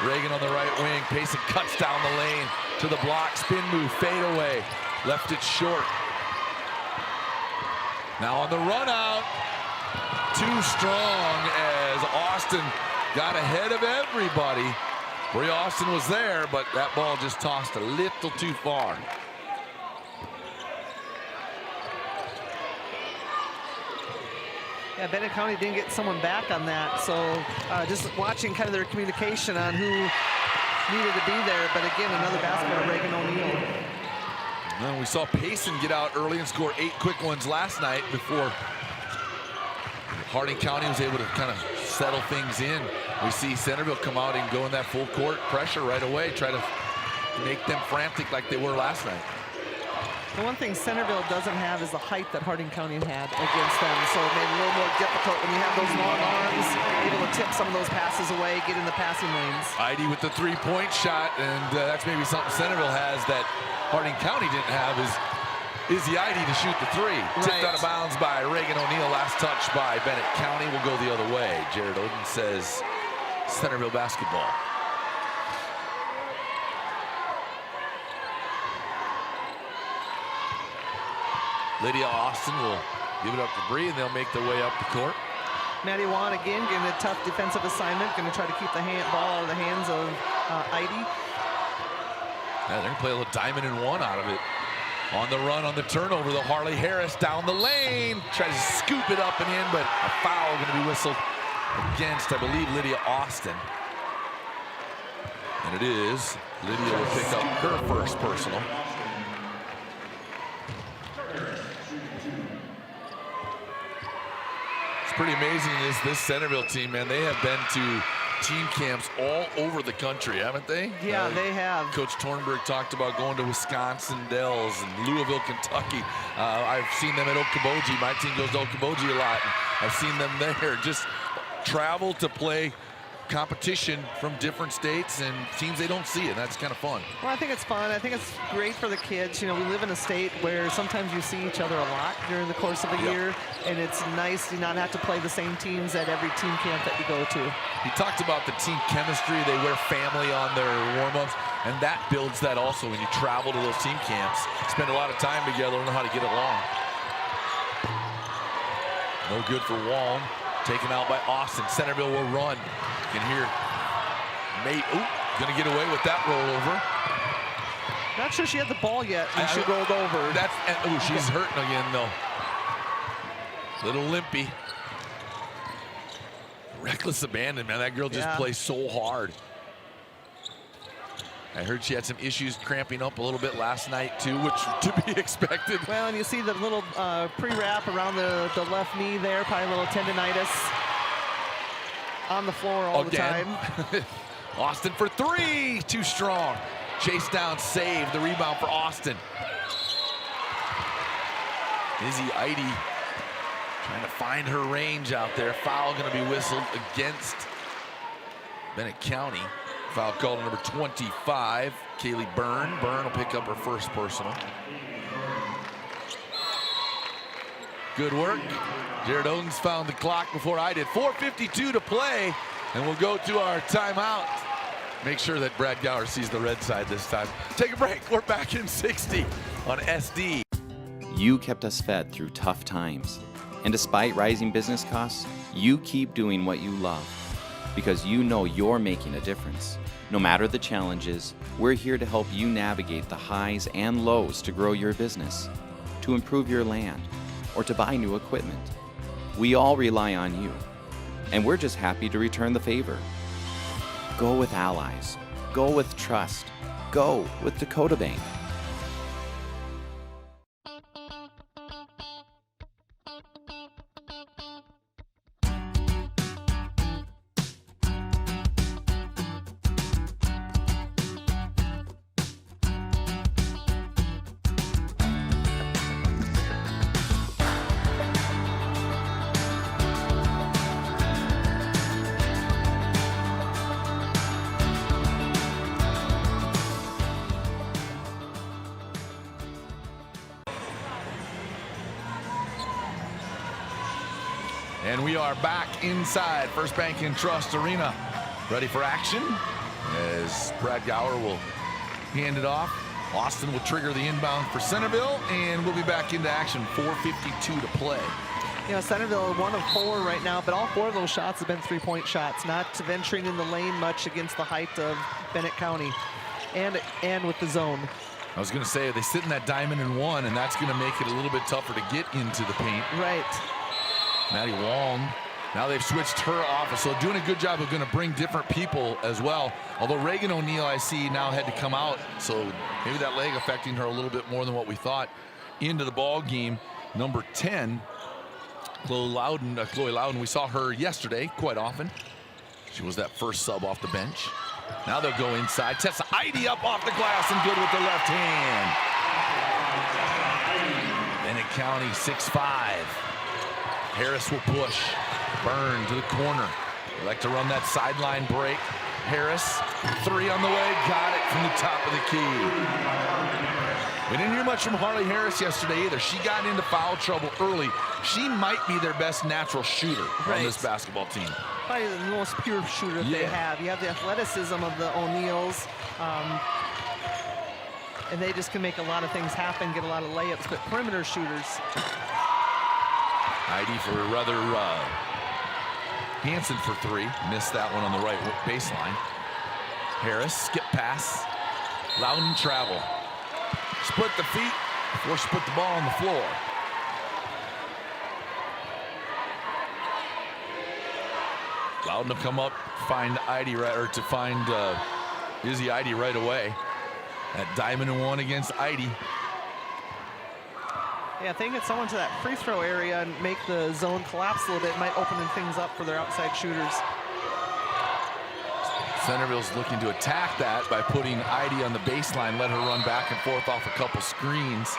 Reagan on the right wing. Payson cuts down the lane to the block. Spin move, fade away. Left it short. Now on the run out. Too strong as Austin got ahead of everybody. Bria Austin was there, but that ball just tossed a little too far. Yeah, Bennett County didn't get someone back on that, so just watching kind of their communication on who needed to be there. But again, another basket of Reagan O'Neill. Well, we saw Payson get out early and score 8 quick ones last night before Harding County was able to kind of settle things in. We see Centerville come out and go in that full court pressure right away, try to make them frantic like they were last night. The one thing Centerville doesn't have is the height that Harding County had against them, so it made it a little more difficult when you have those long arms, able to tip some of those passes away, get in the passing lanes. Heidi with the three-point shot, and that's maybe something Centerville has that Harding County didn't have is the ID to shoot the three. Tipped out of bounds by Reagan O'Neill, last touch by Bennett County. Will go the other way. Jared Oden says Centerville basketball. Lydia Austin will give it up to Bree, and they'll make their way up the court. Maddie Wan again getting a tough defensive assignment, going to try to keep the ball out of the hands of Heidi. Yeah, they're going to play a little diamond and one out of it. On the run, on the turnover, the Harley Harris down the lane. Tries to scoop it up and in, but a foul going to be whistled against, I believe, Lydia Austin. And it is. Lydia will pick up her first personal. It's pretty amazing, this Centerville team, man. They have been to team camps all over the country, haven't they? Yeah, they have. Coach Tornberg talked about going to Wisconsin Dells and Louisville, Kentucky. I've seen them at Okoboji. My team goes to Okoboji a lot. I've seen them there. Just travel to play competition from different states and teams they don't see, and that's kind of fun. Well, I think it's fun. I think it's great for the kids. You know, we live in a state where sometimes you see each other a lot during the course of a year, and it's nice to not have to play the same teams at every team camp that you go to. He talked about the team chemistry. They wear family on their warm-ups, and that builds that also when you travel to those team camps. Spend a lot of time together, learn how to get along. No good for Wong. Taken out by Austin. Centerville will run. You can hear Mate, gonna get away with that rollover. Not sure she had the ball yet when she rolled over. She's hurting again though. Little limpy. Reckless abandon, man. That girl just plays so hard. I heard she had some issues cramping up a little bit last night too, which to be expected. Well, and you see the little pre-wrap around the left knee there, probably a little tendonitis. On the floor all the time. Austin for three, too strong. Chase down, save, the rebound for Austin. Izzy Eide trying to find her range out there. Foul gonna be whistled against Bennett County. Foul called number 25, Kaylee Byrne. Byrne will pick up her first personal. Good work. Jared Odens found the clock before I did. 4:52 to play, and we'll go to our timeout. Make sure that Brad Gower sees the red side this time. Take a break. We're back in 60 on SD. You kept us fed through tough times. And despite rising business costs, you keep doing what you love because you know you're making a difference. No matter the challenges, we're here to help you navigate the highs and lows to grow your business, to improve your land, or to buy new equipment. We all rely on you, and we're just happy to return the favor. Go with Allies. Go with trust. Go with Dakota Bank. And we are back inside First Bank and Trust Arena, ready for action as Brad Gower will hand it off. Austin will trigger the inbound for Centerville, and we'll be back into action. 4:52 to play. You know, Centerville 1 of 4 right now, but all 4 of those shots have been three-point shots, not venturing in the lane much against the height of Bennett County and with the zone. I was going to say, they sit in that diamond and one, and that's going to make it a little bit tougher to get into the paint. Right. Maddie Wong, now they've switched her off, so doing a good job of going to bring different people as well. Although Reagan O'Neill, I see, now had to come out, so maybe that leg affecting her a little bit more than what we thought. Into the ball game, number 10, Chloe Loudon. We saw her yesterday quite often. She was that first sub off the bench. Now they'll go inside. Tessa Eide up off the glass and good with the left hand. Bennett County 6'5". Harris will push. Byrne to the corner. They like to run that sideline break. Harris, 3 on the way. Got it from the top of the key. We didn't hear much from Harley Harris yesterday either. She got into foul trouble early. She might be their best natural shooter on this basketball team. Probably the most pure shooter they have. You have the athleticism of the O'Neills, and they just can make a lot of things happen, get a lot of layups, but perimeter shooters. Heidi for rather Hansen for 3. Missed that one on the right baseline. Harris, skip pass. Loudon travel. Split the feet before she put the ball on the floor. Loudon will come up, find Heidi to find Izzy Heidi right away. That diamond and one against Heidi. Yeah, if they can get someone to that free throw area and make the zone collapse a little bit, it might open things up for their outside shooters. Centerville's looking to attack that by putting Heidi on the baseline, let her run back and forth off a couple screens.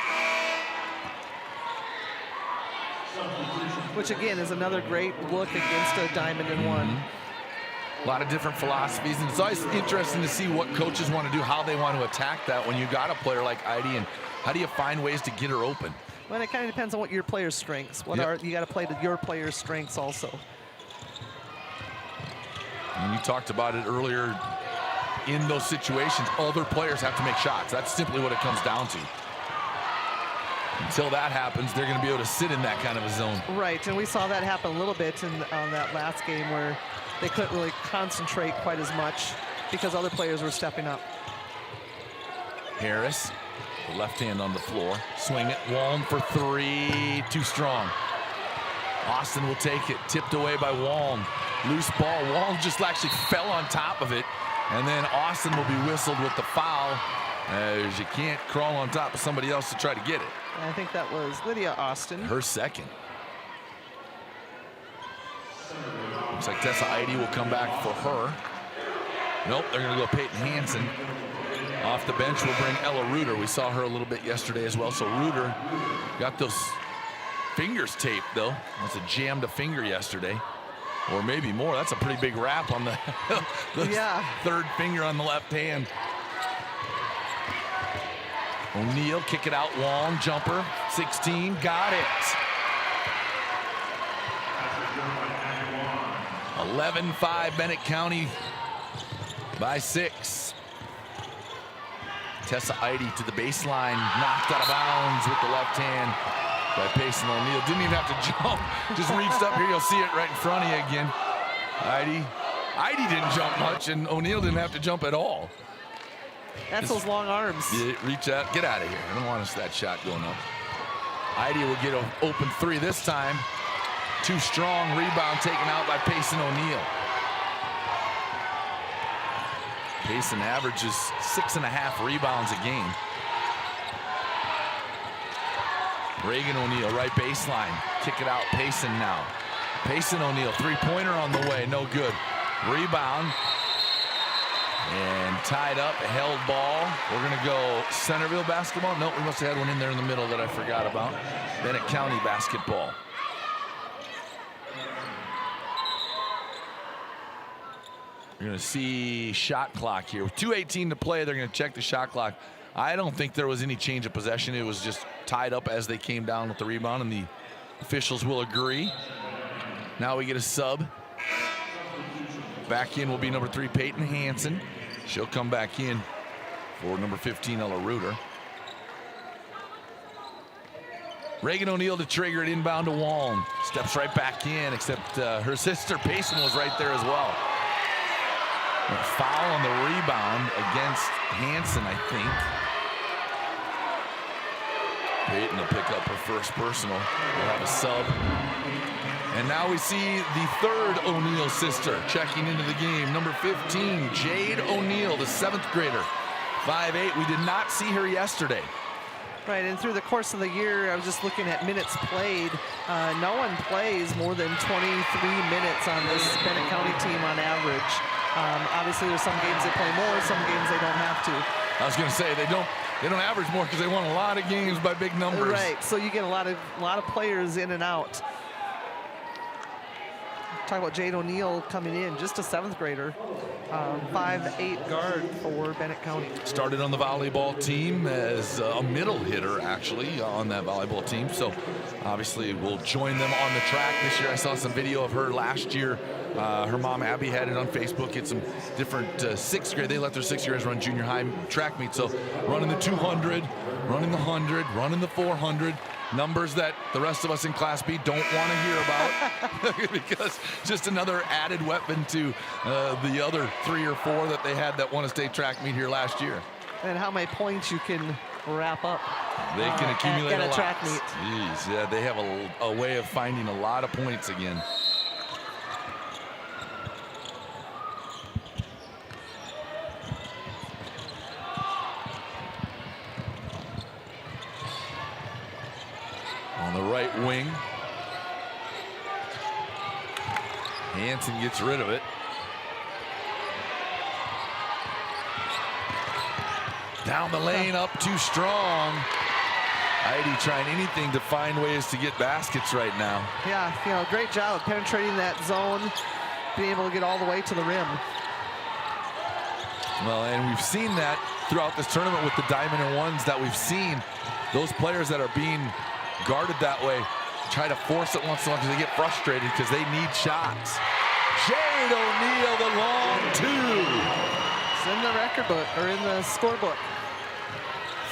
Which again is another great look against a diamond and one. A lot of different philosophies, and it's always interesting to see what coaches want to do, how they want to attack that when you got a player like Heidi, and how do you find ways to get her open? Well, it kind of depends on what your player's strengths. What are you got to play to your player's strengths also. And you talked about it earlier. In those situations, other players have to make shots. That's simply what it comes down to. Until that happens, they're going to be able to sit in that kind of a zone. Right, and we saw that happen a little bit on that last game where they couldn't really concentrate quite as much because other players were stepping up. Harris, the left hand on the floor. Swing it, Walm for 3, too strong. Austin will take it, tipped away by Walm. Loose ball, Walm just actually fell on top of it, and then Austin will be whistled with the foul, as you can't crawl on top of somebody else to try to get it. I think that was Lydia Austin. Her second. Looks like Tessa Heidi will come back for her. Nope, they're going to go Peyton Hansen. Off the bench will bring Ella Reuter. We saw her a little bit yesterday as well. So Reuter got those fingers taped, though. Must have jammed a finger yesterday. Or maybe more. That's a pretty big wrap on the, third finger on the left hand. O'Neill, kick it out, Wong, jumper, 16, got it. 11-5 Bennett County by 6. Tessa Heidi to the baseline, knocked out of bounds with the left hand by Payson O'Neill. Didn't even have to jump, just reached up here. You'll see it right in front of you again. Heidi didn't jump much, and O'Neill didn't have to jump at all. That's those long arms. Reach out, get out of here. I don't want us that shot going up. Heidi will get an open 3 this time. Too strong, rebound taken out by Payson O'Neill. Payson averages 6.5 rebounds a game. Reagan O'Neill, right baseline. Kick it out, Payson now. Payson O'Neill, 3-pointer on the way, no good. Rebound. And tied up, held ball. We're going to go Centerville basketball. Nope, we must have had one in there in the middle that I forgot about. Bennett County basketball. You're going to see shot clock here. With 2:18 to play, they're going to check the shot clock. I don't think there was any change of possession. It was just tied up as they came down with the rebound, and the officials will agree. Now we get a sub. Back in will be number 3, Peyton Hansen. She'll come back in for number 15, Ella Reuter. Reagan O'Neill to trigger it inbound to Walm. Steps right back in, except her sister Payson was right there as well. A foul on the rebound against Hansen, I think. Peyton will pick up her first personal. We'll have a sub. And now we see the third O'Neill sister checking into the game. Number 15, Jade O'Neill, the 7th grader. 5'8". We did not see her yesterday. Right, and through the course of the year, I was just looking at minutes played. No one plays more than 23 minutes on this Bennett County team on average. Obviously, there's some games they play more, some games they don't have to. I was going to say they don't average more because they won a lot of games by big numbers. Right, so you get a lot of players in and out. Talk about Jade O'Neill coming in, just a 7th grader, 5'8" guard for Bennett County. Started on the volleyball team as a middle hitter, actually, on that volleyball team. So obviously we'll join them on the track this year. I saw some video of her last year. Her mom, Abby, had it on Facebook. It's some different 6th grade. They let their 6th graders run junior high track meets. So running the 200, running the 100, running the 400. Numbers that the rest of us in Class B don't want to hear about because just another added weapon to the other 3 or 4 that they had that won a state track meet here last year. And how many points you can wrap up. They can accumulate at a a lot. track meet. Jeez, yeah, they have a way of finding a lot of points again. On the right wing. Hansen gets rid of it. Down the lane, up too strong. Heidi trying anything to find ways to get baskets right now. Yeah, great job of penetrating that zone, being able to get all the way to the rim. Well, and we've seen that throughout this tournament with the diamond and ones that we've seen. Those players that are being guarded that way try to force it once in a while because they get frustrated because they need shots. Jade O'Neill, the long 2. It's in the record book, or in the scorebook.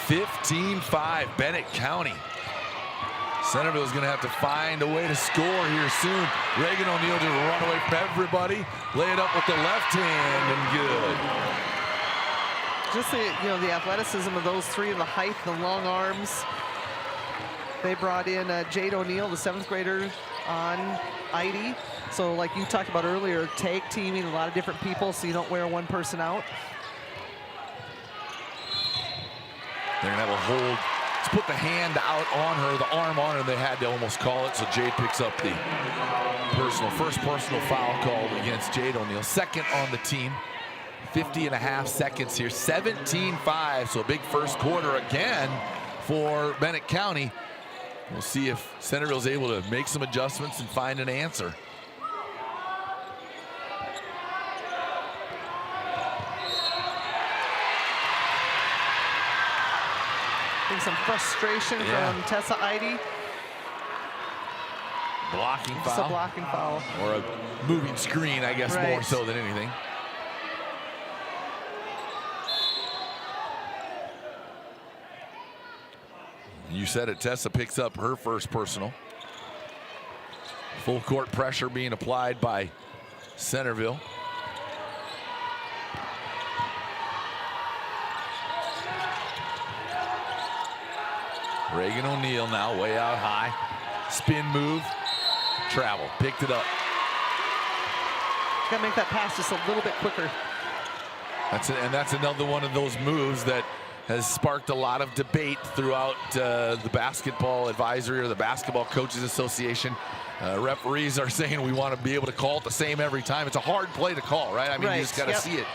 15-5, Bennett County. Centerville's going to have to find a way to score here soon. Reagan O'Neill just run away from everybody, lay it up with the left hand, and good. Just the athleticism of those 3, and the height, the long arms. They brought in Jade O'Neill, the 7th grader, on ID. So like you talked about earlier, tag teaming a lot of different people so you don't wear one person out. They're going to have a hold. Let's put the hand out on her, the arm on her. They had to almost call it, so Jade picks up the first personal foul called against Jade O'Neill. 2nd on the team. 50.5 seconds here. 17-5, so a big first quarter again for Bennett County. We'll see if Centerville's able to make some adjustments and find an answer. I think some frustration from Tessa Eide. Blocking foul. Just a blocking foul. Or a moving screen, I guess, more so than anything. You said it, Tessa picks up her first personal. Full court pressure being applied by Centerville. Reagan O'Neill now way out high. Spin move, travel, picked it up. Got to make that pass just a little bit quicker. That's another one of those moves that has sparked a lot of debate throughout the basketball advisory or the Basketball Coaches Association. Referees are saying we want to be able to call it the same every time. It's a hard play to call, right? I mean, you just got to see it.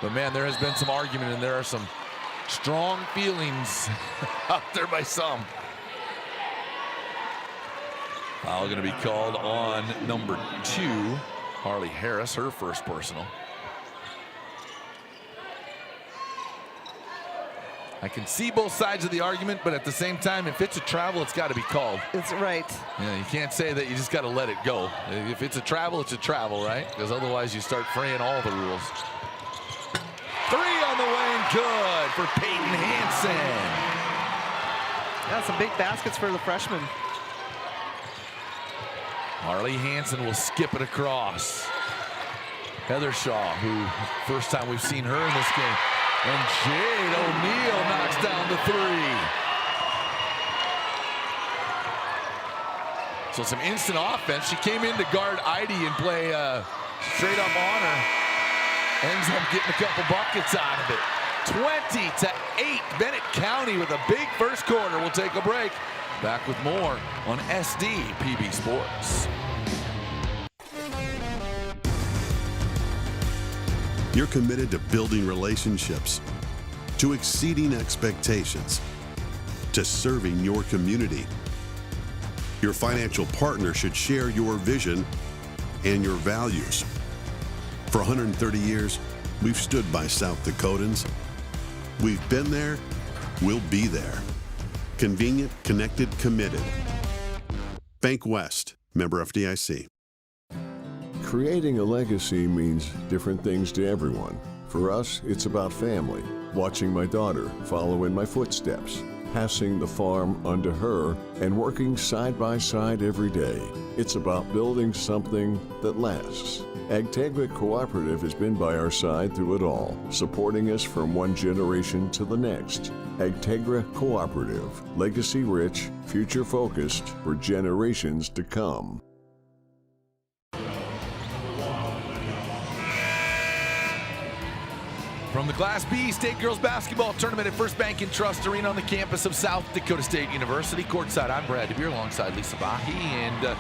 But man, there has been some argument, and there are some strong feelings out there by some. Foul going to be called on number 2, Harley Harris, her first personal. I can see both sides of the argument, but at the same time, if it's a travel, it's got to be called. It's right. Yeah, you can't say that you just got to let it go. If it's a travel, it's a travel, right? Because otherwise you start fraying all the rules. 3 on the way and good for Peyton Hansen. Yeah, some big baskets for the freshman. Harley Hansen will skip it across. Heather Shaw, who first time we've seen her in this game. And Jade O'Neal knocks down the 3. So some instant offense. She came in to guard Heidi and play straight up on her. Ends up getting a couple buckets out of it. 20-8, Bennett County with a big first quarter. We'll take a break. Back with more on SD PB Sports. You're committed to building relationships, to exceeding expectations, to serving your community. Your financial partner should share your vision and your values. For 130 years, we've stood by South Dakotans. We've been there, we'll be there. Convenient, connected, committed. Bank West, member FDIC. Creating a legacy means different things to everyone. For us, it's about family, watching my daughter follow in my footsteps, passing the farm onto her, and working side by side every day. It's about building something that lasts. Agtegra Cooperative has been by our side through it all, supporting us from one generation to the next. Agtegra Cooperative, legacy rich, future focused for generations to come. From the Class B State Girls Basketball Tournament at First Bank and Trust Arena on the campus of South Dakota State University. Courtside, I'm Brad DeBeer alongside Lisa Bahi. And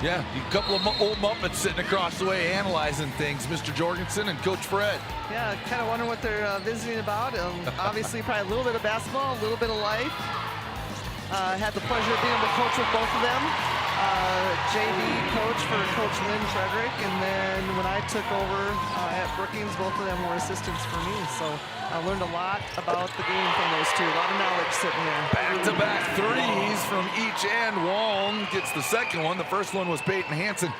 yeah, a couple of old Muppets sitting across the way analyzing things. Mr. Jorgensen and Coach Fred. Yeah, kind of wondering what they're visiting about. Obviously, probably a little bit of basketball, a little bit of life. Had the pleasure of being able to coach with both of them. JV coach for Coach Lynn Frederick, and then when I took over at Brookings, both of them were assistants for me. So I learned a lot about the game from those two. A lot of knowledge sitting there. Back-to-back threes from each end. Wong gets the second one. The first one was Peyton Hansen.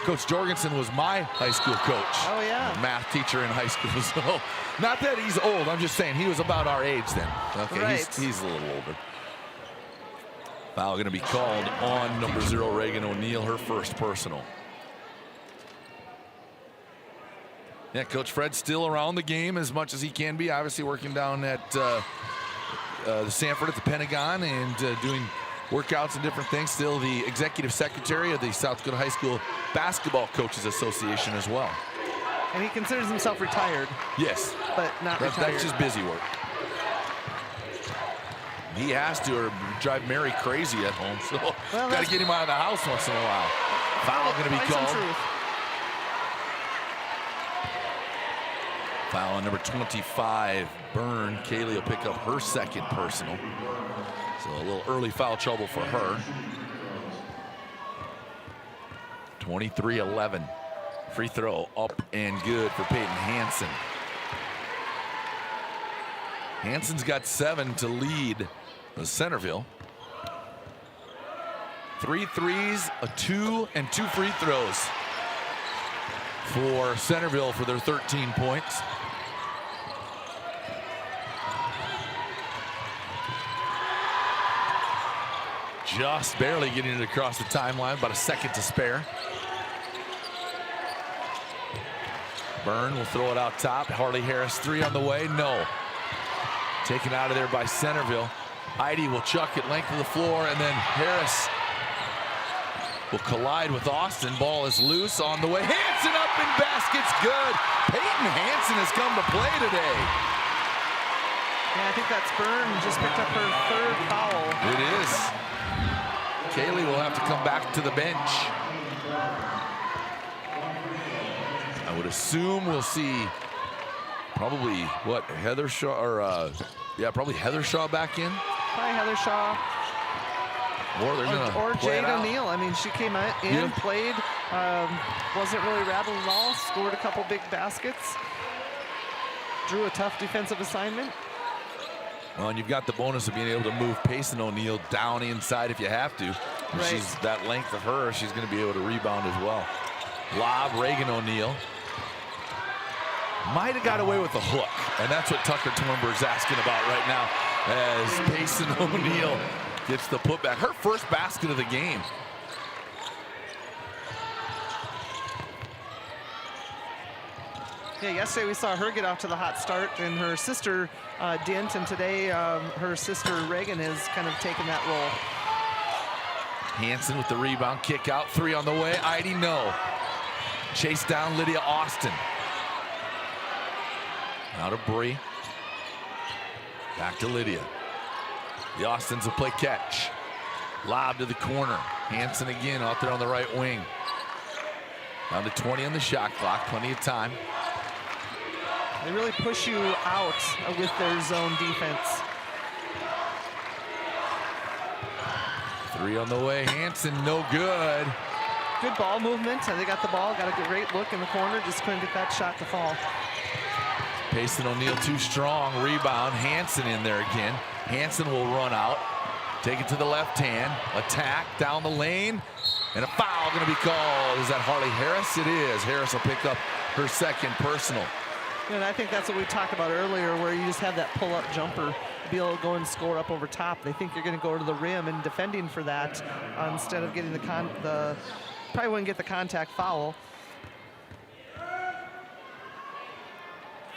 Coach Jorgensen was my high school coach. Oh, yeah. Math teacher in high school. So not that he's old. I'm just saying he was about our age then. Okay, right. He's a little older. Foul going to be called on number 0, Reagan O'Neal, her first personal. Yeah, Coach Fred's still around the game as much as he can be, obviously working down at the Sanford at the Pentagon and doing workouts and different things. Still the executive secretary of the South Dakota High School Basketball Coaches Association as well. And he considers himself retired. Yes. But not retired. That's just busy work. He has to, or drive Mary crazy at home. So got to get him out of the house once in a while. Foul going to be called. Foul on number 25, Byrne. Kaylee will pick up her second personal. So a little early foul trouble for her. 23-11. Free throw up and good for Peyton Hansen. Hansen's got 7 to lead the Centerville. 3 threes, a 2, and 2 free throws for Centerville for their 13 points. Just barely getting it across the timeline, about a second to spare. Byrne will throw it out top. Harley Harris 3 on the way, no. Taken out of there by Centerville. Heidi will chuck it length of the floor, and then Harris will collide with Austin. Ball is loose on the way. Hansen up and basket's good. Peyton Hansen has come to play today. Yeah, I think that's Byrne just picked up her 3rd foul. It is. Kaylee will have to come back to the bench. I would assume we'll see probably what, Heather Shaw, or yeah, probably Heather Shaw back in. Probably Heather Shaw. Or they're gonna or play Jade it out. O'Neal. I mean, she came in, played, wasn't really rattled at all, scored a couple big baskets, drew a tough defensive assignment. Well, and you've got the bonus of being able to move Payson O'Neill down inside if you have to. And Right. she's that length of her, she's going to be able to rebound as well. Lob, Reagan O'Neill. Might have got away with the hook, and that's what Tucker Tornberg's asking about right now as Payson O'Neill gets the putback. Her first basket of the game. Yeah, yesterday we saw her get off to the hot start, and her sister didn't, and today her sister Reagan has kind of taken that role. Hanson with the rebound, kick out, 3 on the way. Heidi, no. Chase down Lydia Austin. Now to Bree. Back to Lydia. The Austins will play catch. Lob to the corner. Hanson again out there on the right wing. Down to 20 on the shot clock, plenty of time. They really push you out with their zone defense. 3 on the way. Hanson, no good. Good ball movement. They got the ball, got a great look in the corner, just couldn't get that shot to fall. Payson O'Neill too strong. Rebound. Hanson in there again. Hanson will run out. Take it to the left hand. Attack down the lane. And a foul going to be called. Is that Harley Harris? It is. Harris will pick up her second personal. And I think that's what we talked about earlier, where you just have that pull-up jumper, be able to go and score up over top. They think you're going to go to the rim and defending for that instead of getting probably wouldn't get the contact foul.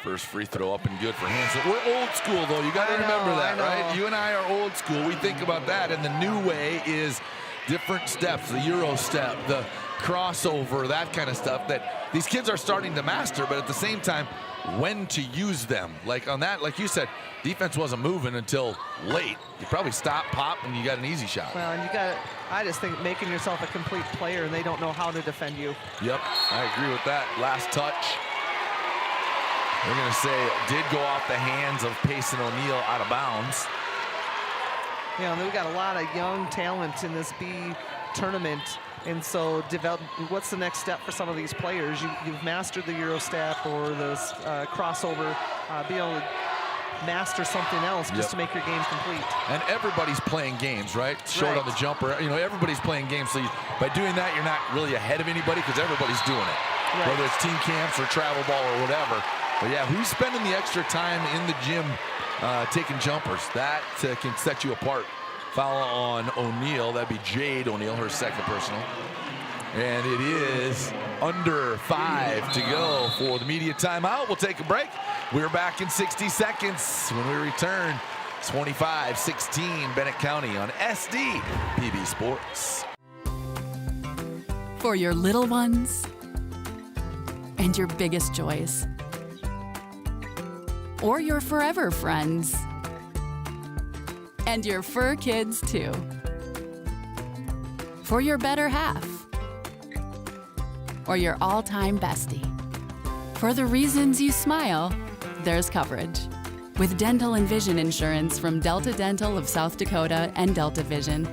First free throw up and good for Hanson. We're old school, though. You got to remember that, right? You and I are old school. We think about that, and the new way is different steps, the Euro step, the crossover, that kind of stuff that these kids are starting to master, but at the same time, when to use them. Like on that, like you said, defense wasn't moving until late. You probably stop, pop, and you got an easy shot. Well, and you got, I just think making yourself a complete player, and they don't know how to defend you. Yep, I agree with that. Last touch. We're going to say it did go off the hands of Payson O'Neill out of bounds. Yeah, and we've got a lot of young talent in this B tournament. And so what's the next step for some of these players? You've mastered the Euro step or this crossover, be able to master something else just to make your game complete. And everybody's playing games, right? Short Right. on the jumper. You know, everybody's playing games. So by doing that, you're not really ahead of anybody because everybody's doing it. Right. Whether it's team camps or travel ball or whatever. But yeah, who's spending the extra time in the gym taking jumpers? That can set you apart. Foul on O'Neill. That'd be Jade O'Neill, her second personal. And it is under 5 to go for the media timeout. We'll take a break. We're back in 60 seconds when we return. 25-16 Bennett County on SD PB Sports. For your little ones and your biggest joys. Or your forever friends. And your fur kids, too. For your better half. Or your all-time bestie. For the reasons you smile, there's coverage. With dental and vision insurance from Delta Dental of South Dakota and Delta Vision.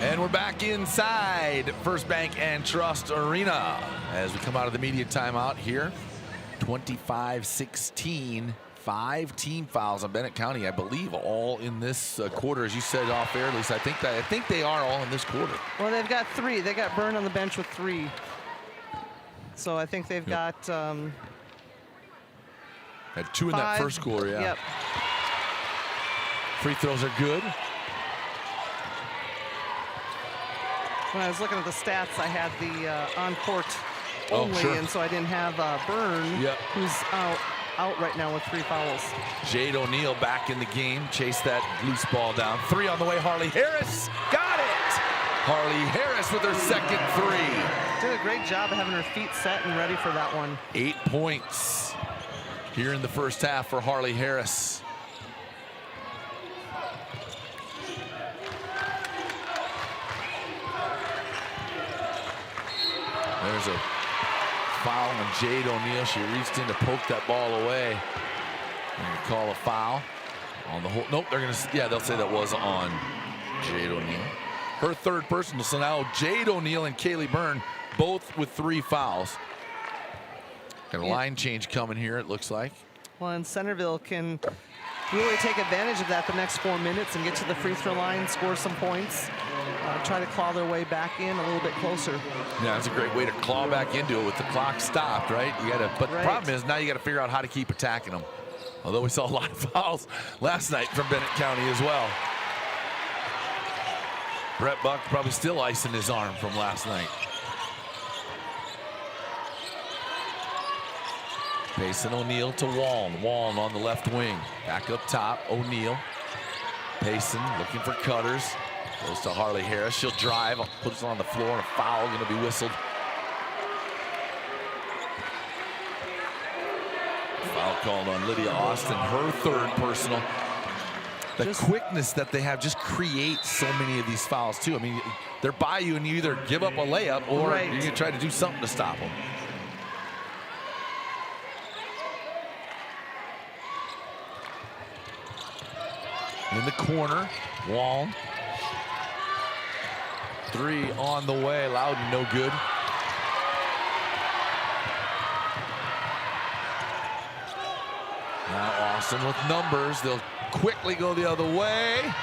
And we're back inside First Bank and Trust Arena as we come out of the media timeout here. 25-16, 5 team fouls on Bennett County, I believe, all in this quarter, as you said off air, Lisa. I think they are all in this quarter. Well, they've got 3. They got Byrne on the bench with 3. So I think they've got Had 2 in that 5. first quarter, yeah. Yep. Free throws are good. When I was looking at the stats, I had the on-court Oh, only, sure. and so I didn't have Byrne, Yep. who's out right now with 3 fouls. Jade O'Neill back in the game. Chase that loose ball down. 3 on the way. Harley Harris got it. Harley Harris with her second three. Did a great job of having her feet set and ready for that one. 8 points here in the first half for Harley Harris. There's a foul on Jade O'Neal. She reached in to poke that ball away. And you call a foul on the whole. Nope, they're gonna. Yeah, they'll say that was on Jade O'Neal. Her third personal. So now Jade O'Neal and Kaylee Byrne both with 3 fouls. Got a line change coming here, it looks like. Well, and Centerville can really take advantage of that the next 4 minutes and get to the free throw line, score some points, try to claw their way back in a little bit closer. Yeah, that's a great way to claw back into it with the clock stopped, right? You gotta, but the problem is now you got to figure out how to keep attacking them. Although we saw a lot of fouls last night from Bennett County as well. Brett Buck probably still icing his arm from last night. Payson O'Neal to Waln. Waln on the left wing. Back up top, O'Neal. Payson looking for cutters. Goes to Harley Harris. She'll drive, puts it on the floor, and a foul going to be whistled. Foul called on Lydia Austin, her third personal. The quickness that they have just creates so many of these fouls, too. I mean, they're by you, and you either give up a layup or you're going to try to do something to stop them. In the corner, Waln. 3 on the way, Loudon no good. Now Austin with numbers, they'll quickly go the other way.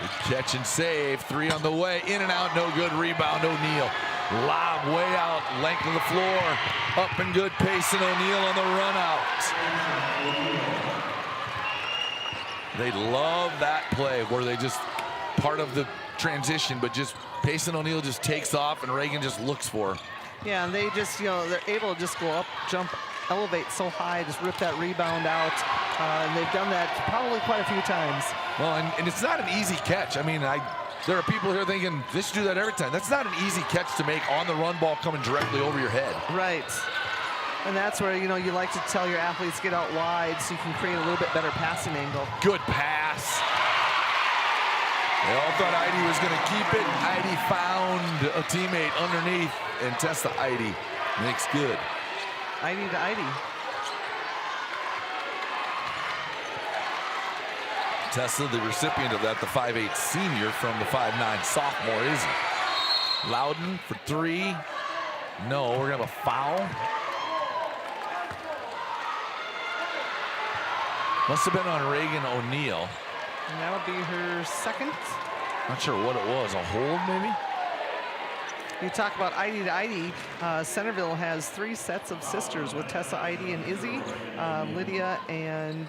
Good catch and save, 3 on the way, in and out, no good, rebound O'Neal. Lob way out, length of the floor, up and good, Payson O'Neal on the run out. They love that play where they just, part of the transition, but just Payson O'Neal just takes off and Reagan just looks for her. Yeah, and they just, you know, they're able to just go up, jump, elevate so high, just rip that rebound out. And they've done that probably quite a few times. Well, and it's not an easy catch. I mean, there are people here thinking, they should do that every time. That's not an easy catch to make on the run ball coming directly over your head. Right. And that's where, you know, you like to tell your athletes get out wide so you can create a little bit better passing angle. Good pass. They all thought Heidi was going to keep it. Heidi found a teammate underneath, and Tessa Heidi makes good. Heidi to Heidi. Tessa, the recipient of that, the 5'8" senior from the 5'9" sophomore, Izzy. Loudon for 3. No, we're going to have a foul. Must have been on Reagan O'Neal. And that'll be her second. Not sure what it was, a hold maybe? You talk about Heidi to Heidi. Centerville has 3 sets of sisters with Tessa Heidi and Izzy, Lydia and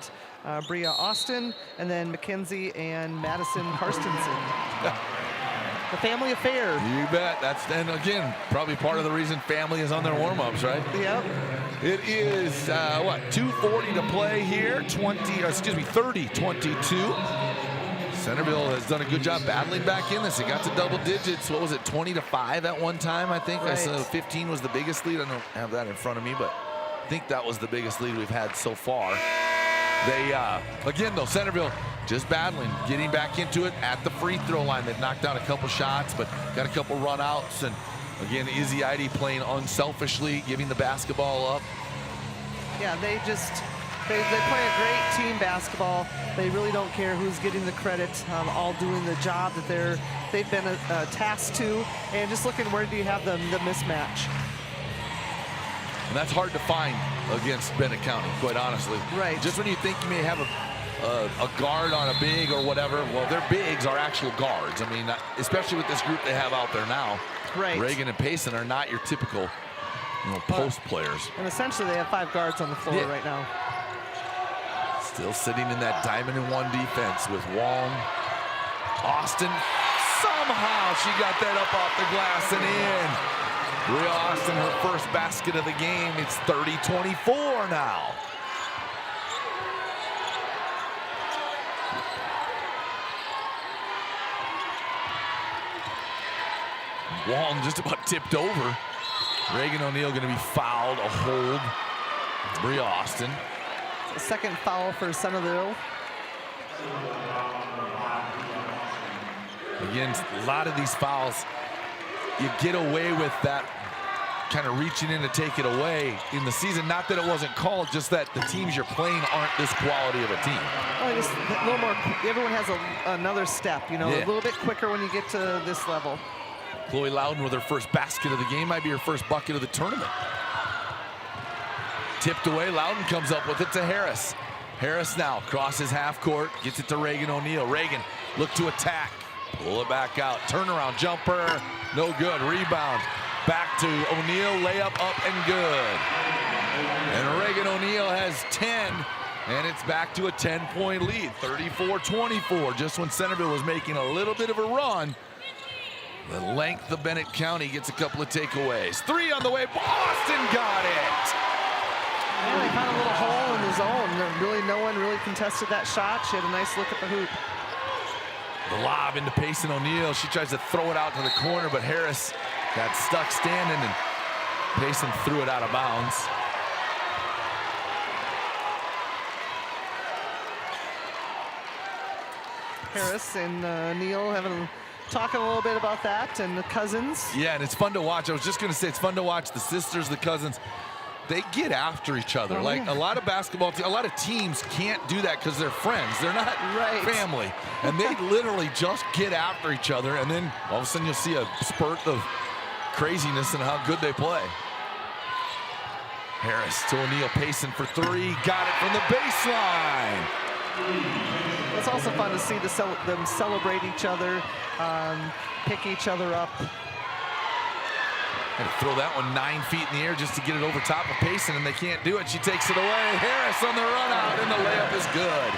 Bria Austin, and then Mackenzie and Madison Karstensen. The family affair. You bet. That's, and again, probably part of the reason family is on their warm-ups, right? Yep. It is, 2:40 to play here, 30-22. Centerville has done a good job battling back in this. It got to double digits. What was it, 20-5 at one time, I think? Right. I said 15 was the biggest lead. I don't have that in front of me, but I think that was the biggest lead we've had so far. They, again, though, Centerville just battling, getting back into it at the free throw line. They've knocked down a couple shots, but got a couple run outs. And again, Izzy Heidi playing unselfishly, giving the basketball up. Yeah, they play a great team basketball. They really don't care who's getting the credit, all doing the job that they've been tasked to, and just looking where do you have the mismatch. And that's hard to find against Bennett County, quite honestly. Right. Just when you think you may have a guard on a big or whatever, well, their bigs are actual guards. I mean, especially with this group they have out there now. Right. Reagan and Payson are not your typical, post players. And essentially they have 5 guards on the floor right now. Still sitting in that diamond and 1 defense with Wong. Austin, somehow she got that up off the glass and in. Bria Austin, her first basket of the game. It's 30-24 now. Walton just about tipped over. Reagan O'Neal going to be fouled, a hold. Bria Austin. A second foul for Centerville. Again, a lot of these fouls, you get away with that kind of reaching in to take it away in the season. Not that it wasn't called, just that the teams you're playing aren't this quality of a team. Oh, just a little more, everyone has another step, you know, Yeah. a little bit quicker when you get to this level. Chloe Loudon with her first basket of the game, might be her first bucket of the tournament. Tipped away, Loudon comes up with it to Harris. Harris now crosses half court, gets it to Reagan O'Neal. Reagan look to attack, pull it back out, turnaround jumper, no good, rebound. Back to O'Neal, layup up and good. And Reagan O'Neal has 10, and it's back to a 10-point lead, 34-24, just when Centerville was making a little bit of a run. The length of Bennett County gets a couple of takeaways. 3 on the way, Boston got it! Yeah, they found a little hole in the zone. Really, no one really contested that shot. She had a nice look at the hoop. The lob into Payson O'Neal. She tries to throw it out to the corner, but Harris got stuck standing, and Payson threw it out of bounds. Harris and Neal talking a little bit about that, and the cousins. Yeah, and it's fun to watch. I was just going to say, it's fun to watch the sisters, the cousins. They get after each other. Oh, like yeah. a lot of basketball, a lot of teams can't do that because they're friends. They're not family. And they literally just get after each other. And then all of a sudden you'll see a spurt of craziness and how good they play. Harris to O'Neal, Payson for 3. Got it from the baseline. It's also fun to see them celebrate each other, pick each other up. And throw that one 9 feet in the air just to get it over top of Payson, and they can't do it. She takes it away. Harris on the run out, and the layup is good.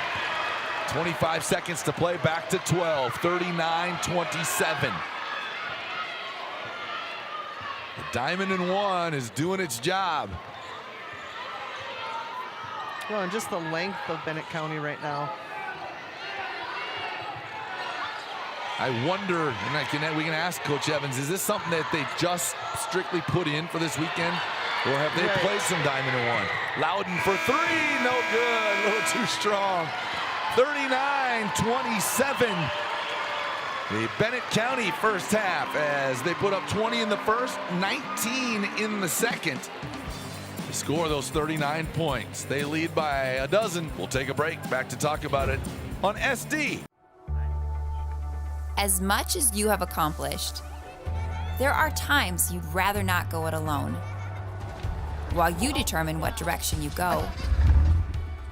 25 seconds to play, back to 12, 39-27. The diamond in one is doing its job. Well, and just the length of Bennett County right now. I wonder, and we can ask Coach Evans, is this something that they just strictly put in for this weekend? Or have they played some diamond in one? Loudon for 3, no good, a little too strong. 39-27. The Bennett County first half as they put up 20 in the first, 19 in the second. They score those 39 points. They lead by a dozen. We'll take a break, back to talk about it on SD. As much as you have accomplished, there are times you'd rather not go it alone. While you determine what direction you go,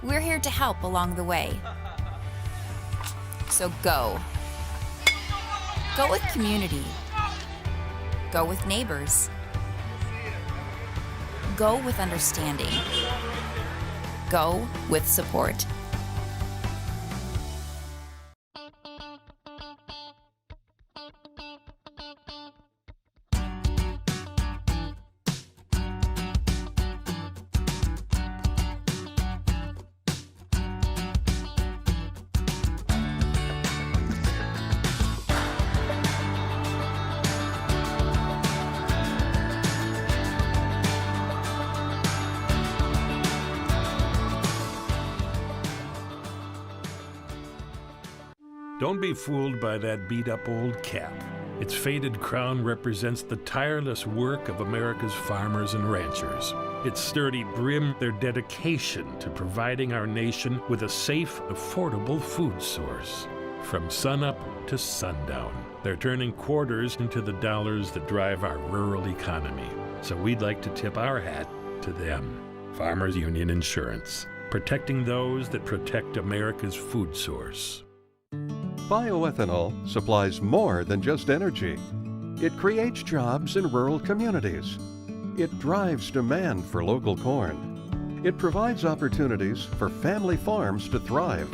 we're here to help along the way. So go. Go with community. Go with neighbors. Go with understanding. Go with support. Don't be fooled by that beat-up old cap. Its faded crown represents the tireless work of America's farmers and ranchers. Its sturdy brim, their dedication to providing our nation with a safe, affordable food source. From sunup to sundown, they're turning quarters into the dollars that drive our rural economy. So we'd like to tip our hat to them. Farmers Union Insurance, protecting those that protect America's food source. Bioethanol supplies more than just energy. It creates jobs in rural communities. It drives demand for local corn. It provides opportunities for family farms to thrive.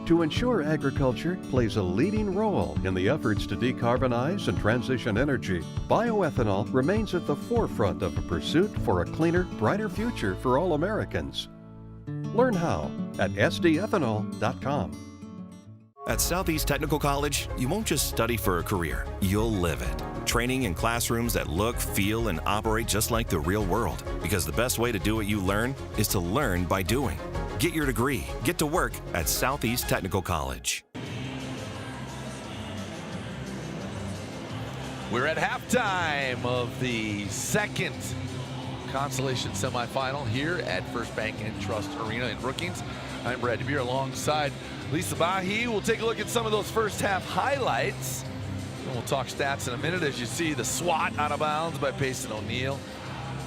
To ensure agriculture plays a leading role in the efforts to decarbonize and transition energy, bioethanol remains at the forefront of a pursuit for a cleaner, brighter future for all Americans. Learn how at sdethanol.com. At Southeast Technical College, you won't just study for a career, you'll live it. Training in classrooms that look, feel, and operate just like the real world. Because the best way to do what you learn is to learn by doing. Get your degree. Get to work at Southeast Technical College. We're at halftime of the second consolation semifinal here at First Bank and Trust Arena in Brookings. I'm Brad DeBeer alongside Lisa Bahi. We'll take a look at some of those first half highlights. And we'll talk stats in a minute. As you see, the swat out of bounds by Payson O'Neill.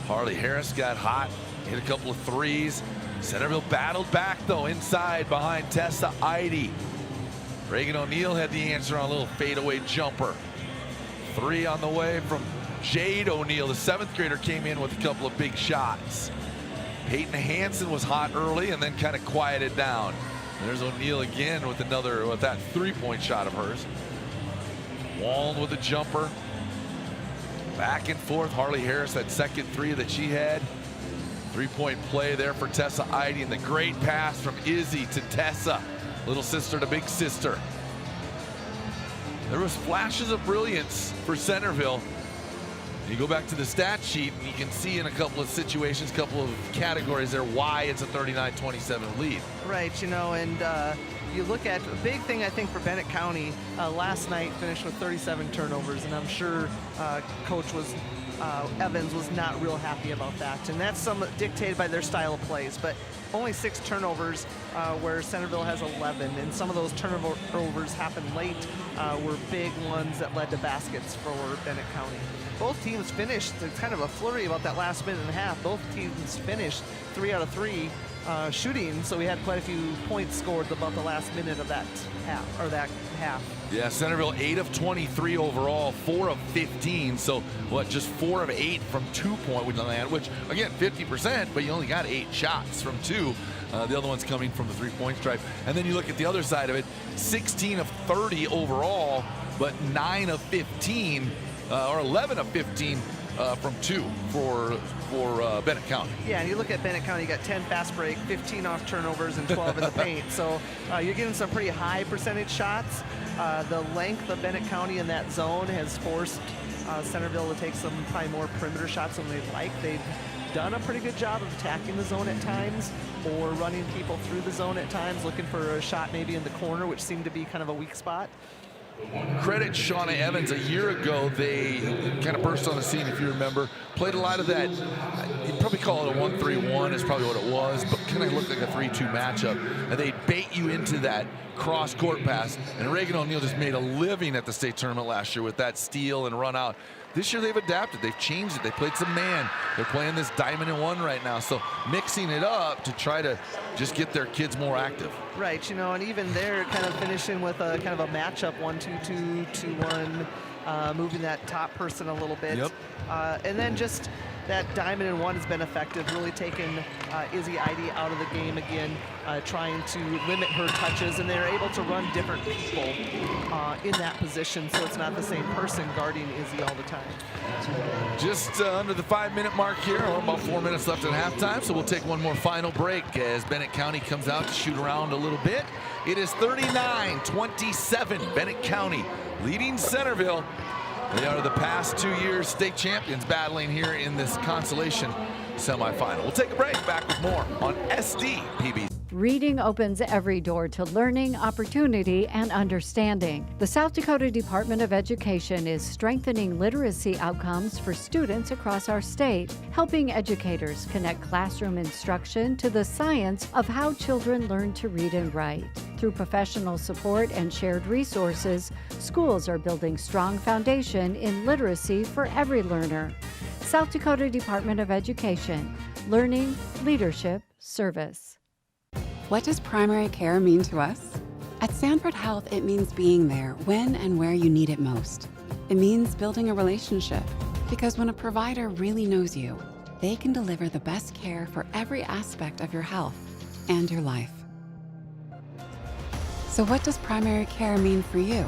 Harley Harris got hot, hit a couple of threes. Centerville battled back though inside behind Tessa Eide. Reagan O'Neill had the answer on a little fadeaway jumper. 3 on the way from Jade O'Neill. The 7th grader came in with a couple of big shots. Peyton Hansen was hot early and then kind of quieted down. There's O'Neill again with that 3-point shot of hers. Wallen with a jumper. Back and forth. Harley Harris, that second 3 that she had. 3-point play there for Tessa Eide, and the great pass from Izzy to Tessa. Little sister to big sister. There was flashes of brilliance for Centerville. You go back to the stat sheet and you can see in a couple of situations, couple of categories there, why it's a 39-27 lead. Right, you know, and you look at a big thing I think for Bennett County last night finished with 37 turnovers, and I'm sure Coach Evans was not real happy about that, and that's somewhat dictated by their style of plays. But only 6 turnovers where Centerville has 11, and some of those turnovers happened late, were big ones that led to baskets for Bennett County. Both teams finished, there's kind of a flurry about that last minute and a half. Both teams finished 3 out of 3 shooting, so we had quite a few points scored about the last minute of that half. Yeah, Centerville 8 of 23 overall, 4 of 15. So what, just 4 of 8 from 2-point land, which again, 50%, but you only got 8 shots from 2. The other one's coming from the 3-point stripe. And then you look at the other side of it, 16 of 30 overall, but 9 of 15, or 11 of 15 from 2 for Bennett County. Yeah, and you look at Bennett County, you got 10 fast break, 15 off turnovers, and 12 in the paint. So you're getting some pretty high percentage shots. The length of Bennett County in that zone has forced Centerville to take some probably more perimeter shots than they'd like. They've done a pretty good job of attacking the zone at times or running people through the zone at times, looking for a shot maybe in the corner, which seemed to be kind of a weak spot. Credit Shauna Evans. A year ago, they kind of burst on the scene, if you remember. Played a lot of that, you'd probably call it a 1-3-1 is probably what it was, but kind of looked like a 3-2 matchup. And they bait you into that cross-court pass. And Reagan O'Neill just made a living at the state tournament last year with that steal and run out. This year they've adapted, they've changed it, they played some man. They're playing this diamond and 1 right now, so mixing it up to try to just get their kids more active. Right, you know, and even they're kind of finishing with a kind of a matchup 1-2-2, 2-1, moving that top person a little bit. Yep. And then just that diamond and 1 has been effective, really taking Izzy Eide out of the game again, trying to limit her touches, and they're able to run different people in that position, so it's not the same person guarding Izzy all the time. Just under the 5-minute mark here, about 4 minutes left at halftime, so we'll take one more final break as Bennett County comes out to shoot around a little bit. It is 39-27, Bennett County leading Centerville. They are the past 2 years state champions battling here in this consolation semifinal. We'll take a break, back with more on SDPB. Reading opens every door to learning, opportunity, and understanding. The South Dakota Department of Education is strengthening literacy outcomes for students across our state, helping educators connect classroom instruction to the science of how children learn to read and write. Through professional support and shared resources, schools are building strong foundation in literacy for every learner. South Dakota Department of Education, learning, leadership, service. What does primary care mean to us? At Sanford Health, it means being there when and where you need it most. It means building a relationship, because when a provider really knows you, they can deliver the best care for every aspect of your health and your life. So what does primary care mean for you?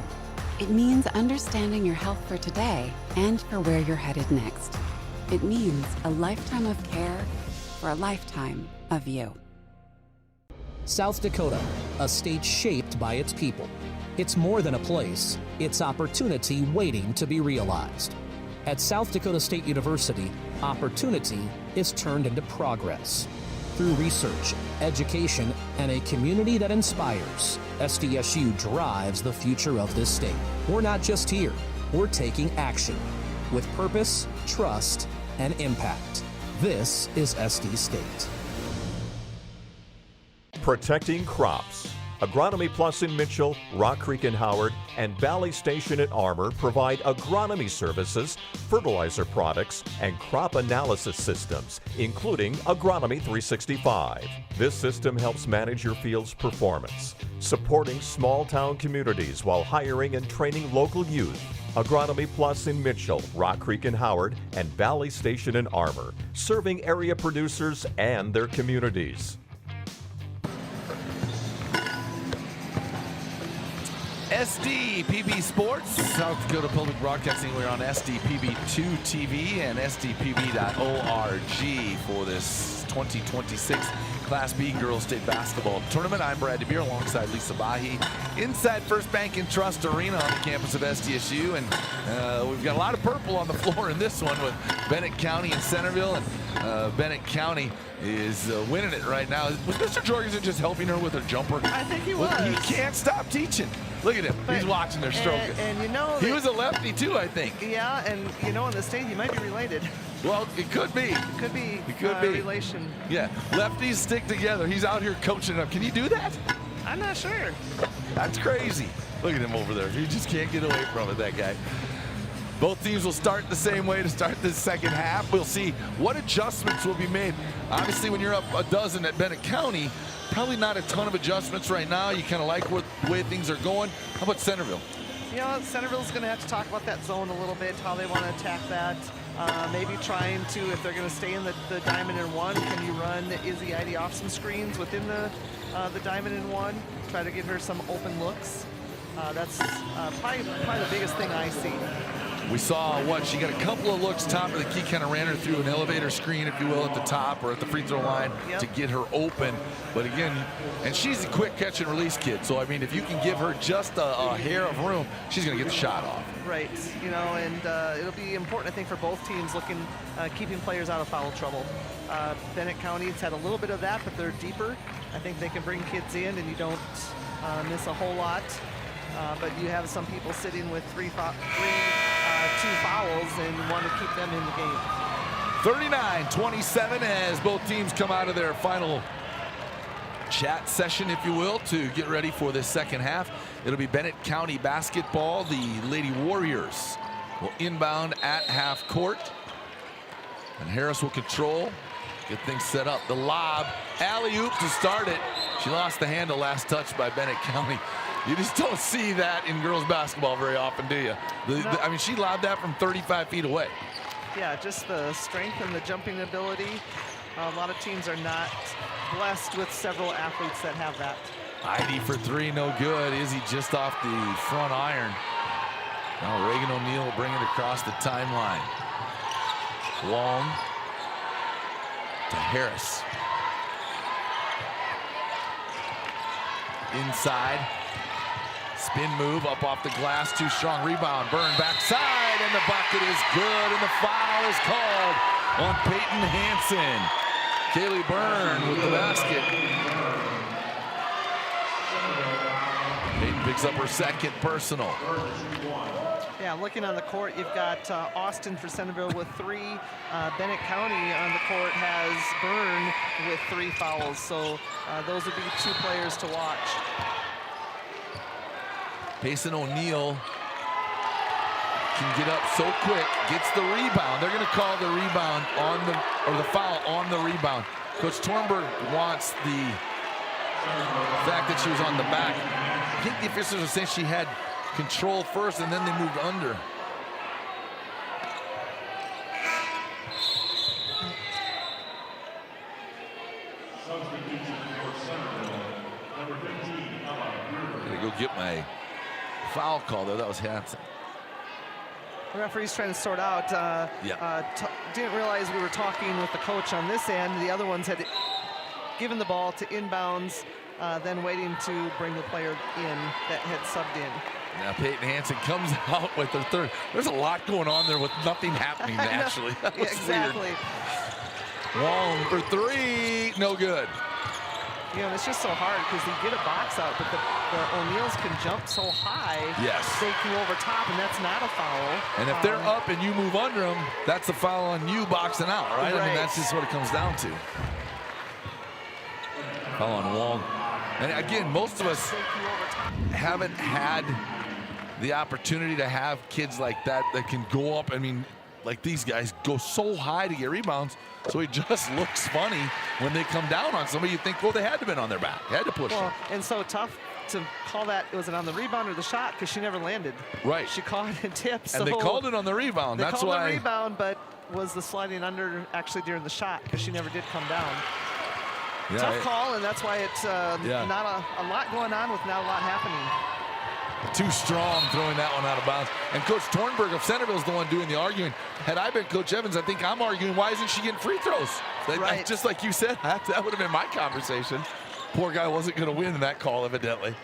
It means understanding your health for today and for where you're headed next. It means a lifetime of care for a lifetime of you. South Dakota, a state shaped by its people. It's more than a place, it's opportunity waiting to be realized. At South Dakota State University, opportunity is turned into progress. Through research, education, and a community that inspires, SDSU drives the future of this state. We're not just here, we're taking action with purpose, trust, and impact. This is SD State. Protecting crops. Agronomy Plus in Mitchell, Rock Creek in Howard, and Valley Station in Armour provide agronomy services, fertilizer products, and crop analysis systems, including Agronomy 365. This system helps manage your field's performance, supporting small town communities while hiring and training local youth. Agronomy Plus in Mitchell, Rock Creek in Howard, and Valley Station in Armour, serving area producers and their communities. SDPB Sports, South Dakota Public Broadcasting. We're on SDPB2 TV and SDPB.org for this 2026 Class B Girls State Basketball Tournament. I'm Brad DeBeer alongside Lisa Bahi inside First Bank and Trust Arena on the campus of SDSU. And we've got a lot of purple on the floor in this one with Bennett County and Centerville. And Bennett County is winning it right now. Was Mr. Jorgensen just helping her with her jumper? I think he was. He can't stop teaching. Look at him. He's watching her stroking. And you know, he was a lefty too, I think. Yeah, and you know, in the state, he might be related. Well, it could be. It could be. It could be. Relation. Yeah, lefties stick together. He's out here coaching them. Can you do that? I'm not sure. That's crazy. Look at him over there. He just can't get away from it, that guy. Both teams will start the same way to start this second half. We'll see what adjustments will be made. Obviously, when you're up a dozen at Bennett County, probably not a ton of adjustments right now. You kind of like the way things are going. How about Centerville? You know, Centerville's going to have to talk about that zone a little bit, how they want to attack that. Maybe trying to, if they're going to stay in the diamond and one, can you run Izzy Ide off some screens within the diamond and one? Try to give her some open looks. That's probably the biggest thing I see. We saw she got a couple of looks top of the key, kind of ran her through an elevator screen, if you will, at the top or at the free throw line to get her open. But again, and she's a quick catch and release kid. So, I mean, if you can give her just a hair of room, she's going to get the shot off. Right, you know, and it'll be important, I think, for both teams keeping players out of foul trouble. Bennett County's had a little bit of that, but they're deeper. I think they can bring kids in and you don't miss a whole lot. But you have some people sitting with two fouls and want to keep them in the game. 39-27 as both teams come out of their final chat session, if you will, to get ready for this second half. It'll be Bennett County basketball. The Lady Warriors will inbound at half court. And Harris will control, get things set up. The lob, alley-oop to start it. She lost the handle, last touch by Bennett County. You just don't see that in girls basketball very often, do you? I mean, she lobbed that from 35 feet away. Yeah, just the strength and the jumping ability. A lot of teams are not blessed with several athletes that have that. ID for three, no good. Izzy just off the front iron. Now Reagan O'Neill will bring it across the timeline. Long to Harris. Inside. Spin move up off the glass, too strong. Rebound, Byrne backside, and the bucket is good, and the foul is called on Peyton Hansen. Kaylee Byrne with the basket. Peyton picks up her second personal. Yeah, looking on the court, you've got Austin for Centerville with three. Bennett County on the court has Byrne with 3 fouls, so those would be 2 players to watch. Payson O'Neill can get up so quick, gets the rebound. They're going to call the rebound or the foul on the rebound. Coach Tornberg wants the fact that she was on the back. I think the officials are saying she had control first and then they moved under. I'm going to go get my foul call there. That was Hansen. The referee's trying to sort out. Didn't realize we were talking with the coach on this end. The other ones had given the ball to inbounds then waiting to bring the player in that had subbed in. Now Peyton Hansen comes out with her third. There's a lot going on there with nothing happening naturally. That was exactly. Weird. Wong for three, no good. You know, it's just so hard because you get a box out, but the O'Neills can jump so high. Yes. They can go over top, and that's not a foul. And if they're up and you move under them, that's a foul on you boxing out, right? I mean, that's just what it comes down to. Foul on Wong. And again, most of us haven't had the opportunity to have kids like that can go up. I mean, like these guys go so high to get rebounds, so it just looks funny when they come down on somebody. You think, well, they had to have been on their back. They had to push them. And so tough to call that. Was it on the rebound or the shot? Because she never landed. Right. She caught it and tipped. And they called it on the rebound. They That's called why. The rebound, but was the sliding under actually during the shot because she never did come down. Yeah, Tough call, and that's why it's not a lot going on with not a lot happening. Too strong throwing that one out of bounds. And Coach Tornberg of Centerville is the one doing the arguing. Had I been Coach Evans, I think I'm arguing, why isn't she getting free throws? Right. Just like you said, that would have been my conversation. Poor guy wasn't going to win in that call, evidently.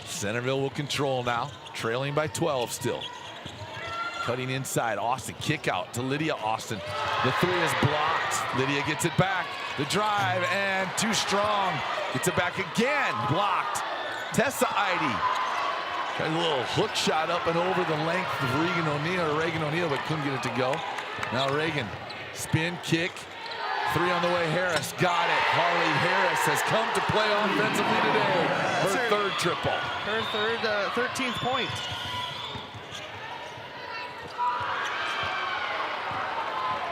Centerville will control now, trailing by 12 still. Cutting inside, Austin, kick out to Lydia Austin. The three is blocked. Lydia gets it back. The drive, and too strong. Gets it back again, blocked. Tessa Eide. Got a little hook shot up and over the length of Reagan O'Neil, but couldn't get it to go. Now Reagan, spin, kick. Three on the way, Harris got it. Harley Harris has come to play offensively today. Her third triple. Her 13th point.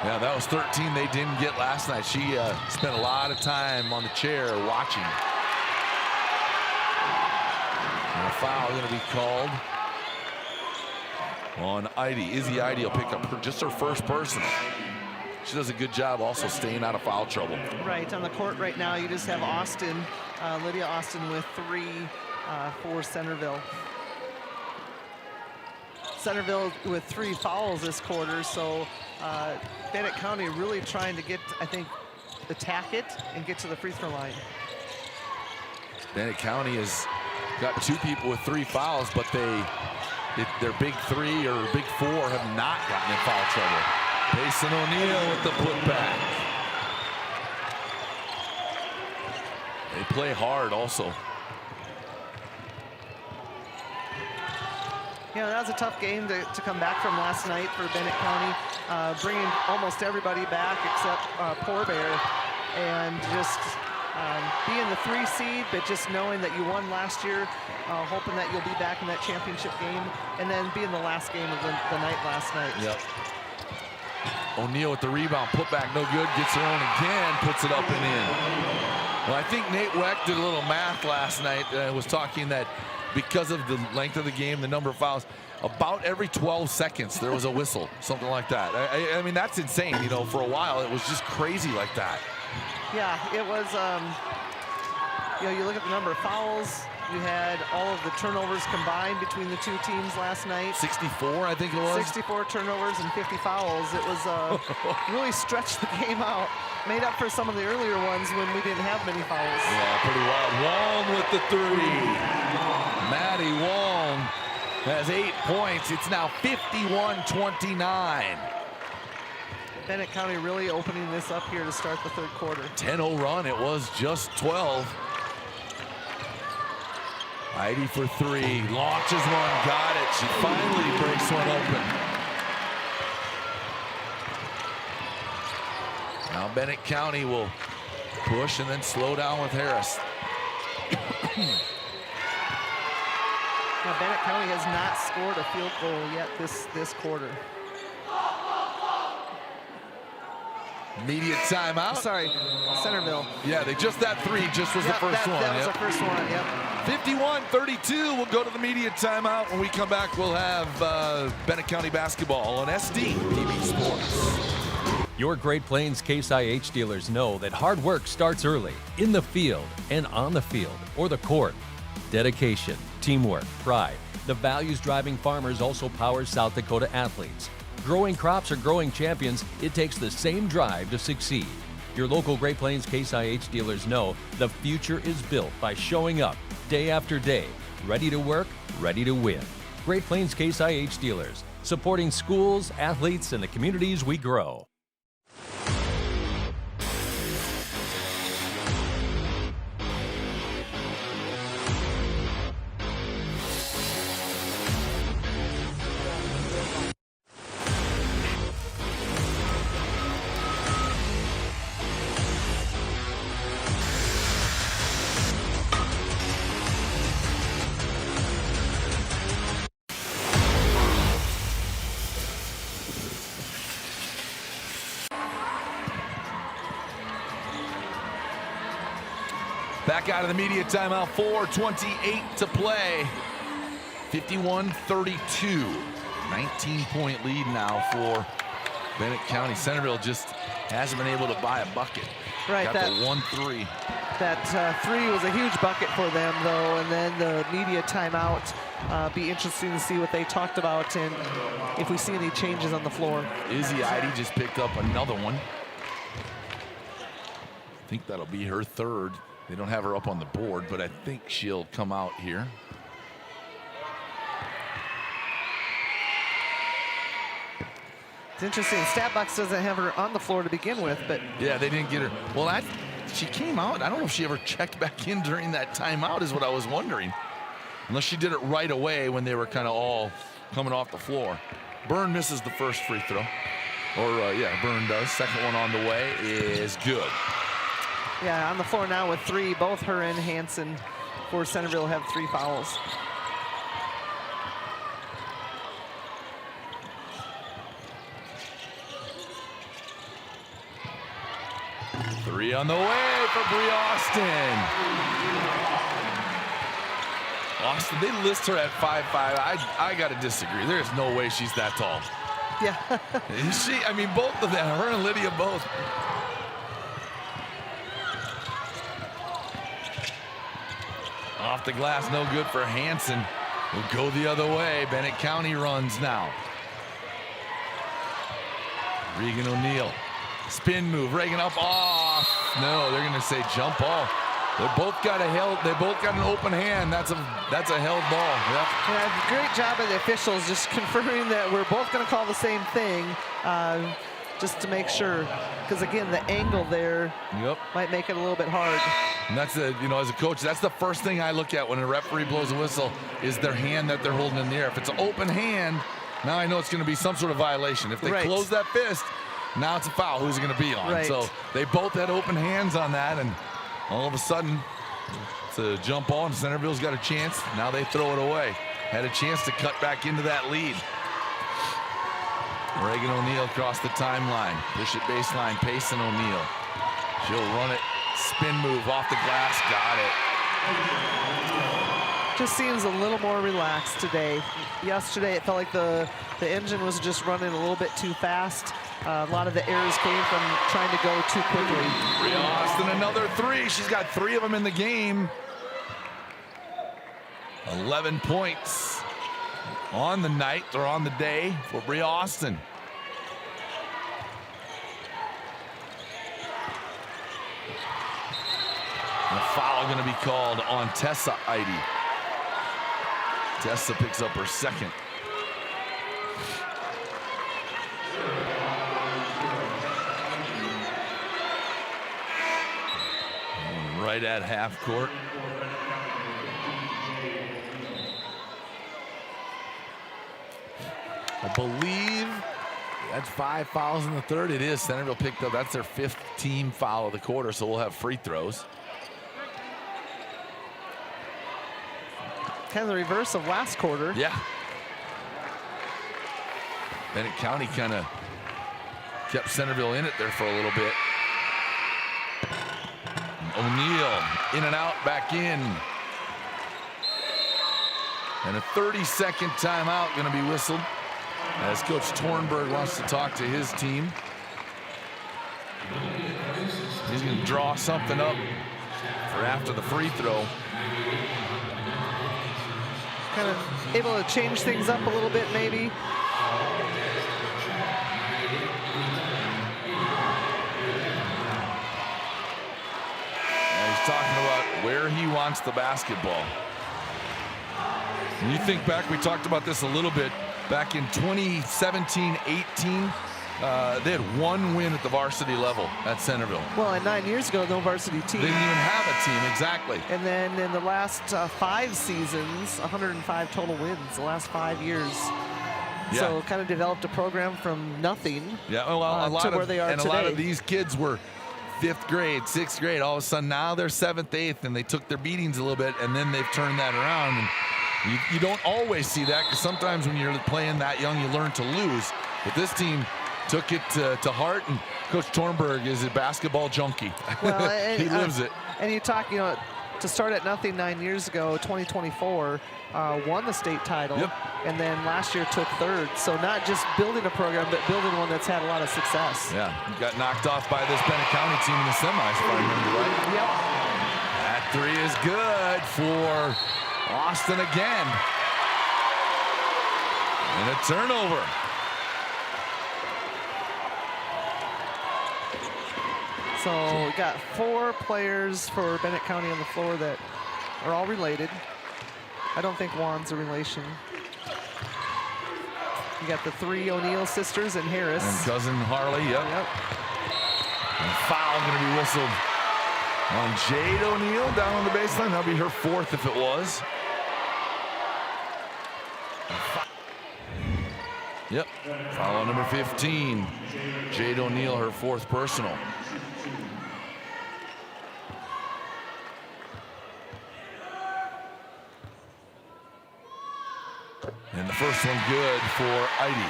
Yeah, that was 13 they didn't get last night. She spent a lot of time on the chair watching. And a foul going to be called on Eide. Izzy Eide will pick up just her first personal. She does a good job also staying out of foul trouble. Right, on the court right now, you just have Austin, Lydia Austin with 3 for Centerville. Centerville with 3 fouls this quarter, so Bennett County really trying to get, I think, attack it and get to the free throw line. Bennett County has got 2 people with 3 fouls, but their big 3 or big 4 have not gotten in foul trouble. Payson O'Neil with the putback. They play hard also. Yeah, that was a tough game to come back from last night for Bennett County, bringing almost everybody back except Poor Bear, and just being the 3 seed, but just knowing that you won last year, hoping that you'll be back in that championship game, and then being the last game of the night last night. Yep. O'Neil with the rebound, put back, no good, gets her own again, puts it up and in. Well, I think Nate Weck did a little math last night, was talking that because of the length of the game, the number of fouls, about every 12 seconds there was a whistle, something like that. I mean, that's insane. You know, for a while it was just crazy like that. Yeah, it was, you know, you look at the number of fouls, you had all of the turnovers combined between the 2 teams last night. 64, I think it was. 64 turnovers and 50 fouls. It was really stretched the game out. Made up for some of the earlier ones when we didn't have many fouls. Yeah, pretty wild. Wong with the 3. Maddie Wong has 8 points. It's now 51-29. Bennett County really opening this up here to start the 3rd quarter. 10-0 run. It was just 12. Eide for 3. Launches one. Got it. She finally breaks one open. Now Bennett County will push and then slow down with Harris. Now Bennett County has not scored a field goal yet this quarter. Immediate timeout. Sorry, Centerville. Yeah, that 3 just was the first one. That was the first one, yep. 51-32. We'll go to the immediate timeout. When we come back, we'll have Bennett County basketball on SD TV Sports. Your Great Plains Case IH dealers know that hard work starts early, in the field and on the field or the court. Dedication, teamwork, pride, the values driving farmers also power South Dakota athletes. Growing crops or growing champions, it takes the same drive to succeed. Your local Great Plains Case IH dealers know the future is built by showing up day after day, ready to work, ready to win. Great Plains Case IH dealers, supporting schools, athletes, and the communities we grow. Back out of the media timeout, 4:28 to play. 51-32. 19-point lead now for Bennett County. Centerville just hasn't been able to buy a bucket. Right, got that the 1-3. That three was a huge bucket for them, though, and then the media timeout. Be interesting to see what they talked about and if we see any changes on the floor. Izzy Eide just picked up another one. I think that'll be her third. They don't have her up on the board, but I think she'll come out here. It's interesting. Statbox doesn't have her on the floor to begin with, but yeah, they didn't get her. Well, she came out. I don't know if she ever checked back in during that timeout is what I was wondering. Unless she did it right away when they were kind of all coming off the floor. Byrne misses the first free throw. Or, yeah, Byrne does. Second one on the way is good. yeah, on the floor now with three. Both her and Hansen for Centerville have 3 fouls. Three on the way for Bree Austin. Austin, they list her at 5'5". I got to disagree. There's no way she's that tall. Yeah. I mean, both of them, her and Lydia both. Off the glass, no good for Hansen. Will go the other way. Bennett County runs now. Regan O'Neill. Spin move. Reagan up off. No, they're going to say jump ball. They both got an open hand. That's a held ball. Yep. Yeah, great job by the officials just confirming that we're both going to call the same thing, just to make sure. Because again, the angle there might make it a little bit hard. And that's as a coach, that's the first thing I look at when a referee blows a whistle is their hand that they're holding in the air. If it's an open hand, now I know it's going to be some sort of violation. If they close that fist, now it's a foul. Who's it going to be on? Right. So they both had open hands on that, and all of a sudden, it's a jump ball, and Centerville's got a chance. Now they throw it away. Had a chance to cut back into that lead. Reagan O'Neill across the timeline. Push it baseline, Payson O'Neill. She'll run it. Spin move off the glass. Got it. Just seems a little more relaxed today. Yesterday, it felt like the engine was just running a little bit too fast. A lot of the errors came from trying to go too quickly. Bria Austin, another three. She's got 3 of them in the game. 11 points on the night, or on the day, for Bria Austin. And a foul going to be called on Tessa Eide. Tessa picks up her second. Right at half court. I believe that's 5 fouls in the third. It is. Centerville picked up. That's their 5th team foul of the quarter, so we'll have free throws. Kind of the reverse of last quarter. Yeah. Bennett County kind of kept Centerville in it there for a little bit. O'Neill in and out, back in. And a 30-second timeout going to be whistled as Coach Tornberg wants to talk to his team. He's going to draw something up for after the free throw. Kind of able to change things up a little bit, maybe. he wants the basketball. When you think back, we talked about this a little bit, back in 2017-18, they had one win at the varsity level at Centerville. Well, and 9 years ago, no varsity team. They didn't even have a team, exactly. And then in the last 5 seasons, 105 total wins, the last 5 years. Yeah. So kind of developed a program from nothing well, a lot to of, where they are and today. a lot of these kids were 5th grade, 6th grade. All of a sudden now they're 7th, 8th, and they took their beatings a little bit, and then they've turned that around. And you don't always see that, because sometimes when you're playing that young, you learn to lose. But this team took it to heart, and Coach Tornberg is a basketball junkie. Well, and, he lives it. And you talk, you know, to start at nothing 9 years ago, 2024, won the state title, and then last year took 3rd. So not just building a program, but building one that's had a lot of success. Yeah, got knocked off by this Bennett County team in the semis, if I remember right. Yep. That 3 is good for Austin again. And a turnover. So we got 4 players for Bennett County on the floor that are all related. I don't think Juan's a relation. You got the 3 O'Neill sisters and Harris. And cousin Harley, yep. And foul going to be whistled on Jade O'Neill down on the baseline. That'll be her 4th if it was. Yep, foul on number 15. Jade O'Neill, her 4th personal. And the first one good for Heidi.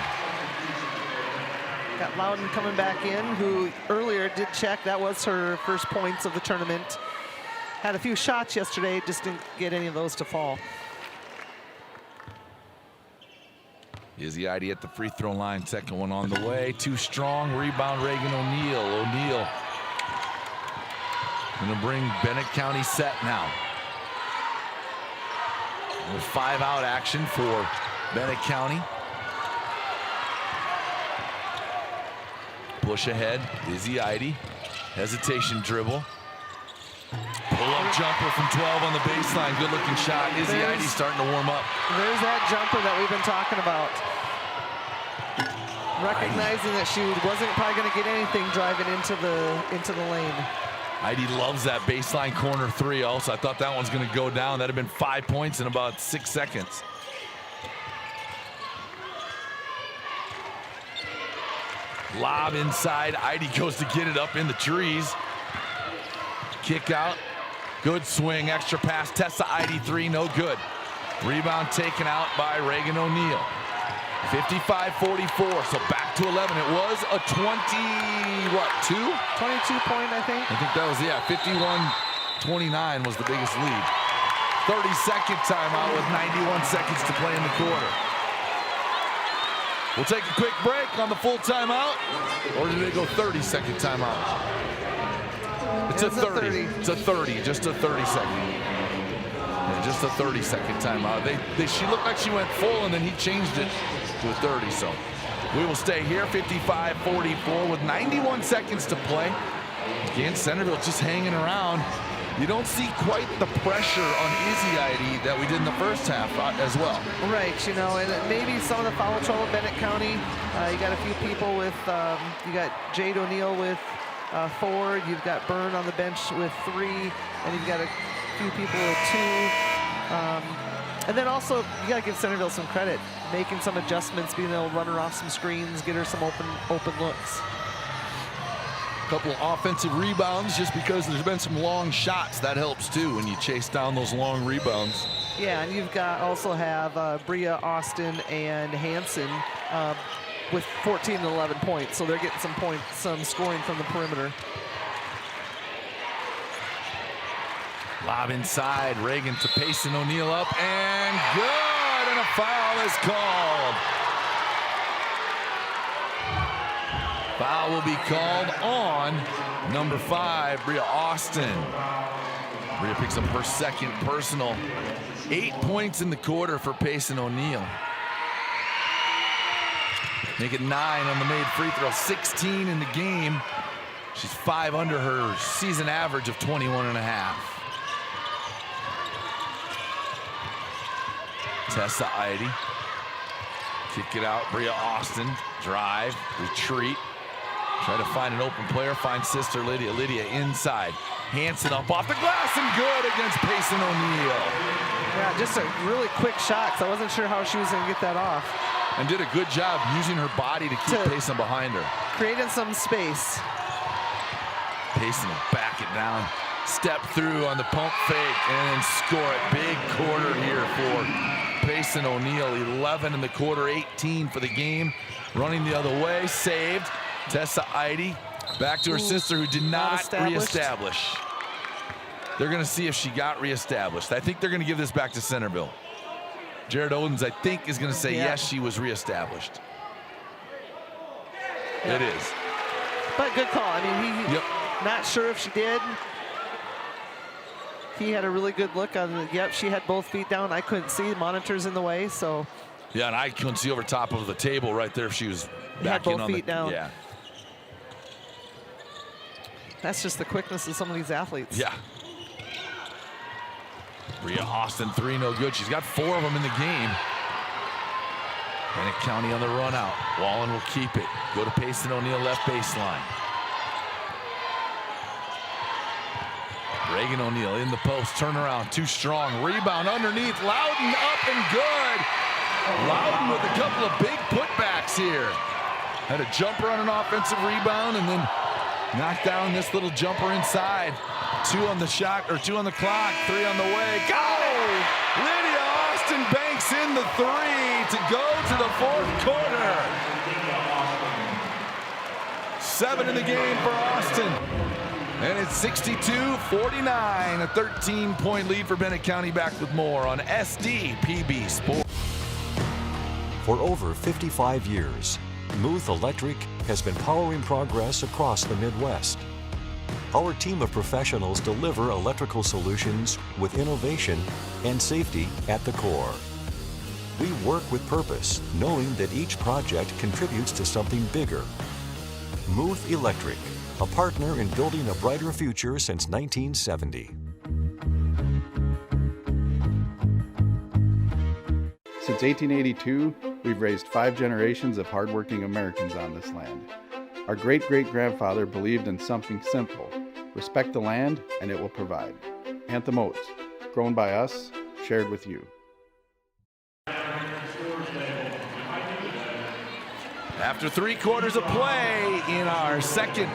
Got Loudon coming back in, who earlier did check. That was her first points of the tournament. Had a few shots yesterday, just didn't get any of those to fall. Izzy Heidi at the free throw line. Second one on the way. Too strong. Rebound Reagan O'Neill. O'Neill gonna bring Bennett County set now. With 5-out action for Bennett County. Push ahead, Izzy Heidi. Hesitation dribble. Pull-up jumper from 12 on the baseline. Good-looking shot. Izzy Heidi starting to warm up. There's that jumper that we've been talking about. Recognizing that she wasn't probably going to get anything driving into the lane. Heidi loves that baseline corner 3 also. I thought that one's going to go down. That'd have been 5 points in about 6 seconds. Lob inside. Heidi goes to get it up in the trees. Kick out. Good swing. Extra pass. Tessa Heidi 3. No good. Rebound taken out by Reagan O'Neill. 55-44. So back to 11. It was a 22 point, I think. I think that was, yeah, 51-29 was the biggest lead. 30-second timeout with 91 seconds to play in the quarter. We'll take a quick break on the full timeout. Or did they go 30-second timeout? It's a 30. It's a 30, just a 30-second. Yeah, just a 30-second timeout. She looked like she went full, and then he changed it to a 30. So we will stay here, 55-44 with 91 seconds to play. Again, Centerville just hanging around. You don't see quite the pressure on Izzy Heidi that we did in the first half as well. Right, you know, and maybe some of the foul trouble Bennett County. You got a few people with, you got Jade O'Neill with 4, you've got Byrne on the bench with 3, and you've got a few people with 2. And then also, you got to give Centerville some credit, making some adjustments, being able to run her off some screens, get her some open looks. Couple of offensive rebounds just because there's been some long shots. That helps too when you chase down those long rebounds. Yeah, and you've got also have Bria, Austin, and Hanson with 14 and 11 points. So they're getting some points, some scoring from the perimeter. Lob inside, Reagan to Payson O'Neill up, and good, and a foul is called. Foul will be called on number 5, Bria Austin. Bria picks up her 2nd personal. 8 points in the quarter for Payson O'Neill. Make it 9 on the made free throw, 16 in the game. She's 5 under her season average of 21.5. Tessa Eide. Kick it out. Bria Austin. Drive. Retreat. Try to find an open player. Find sister Lydia. Lydia inside. Hanson up off the glass and good against Payson O'Neill. Yeah, just a really quick shot, so I wasn't sure how she was going to get that off. And did a good job using her body to keep Payson behind her. Creating some space. Payson will back it down. Step through on the pump fake and then score it. Big quarter here for Payson O'Neill. 11 in the quarter, 18 for the game. Running the other way, saved. Tessa Eide back to her sister who did not reestablish. They're going to see if she got reestablished. I think they're going to give this back to Centerville. Jared Odens, I think, is going to say yes, she was reestablished. It is. But good call. I mean, he not sure if she did. He had a really good look on the, yep, she had both feet down. I couldn't see, monitors in the way, so. Yeah, and I couldn't see over top of the table right there if she was back in on the, down. Yeah. That's just the quickness of some of these athletes. Yeah. Bria Austin, 3, no good. She's got 4 of them in the game. Bennett County on the run out. Wallen will keep it. Go to Payson O'Neill, left baseline. Reagan O'Neill in the post, turnaround, too strong. Rebound underneath, Loudon up and good. Loudon with a couple of big putbacks here. Had a jumper on an offensive rebound and then knocked down this little jumper inside. 2 on the shot, or 2 on the clock, 3 on the way. Go! Lydia Austin banks in the 3 to go to the 4th quarter. 7 in the game for Austin. And it's 62-49, a 13-point lead for Bennett County. Back with more on SDPB Sports. For over 55 years, Muth Electric has been powering progress across the Midwest. Our team of professionals deliver electrical solutions with innovation and safety at the core. We work with purpose, knowing that each project contributes to something bigger. Muth Electric, a partner in building a brighter future since 1970. Since 1882, we've raised 5 generations of hardworking Americans on this land. Our great-great-grandfather believed in something simple: respect the land and it will provide. Anthem Oats, grown by us, shared with you. After 3 quarters of play in our second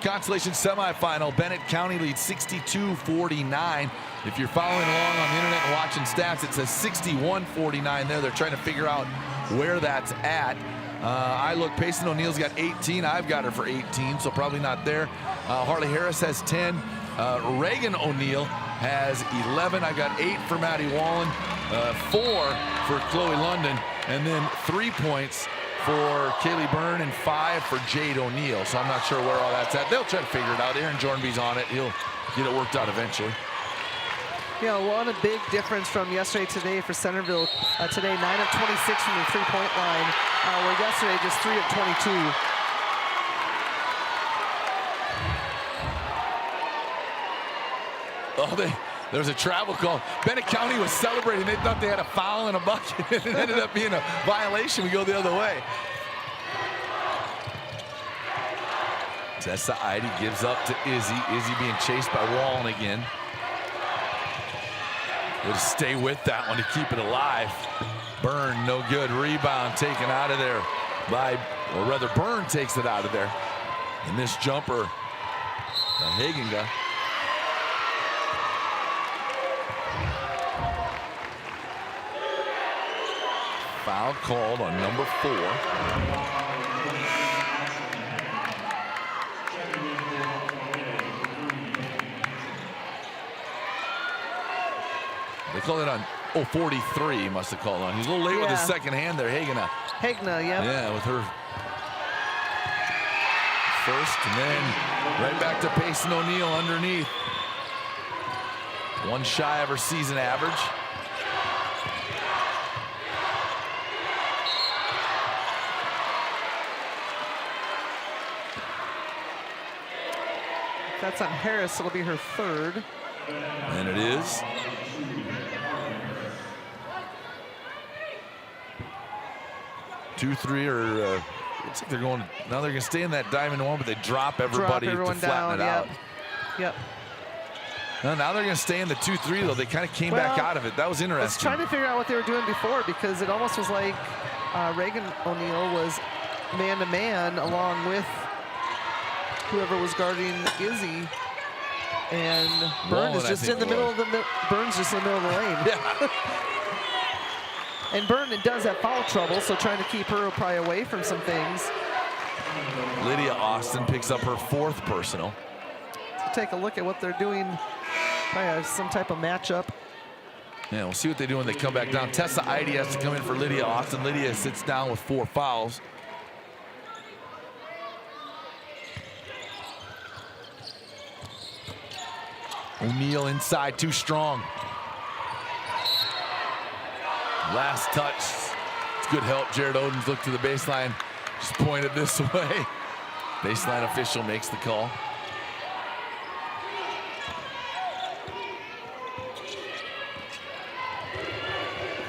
consolation semifinal, Bennett County leads 62-49. If you're following along on the internet and watching stats, it says 61-49 there. They're trying to figure out where that's at. I look, Payson O'Neill's got 18. I've got her for 18, so probably not there. Harley Harris has 10. Reagan O'Neill has 11. I got 8 for Maddie Wallen, 4 for Chloe London, and then 3 points for Kaylee Byrne and 5 for Jade O'Neill. So I'm not sure where all that's at. They'll try to figure it out. Aaron Jornby's on it. He'll get it worked out eventually. Yeah, one a big difference from yesterday today for Centerville. Today, 9 of 26 from the three-point line, where yesterday just 3 of 22. Oh, there was a travel call. Bennett County was celebrating. They thought they had a foul and a bucket. It ended up being a violation. We go the other way. Tessa Eide gives up to Izzy. Izzy being chased by Wallen again. We'll just stay with that one to keep it alive. Byrne, no good. Rebound taken out of there by, or rather Byrne takes it out of there. And this jumper, Hagenga. Foul called on number 4. They called it on, 43 must have called on. He's a little late with his second hand there, Hagenga. Hagenga, yeah. Yeah, with her first, and then right back to Payson O'Neill underneath. 1 shy of her season average. That's on Harris. It'll be her 3rd. And it is. 2-3 or looks like they're going. Now they're going to stay in that diamond one, but they drop everybody to flatten down, it out. Yep. Now they're going to stay in the 2-3 though. They kind of came back out of it. That was interesting. I was trying to figure out what they were doing before because it almost was like Reagan O'Neal was man-to-man along with whoever was guarding Izzy, and Byrne is just in the middle of the Byrne's just in the middle of the lane. Yeah. And Byrne does have foul trouble, so trying to keep her probably away from some things. Lydia Austin picks up her 4th personal. Let's take a look at what they're doing. Probably some type of matchup. Yeah, we'll see what they do when they come back down. Tessa Eide has to come in for Lydia Austin. Lydia sits down with 4 fouls. O'Neal inside, too strong. Last touch. It's good help. Jared Odens looked to the baseline, just pointed this way. Baseline official makes the call.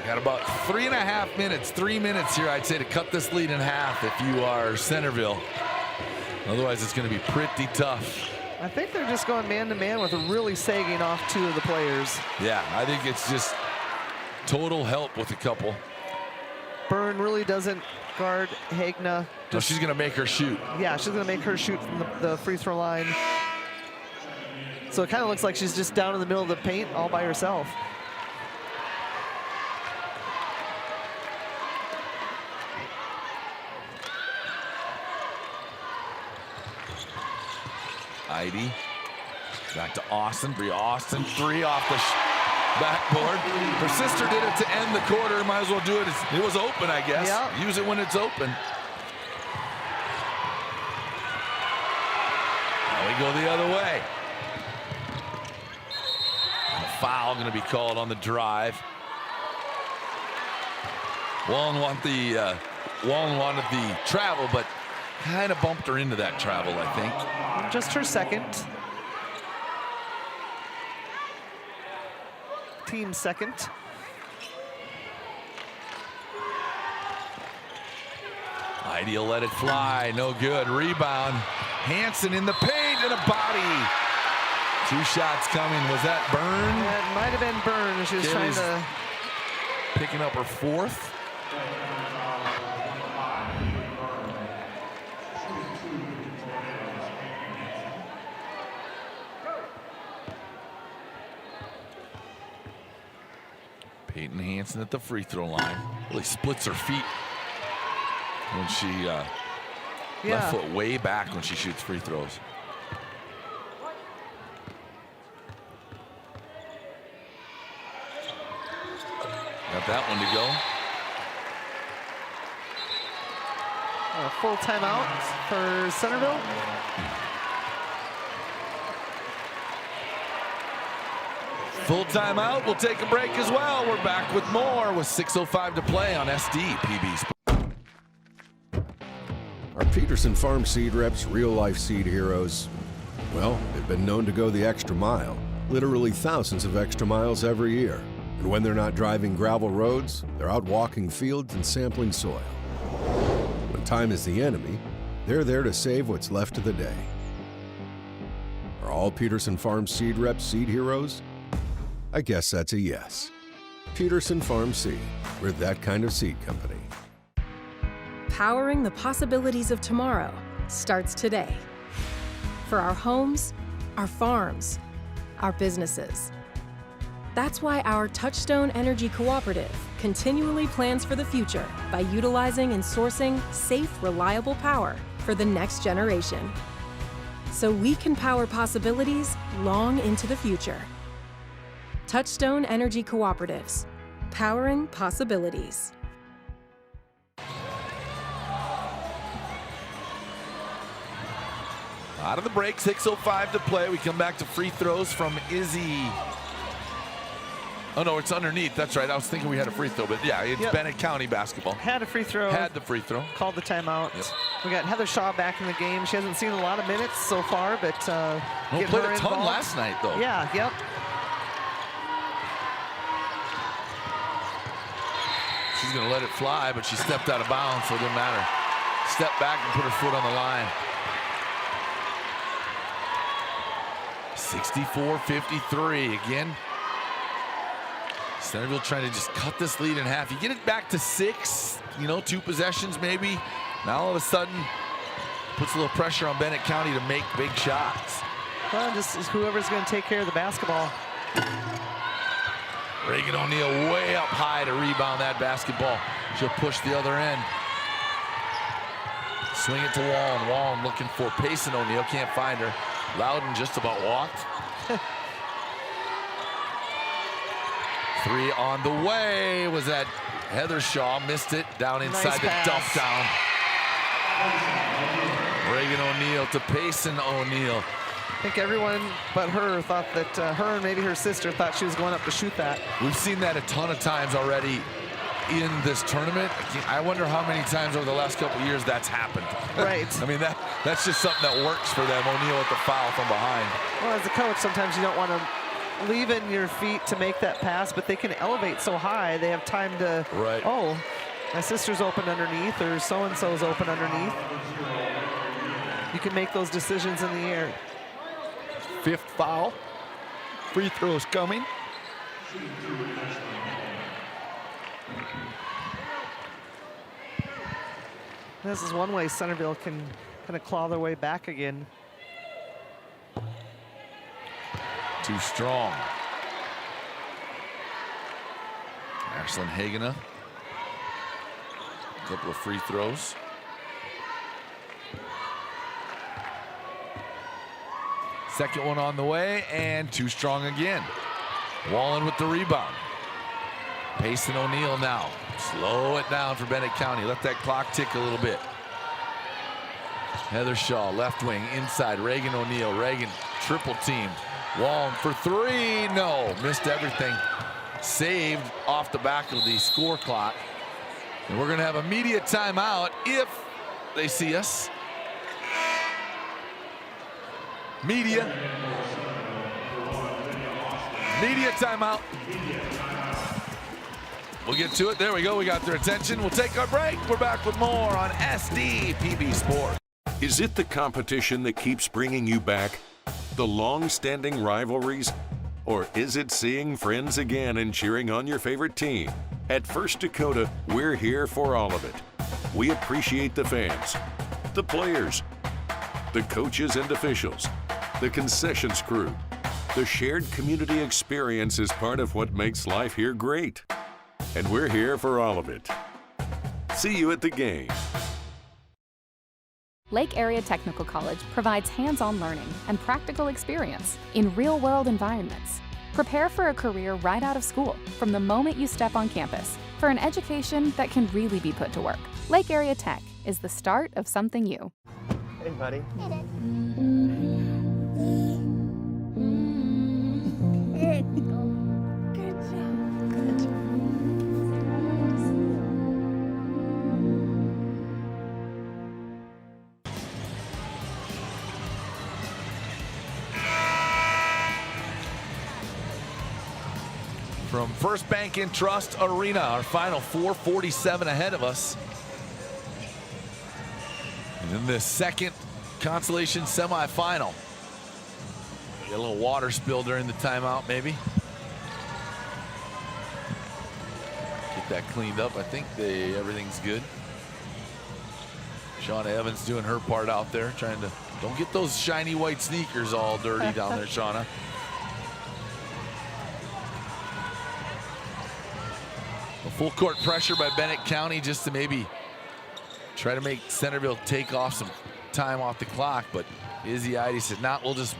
Got about 3.5 minutes, 3 minutes here, I'd say, to cut this lead in half if you are Centerville. Otherwise, it's going to be pretty tough. I think they're just going man-to-man with really sagging off 2 of the players. Yeah, I think it's just total help with a couple. Byrne really doesn't guard Hagna. No, she's going to make her shoot. Yeah, she's going to make her shoot from the free throw line. So it kind of looks like she's just down in the middle of the paint all by herself. Eide back to Austin. Bria Austin, 3 off the backboard. Her sister did it to end the quarter. Might as well do it. It was open, I guess. Yep. Use it when it's open. Now we go the other way. And a foul going to be called on the drive. Wallen wanted the travel, but kind of bumped her into that travel, I think. Just her second. Team second. Ideal, let it fly, no good. Rebound, Hanson in the paint and a body. 2 shots coming. Was that Byrne? That might have been Byrne. She was trying to. Picking up her 4th. Peyton Hanson at the free throw line. Really splits her feet when she left foot way back when she shoots free throws. Got that one to go. A full timeout for Centerville. Full timeout. We'll take a break as well. We're back with more with 6:05 to play on SDPB Sports. Our Peterson Farm seed reps, real-life seed heroes, well, they've been known to go the extra mile, literally thousands of extra miles every year. And when they're not driving gravel roads, they're out walking fields and sampling soil. When time is the enemy, they're there to save what's left of the day. Are all Peterson Farm seed reps seed heroes? I guess that's a yes. Peterson Farm Seed, we're that kind of seed company. Powering the possibilities of tomorrow starts today. For our homes, our farms, our businesses. That's why our Touchstone Energy Cooperative continually plans for the future by utilizing and sourcing safe, reliable power for the next generation. So we can power possibilities long into the future. Touchstone Energy Cooperatives, powering possibilities. Out of the break, 6:05 to play. We come back to free throws from Izzy. Oh, no, it's underneath. That's right. I was thinking we had a free throw, but yeah, it's Bennett County basketball. Had a free throw. Had the free throw. Called the timeout. Yep. We got Heather Shaw back in the game. She hasn't seen a lot of minutes so far, but Played a ton last night, though. Yeah, yep. She's going to let it fly, but she stepped out of bounds, so it didn't matter. Step back and put her foot on the line. 64-53 again. Centerville trying to just cut this lead in half. You get it back to 6, 2 possessions maybe. Now all of a sudden, puts a little pressure on Bennett County to make big shots. Well, just whoever's going to take care of the basketball. Reagan O'Neill way up high to rebound that basketball. She'll push the other end. Swing it to Wallen. Wallen looking for Payson O'Neill. Can't find her. Loudon just about walked. 3 on the way. Was that Heather Shaw? Missed it down inside the dump down. Reagan O'Neill to Payson O'Neill. I think everyone but her thought that her and maybe her sister thought she was going up to shoot that. We've seen that a ton of times already in this tournament. I wonder how many times over the last couple of years that's happened. Right. I mean, that's just something that works for them. O'Neill with the foul from behind. Well, as a coach, sometimes you don't want to leave in your feet to make that pass, but they can elevate so high. They have time to, oh, my sister's open underneath, or so-and-so's open underneath. You can make those decisions in the air. 5th foul. Free throws coming. This is one way Centerville can kind of claw their way back again. Too strong. Ashlyn Hagener. A couple of free throws. Second one on the way, and too strong again. Wallen with the rebound. Payson O'Neill now. Slow it down for Bennett County. Let that clock tick a little bit. Heather Shaw, left wing, inside. Reagan O'Neill. Reagan triple teamed. Wallen for 3. No, missed everything. Saved off the back of the score clock. And we're going to have a media timeout if they see us. Media timeout. We'll get to it. There we go. We got their attention. We'll take our break. We're back with more on SDPB Sports. Is it the competition that keeps bringing you back? The long-standing rivalries? Or is it seeing friends again and cheering on your favorite team? At First Dakota, we're here for all of it. We appreciate the fans, the players, the coaches and officials, the concessions crew. The shared community experience is part of what makes life here great. And we're here for all of it. See you at the game. Lake Area Technical College provides hands-on learning and practical experience in real-world environments. Prepare for a career right out of school from the moment you step on campus for an education that can really be put to work. Lake Area Tech is the start of something new. Hey, buddy. From First Bank and Trust Arena, our final 4:47 ahead of us. And in the second consolation semifinal. Get a little water spill during the timeout, maybe. Get that cleaned up. I think everything's good. Shauna Evans doing her part out there, trying to, don't get those shiny white sneakers all dirty down there, Shauna. A full court pressure by Bennett County just to maybe try to make Centerville take off some time off the clock, but Izzy Eide said, nah, we'll just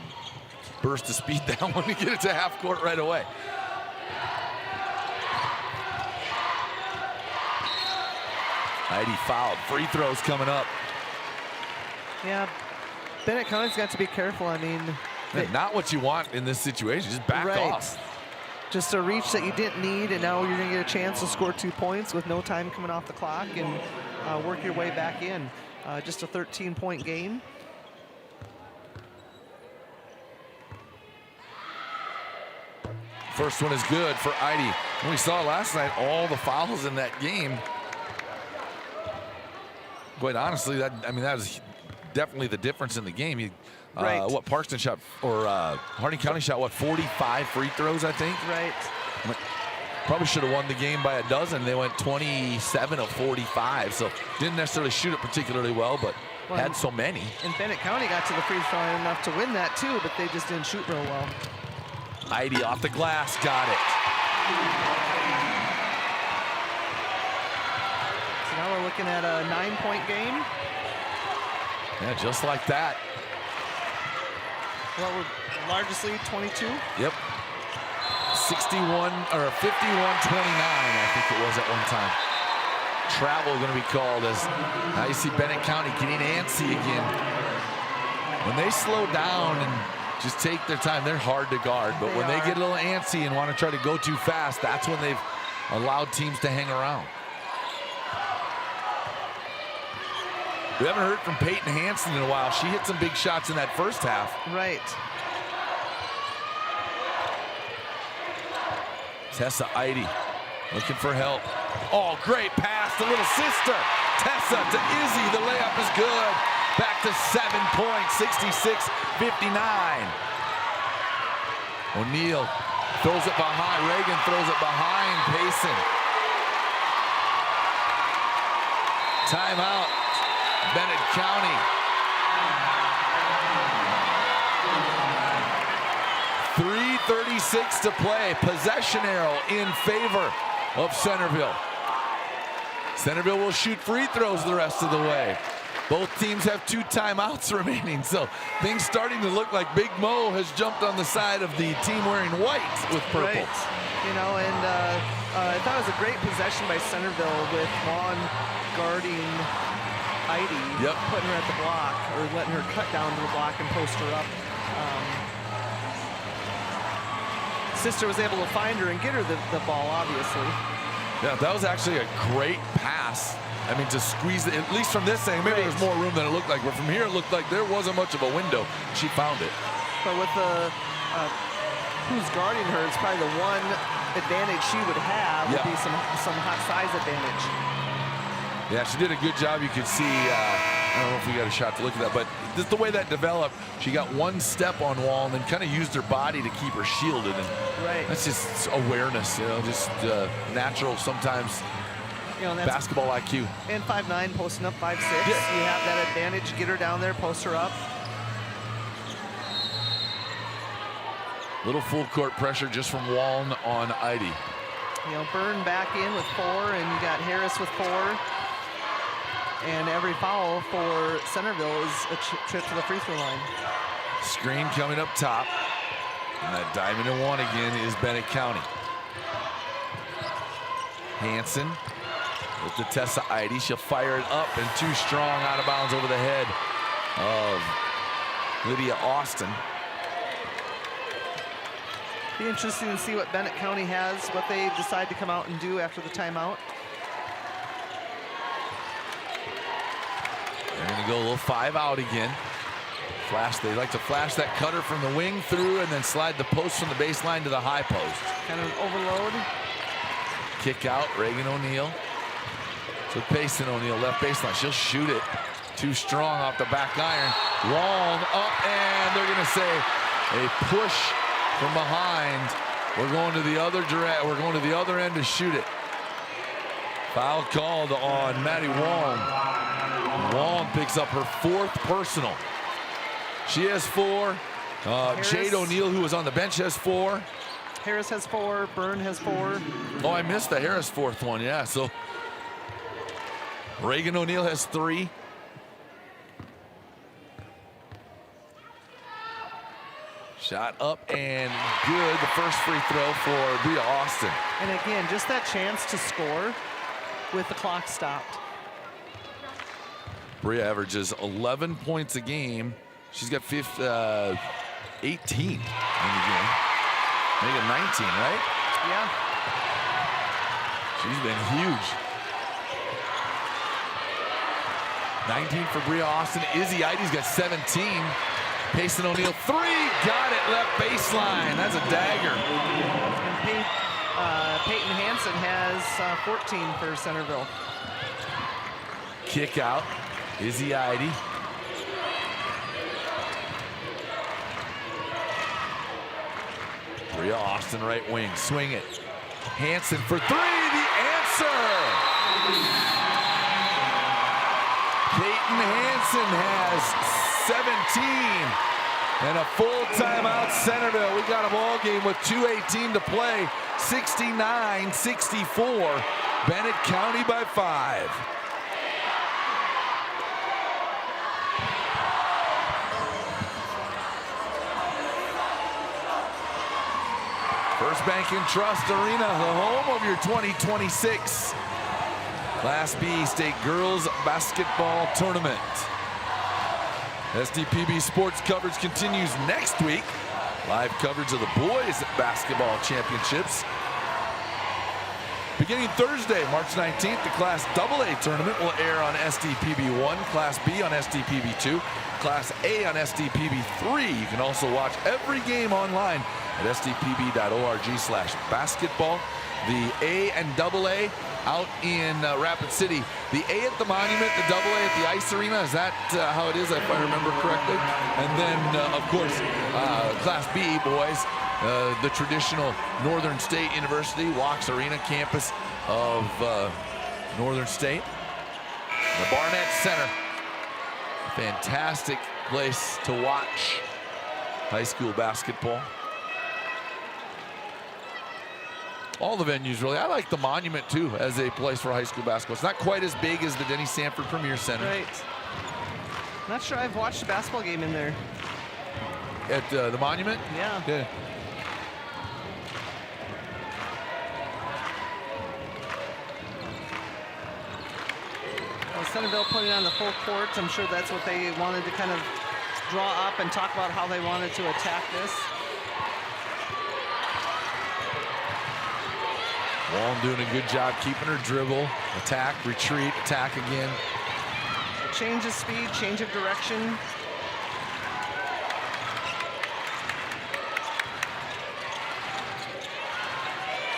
burst the speed down when we get it to half court right away. Eide fouled. Free throws coming up. Yeah, Bennett County's got to be careful. I mean, not what you want in this situation. Just back off. Just a reach that you didn't need, and now you're going to get a chance to score 2 points with no time coming off the clock and work your way back in. Just a 13-point game. First one is good for Eide. We saw last night all the fouls in that game. Quite honestly, that was definitely the difference in the game. Right. What Parkston shot, or Harding County shot, what, 45 free throws, I think? Right. Probably should have won the game by a dozen. They went 27 of 45, so didn't necessarily shoot it particularly well, but had so many. And Bennett County got to the free throw line enough to win that too, but they just didn't shoot real well. Heidi off the glass, got it. So now we're looking at a 9-point game. Yeah, just like that. Well, we're largest lead, 22. Yep. 61 or 51-29, I think it was at one time. Travel going to be called, as now you see Bennett County getting antsy again. When they slow down and just take their time, they're hard to guard. But when they get a little antsy and want to try to go too fast, that's when they've allowed teams to hang around. We haven't heard from Peyton Hansen in a while. She hit some big shots in that first half. Right. Tessa Eide looking for help. Oh, great pass to little sister. Tessa to Izzy. The layup is good. Back to 7 points, 66-59. O'Neal throws it behind. Reagan throws it behind Payson. Timeout. Bennett County. 3:36 to play. Possession arrow in favor of Centerville. Centerville will shoot free throws the rest of the way. Both teams have 2 timeouts remaining, so things starting to look like Big Mo has jumped on the side of the team wearing white with purple. Right. You know, and I thought it was a great possession by Centerville with Vaughn guarding Heidi, putting her at the block, or letting her cut down to the block and post her up. Sister was able to find her and get her the ball, obviously. Yeah, that was actually a great pass. I mean, to squeeze it, at least from this angle, maybe there's more room than it looked like, but from here it looked like there wasn't much of a window. She found it. But with the who's guarding her, it's probably the one advantage she would have would be some hot size advantage. Yeah, she did a good job. You could see, I don't know if we got a shot to look at that, but just the way that developed, she got one step on Wall and then kind of used her body to keep her shielded. And that's just awareness, you know, just natural sometimes. You know, basketball IQ. And 5'9", posting up 5'6". You have that advantage. Get her down there, post her up. Little full court pressure just from Waln on Heide. You know, Byrne back in with 4, and you got Harris with 4. And every foul for Centerville is a trip to the free throw line. Screen coming up top. And that diamond and 1 again is Bennett County. Hansen with the Tessa Heide. She'll fire it up and too strong, out of bounds over the head of Lydia Austin. Be interesting to see what Bennett County has, what they decide to come out and do after the timeout. They're going to go a little 5 out again. Flash, they like to flash that cutter from the wing through and then slide the post from the baseline to the high post. Kind of overload. Kick out, Reagan O'Neal. So Payson O'Neal, left baseline. She'll shoot it. Too strong off the back iron. Long up, and they're going to say a push from behind. We're going to the other direct. We're going to the other end to shoot it. Foul called on Maddie Wong. Wong picks up her 4th personal. She has 4. Jade O'Neal, who was on the bench, has 4. Harris has 4. Byrne has 4. Oh, I missed the Harris 4th one. Yeah, so Reagan O'Neal has 3. Shot up and good. The first free throw for Bria Austin. And again, just that chance to score with the clock stopped. Bria averages 11 points a game. She's got 18 in the game. Maybe 19, right? Yeah. She's been huge. 19 for Bria Austin. Izzy Heide's got 17. Payson O'Neal, 3, got it, left baseline. That's a dagger. And Peyton Hansen has 14 for Centerville. Kick out, Izzy Eide. Bria Austin, right wing, swing it. Hansen for three, the answer! Peyton Hansen has 17 and a full timeout Centerville. We got a ball game with 2:18 to play, 69-64, Bennett County by 5. First Bank and Trust Arena, the home of your 2026 Class B State Girls Basketball Tournament. SDPB sports coverage continues next week. Live coverage of the boys basketball championships. Beginning Thursday, March 19th, the Class AA tournament will air on SDPB1, Class B on SDPB2, Class A on SDPB3. You can also watch every game online at sdpb.org/basketball. The A and AA out in Rapid City. The A at the Monument, the AA at the Ice Arena. Is that how it is, if I remember correctly? And then, of course, Class B, boys, the traditional Northern State University, Walks Arena campus of Northern State. The Barnett Center. Fantastic place to watch high school basketball. All the venues, really. I like the Monument, too, as a place for high school basketball. It's not quite as big as the Denny Sanford Premier Center. Right. Not sure I've watched a basketball game in there. At the Monument? Yeah. Yeah. Well, Centerville putting on the full court. I'm sure that's what they wanted to kind of draw up and talk about how they wanted to attack this. Wallen doing a good job keeping her dribble. Attack, retreat, attack again. Change of speed, change of direction.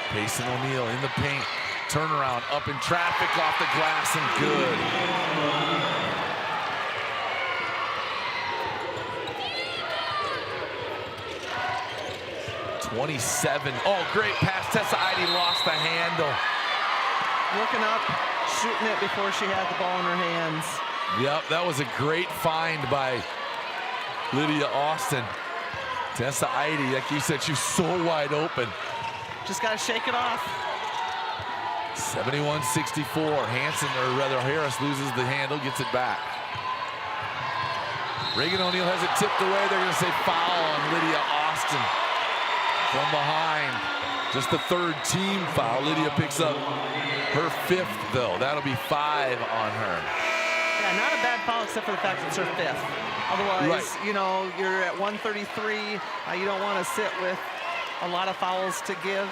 Payson O'Neill in the paint. Turnaround, up in traffic, off the glass, and good. 27. Oh, great pass. Tessa Eide lost the handle. Looking up, shooting it before she had the ball in her hands. Yep, that was a great find by Lydia Austin. Tessa Eide, like you said, she's so wide open. Just got to shake it off. 71-64. Hansen, or rather Harris, loses the handle, gets it back. Reagan O'Neill has it tipped away. They're going to say foul on Lydia Austin from behind. Just the third team foul. Lydia picks up her fifth, though. That'll be 5 on her. Yeah, not a bad foul except for the fact it's her fifth. Otherwise, right. You know, you're at 133. You don't want to sit with a lot of fouls to give.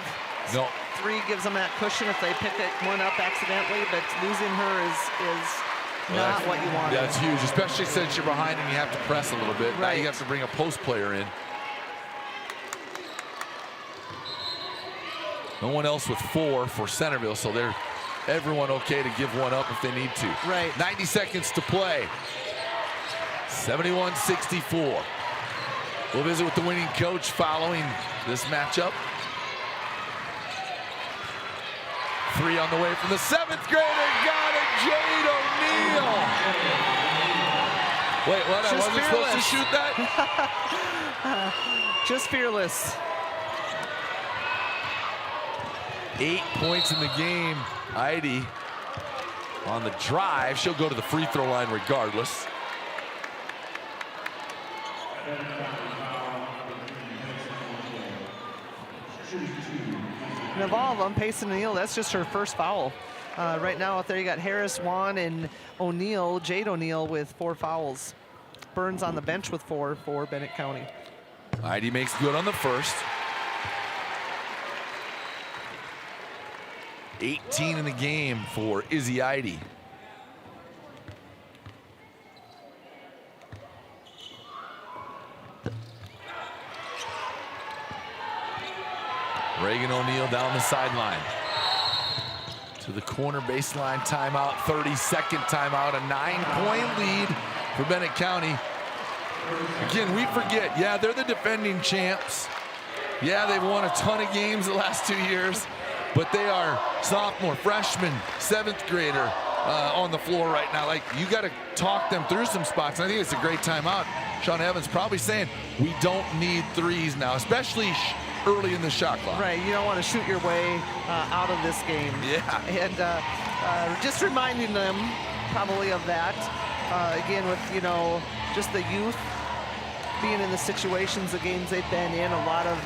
No. 3 gives them that cushion if they pick one up accidentally, but losing her is not what you want. That's huge, especially since you're behind and you have to press a little bit. Right. Now you have to bring a post player in. No one else with 4 for Centerville, so they're everyone okay to give one up if they need to. Right. 90 seconds to play. 71-64. We'll visit with the winning coach following this matchup. 3 on the way from the 7th grader. Got it, Jade O'Neill. Wait, what? I wasn't supposed to shoot that? Just fearless. 8 points in the game. Eide on the drive. She'll go to the free throw line regardless. And of all of them, Payson O'Neill, that's just her first foul. Right now out there you got Harris, Wan, and O'Neill, Jade O'Neill with 4 fouls. Burns on the bench with 4 for Bennett County. Eide makes good on the first. 18 in the game for Izzy Eide. Reagan O'Neill down the sideline. To the corner baseline timeout, 32nd timeout, a 9-point lead for Bennett County. Again, we forget, yeah, they're the defending champs. Yeah, they've won a ton of games the last 2 years, but they are sophomore, freshman, 7th grader on the floor right now. Like, you got to talk them through some spots. And I think it's a great timeout. Sean Evans probably saying, we don't need threes now, especially early in the shot clock. Right, you don't want to shoot your way out of this game. Yeah. And just reminding them probably of that. Again, with, you know, just the youth being in the situations, the games they've been in, a lot of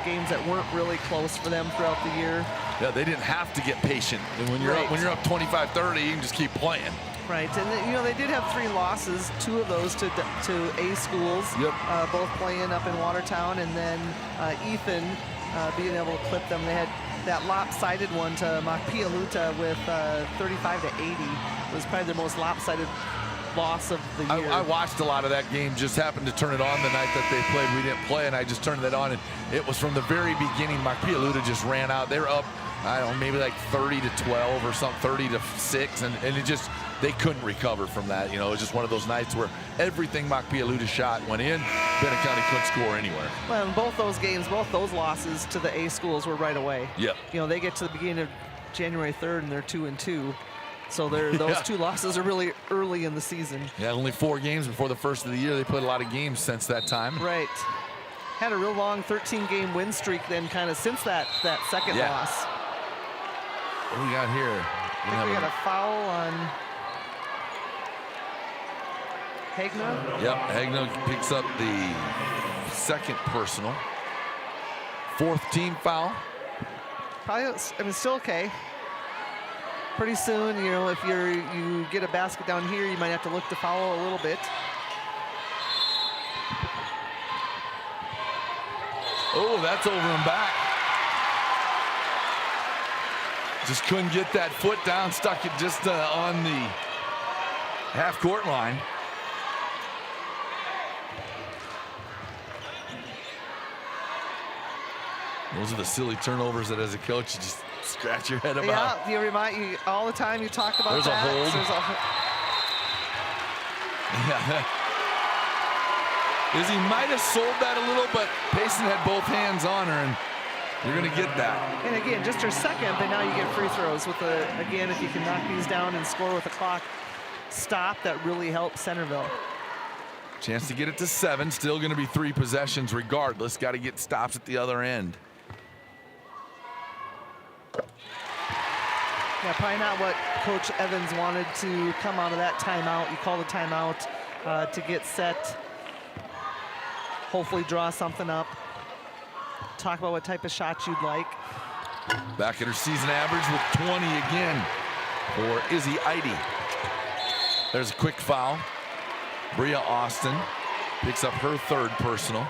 games that weren't really close for them throughout the year. Yeah, they didn't have to get patient. And when you're up 25-30, you can just keep playing. Right, and you know, they did have 3 losses, 2 of those to A schools, both playing up in Watertown, and then Ethan being able to clip them. They had that lopsided one to Makpialuta with 35-80. It was probably their most lopsided loss of the year. I watched a lot of that game, just happened to turn it on the night that they played. We didn't play, and I just turned it on, and it was from the very beginning. Makpialuta just ran out. They were up, I don't know, maybe like 30-12 or something, 30-6, and it just, they couldn't recover from that. You know, it was just one of those nights where everything Makpialuta shot went in. Bennett County couldn't score anywhere. Well, in both those games, both those losses to the A schools were right away. Yep. You know, they get to the beginning of January 3rd and they're 2-2. So those 2 losses are really early in the season. Yeah, only 4 games before the first of the year. They played a lot of games since that time. Right. Had a real long 13-game win streak then kind of since that second loss. What do we got here? I think we got a foul on Hagna. Yep, Hagna picks up the 2nd personal. 4th team foul. Probably, I mean, still okay. Pretty soon, you know, if you get a basket down here, you might have to look to foul a little bit. Oh, that's over and back. Just couldn't get that foot down, stuck it just on the half-court line. Those are the silly turnovers that as a coach you just scratch your head about. Yeah, you all the time you talk about There's that. a hold. Yeah. Izzy might have sold that a little, but Payson had both hands on her, and you're going to get that. And again, just her 2nd, but now you get free throws with again, if you can knock these down and score with the clock stop, that really helps Centerville. Chance to get it to 7, still going to be 3 possessions regardless. Got to get stops at the other end. Yeah, probably not what Coach Evans wanted to come out of that timeout. You call the timeout to get set, hopefully draw something up, talk about what type of shots you'd like. Back at her season average with 20 again for Izzy Eide. There's a quick foul. Bria Austin picks up her 3rd personal.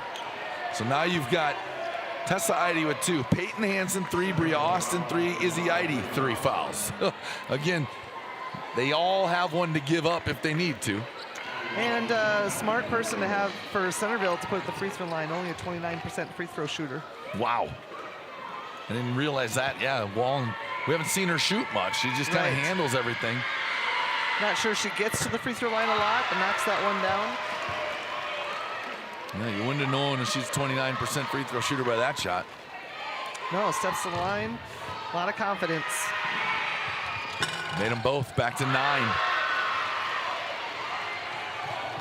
So now you've got Tessa Eide with 2, Peyton Hansen 3, Bria Austin 3, Izzy Eide 3 fouls. Again, they all have one to give up if they need to. And a smart person to have for Centerville to put at the free throw line, only a 29% free throw shooter. Wow. I didn't realize that. Yeah, Wallen, we haven't seen her shoot much. She just kind of handles everything. Not sure she gets to the free throw line a lot, but knocks that one down. Yeah, you wouldn't have known if she's 29% free throw shooter by that shot. No, steps to the line. A lot of confidence. Made them both back to 9.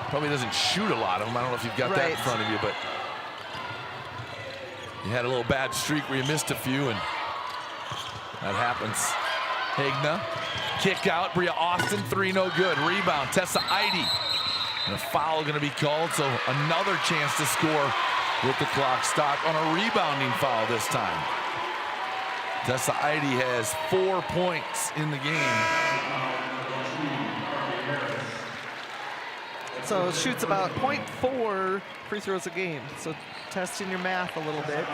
Probably doesn't shoot a lot of them. I don't know if you've got that in front of you, but you had a little bad streak where you missed a few, and that happens. Hagna, kick out. Bria Austin, 3, no good. Rebound, Tessa Eide. And a foul going to be called, so another chance to score with the clock stopped on a rebounding foul this time. Tessa Eide has 4 points in the game. So shoots about 0.4 free throws a game. So testing your math a little bit.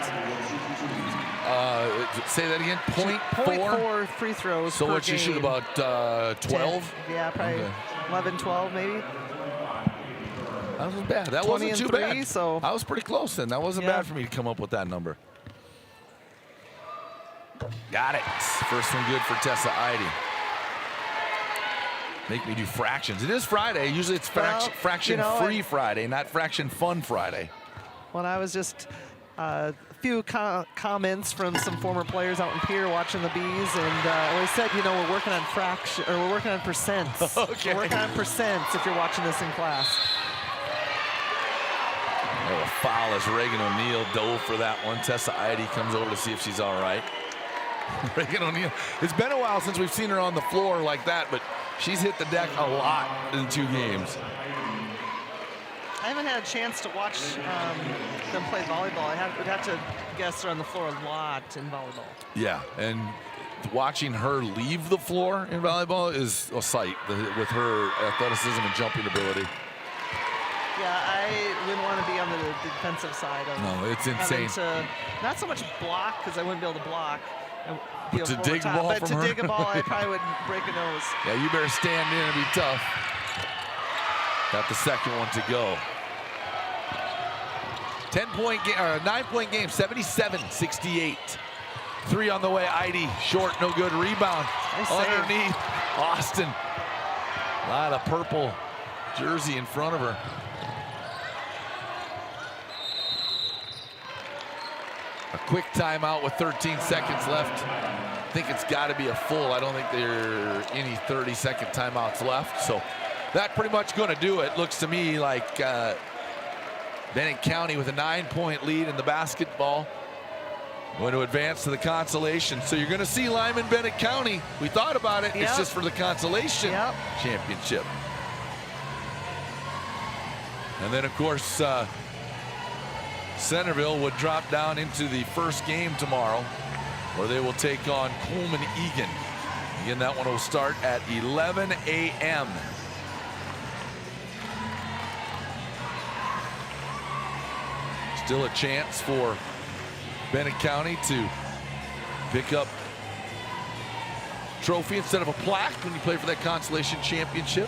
Say that again, 0.4 free throws so per what, you shoot about 12? Yeah, probably 11, 12 maybe. That wasn't bad. That wasn't too 3, bad. So I was pretty close then. That wasn't bad for me to come up with that number. Got it. First one good for Tessa Eide. Make me do fractions. It is Friday. Usually it's fraction-free Friday, not fraction-fun Friday. Well, I was just a few comments from some former players out in Pierre watching the Bees, and we said, you know, we're working on we're working on percents. Okay. We're working on percents if you're watching this in class. Oh, a foul as Reagan O'Neill dove for that one. Tessa Eide comes over to see if she's all right. Reagan O'Neill. It's been a while since we've seen her on the floor like that, but she's hit the deck a lot in 2 games. I haven't had a chance to watch them play volleyball. Would have to guess they're on the floor a lot in volleyball. Yeah, and watching her leave the floor in volleyball is a sight with her athleticism and jumping ability. Yeah, I wouldn't want to be on the defensive side of No, it's insane. Not so much block, because I wouldn't be able to block. But to dig a ball but from to her? dig a ball, I probably would break a nose. Yeah, you better stand in and be tough. Got the second one to go. 10-point game, or 9-point game, 77-68. 3 on the way. Eide short, no good. Rebound underneath. Austin. A lot of purple jersey in front of her. A quick timeout with 13 seconds left. I think it's got to be a full. I don't think there are any 30-second timeouts left. So that pretty much going to do it. Looks to me like Bennett County with a 9-point lead in the basketball. Going to advance to the consolation. So you're going to see Lyman Bennett County. We thought about it. Yep. It's just for the consolation championship. And then, of course, Centerville would drop down into the first game tomorrow, where they will take on Coleman Egan. Again, that one will start at 11 a.m. Still a chance for Bennett County to pick up trophy instead of a plaque when you play for that consolation championship.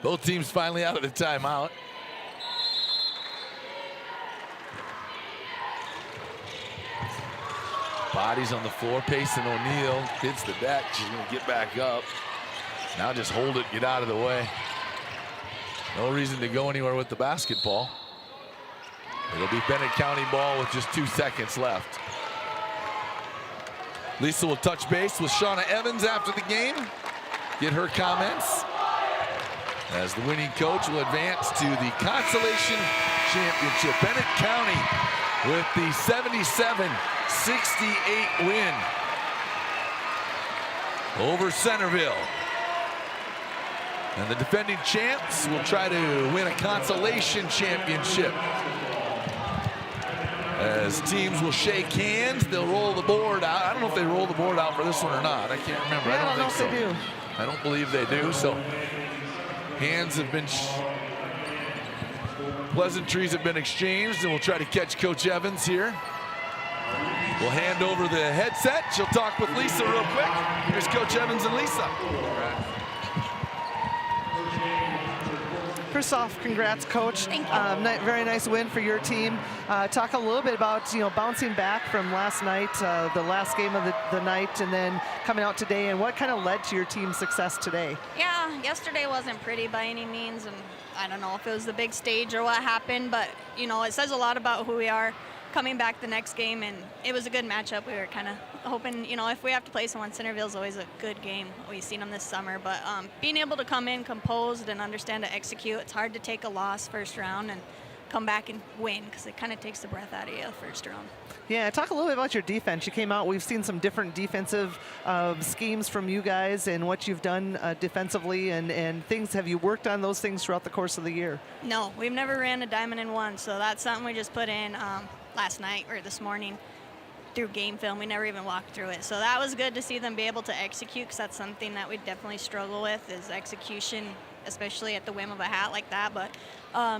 Both teams finally out of the timeout. Bodies on the floor. Payson O'Neill hits the deck. She's going to get back up. Now just hold it, get out of the way. No reason to go anywhere with the basketball. It'll be Bennett County ball with just 2 seconds left. Lisa will touch base with Shauna Evans after the game. Get her comments, as the winning coach will advance to the consolation championship. Bennett County with the 77-68 win over Centerville. And the defending champs will try to win a consolation championship. As teams will shake hands, they'll roll the board out. I don't know if they roll the board out for this one or not. I can't remember. Yeah, I don't think they do. I don't believe they do. So hands have been, pleasantries have been exchanged, and we'll try to catch Coach Evans here. We'll hand over the headset. She'll talk with Lisa real quick. Here's Coach Evans and Lisa. First off, congrats, Coach. Thank you. Very nice win for your team. Talk a little bit about bouncing back from last night, the last game of the night, and then coming out today, and what kind of led to your team's success today? Yeah, yesterday wasn't pretty by any means, and I don't know if it was the big stage or what happened, but it says a lot about who we are coming back the next game, and it was a good matchup. We were kind of hoping, if we have to play someone, Centerville's always a good game. We've seen them this summer, but being able to come in composed and understand to execute, it's hard to take a loss first round and come back and win, because it kind of takes the breath out of you first round. Yeah, talk a little bit about your defense. You came out, we've seen some different defensive schemes from you guys and what you've done defensively and things. Have you worked on those things throughout the course of the year? No, we've never ran a diamond in one, so that's something we just put in last night or this morning. through game film. We never even walked through it. So that was good to see them be able to execute, because that's something that we definitely struggle with, is execution, especially at the whim of a hat like that. But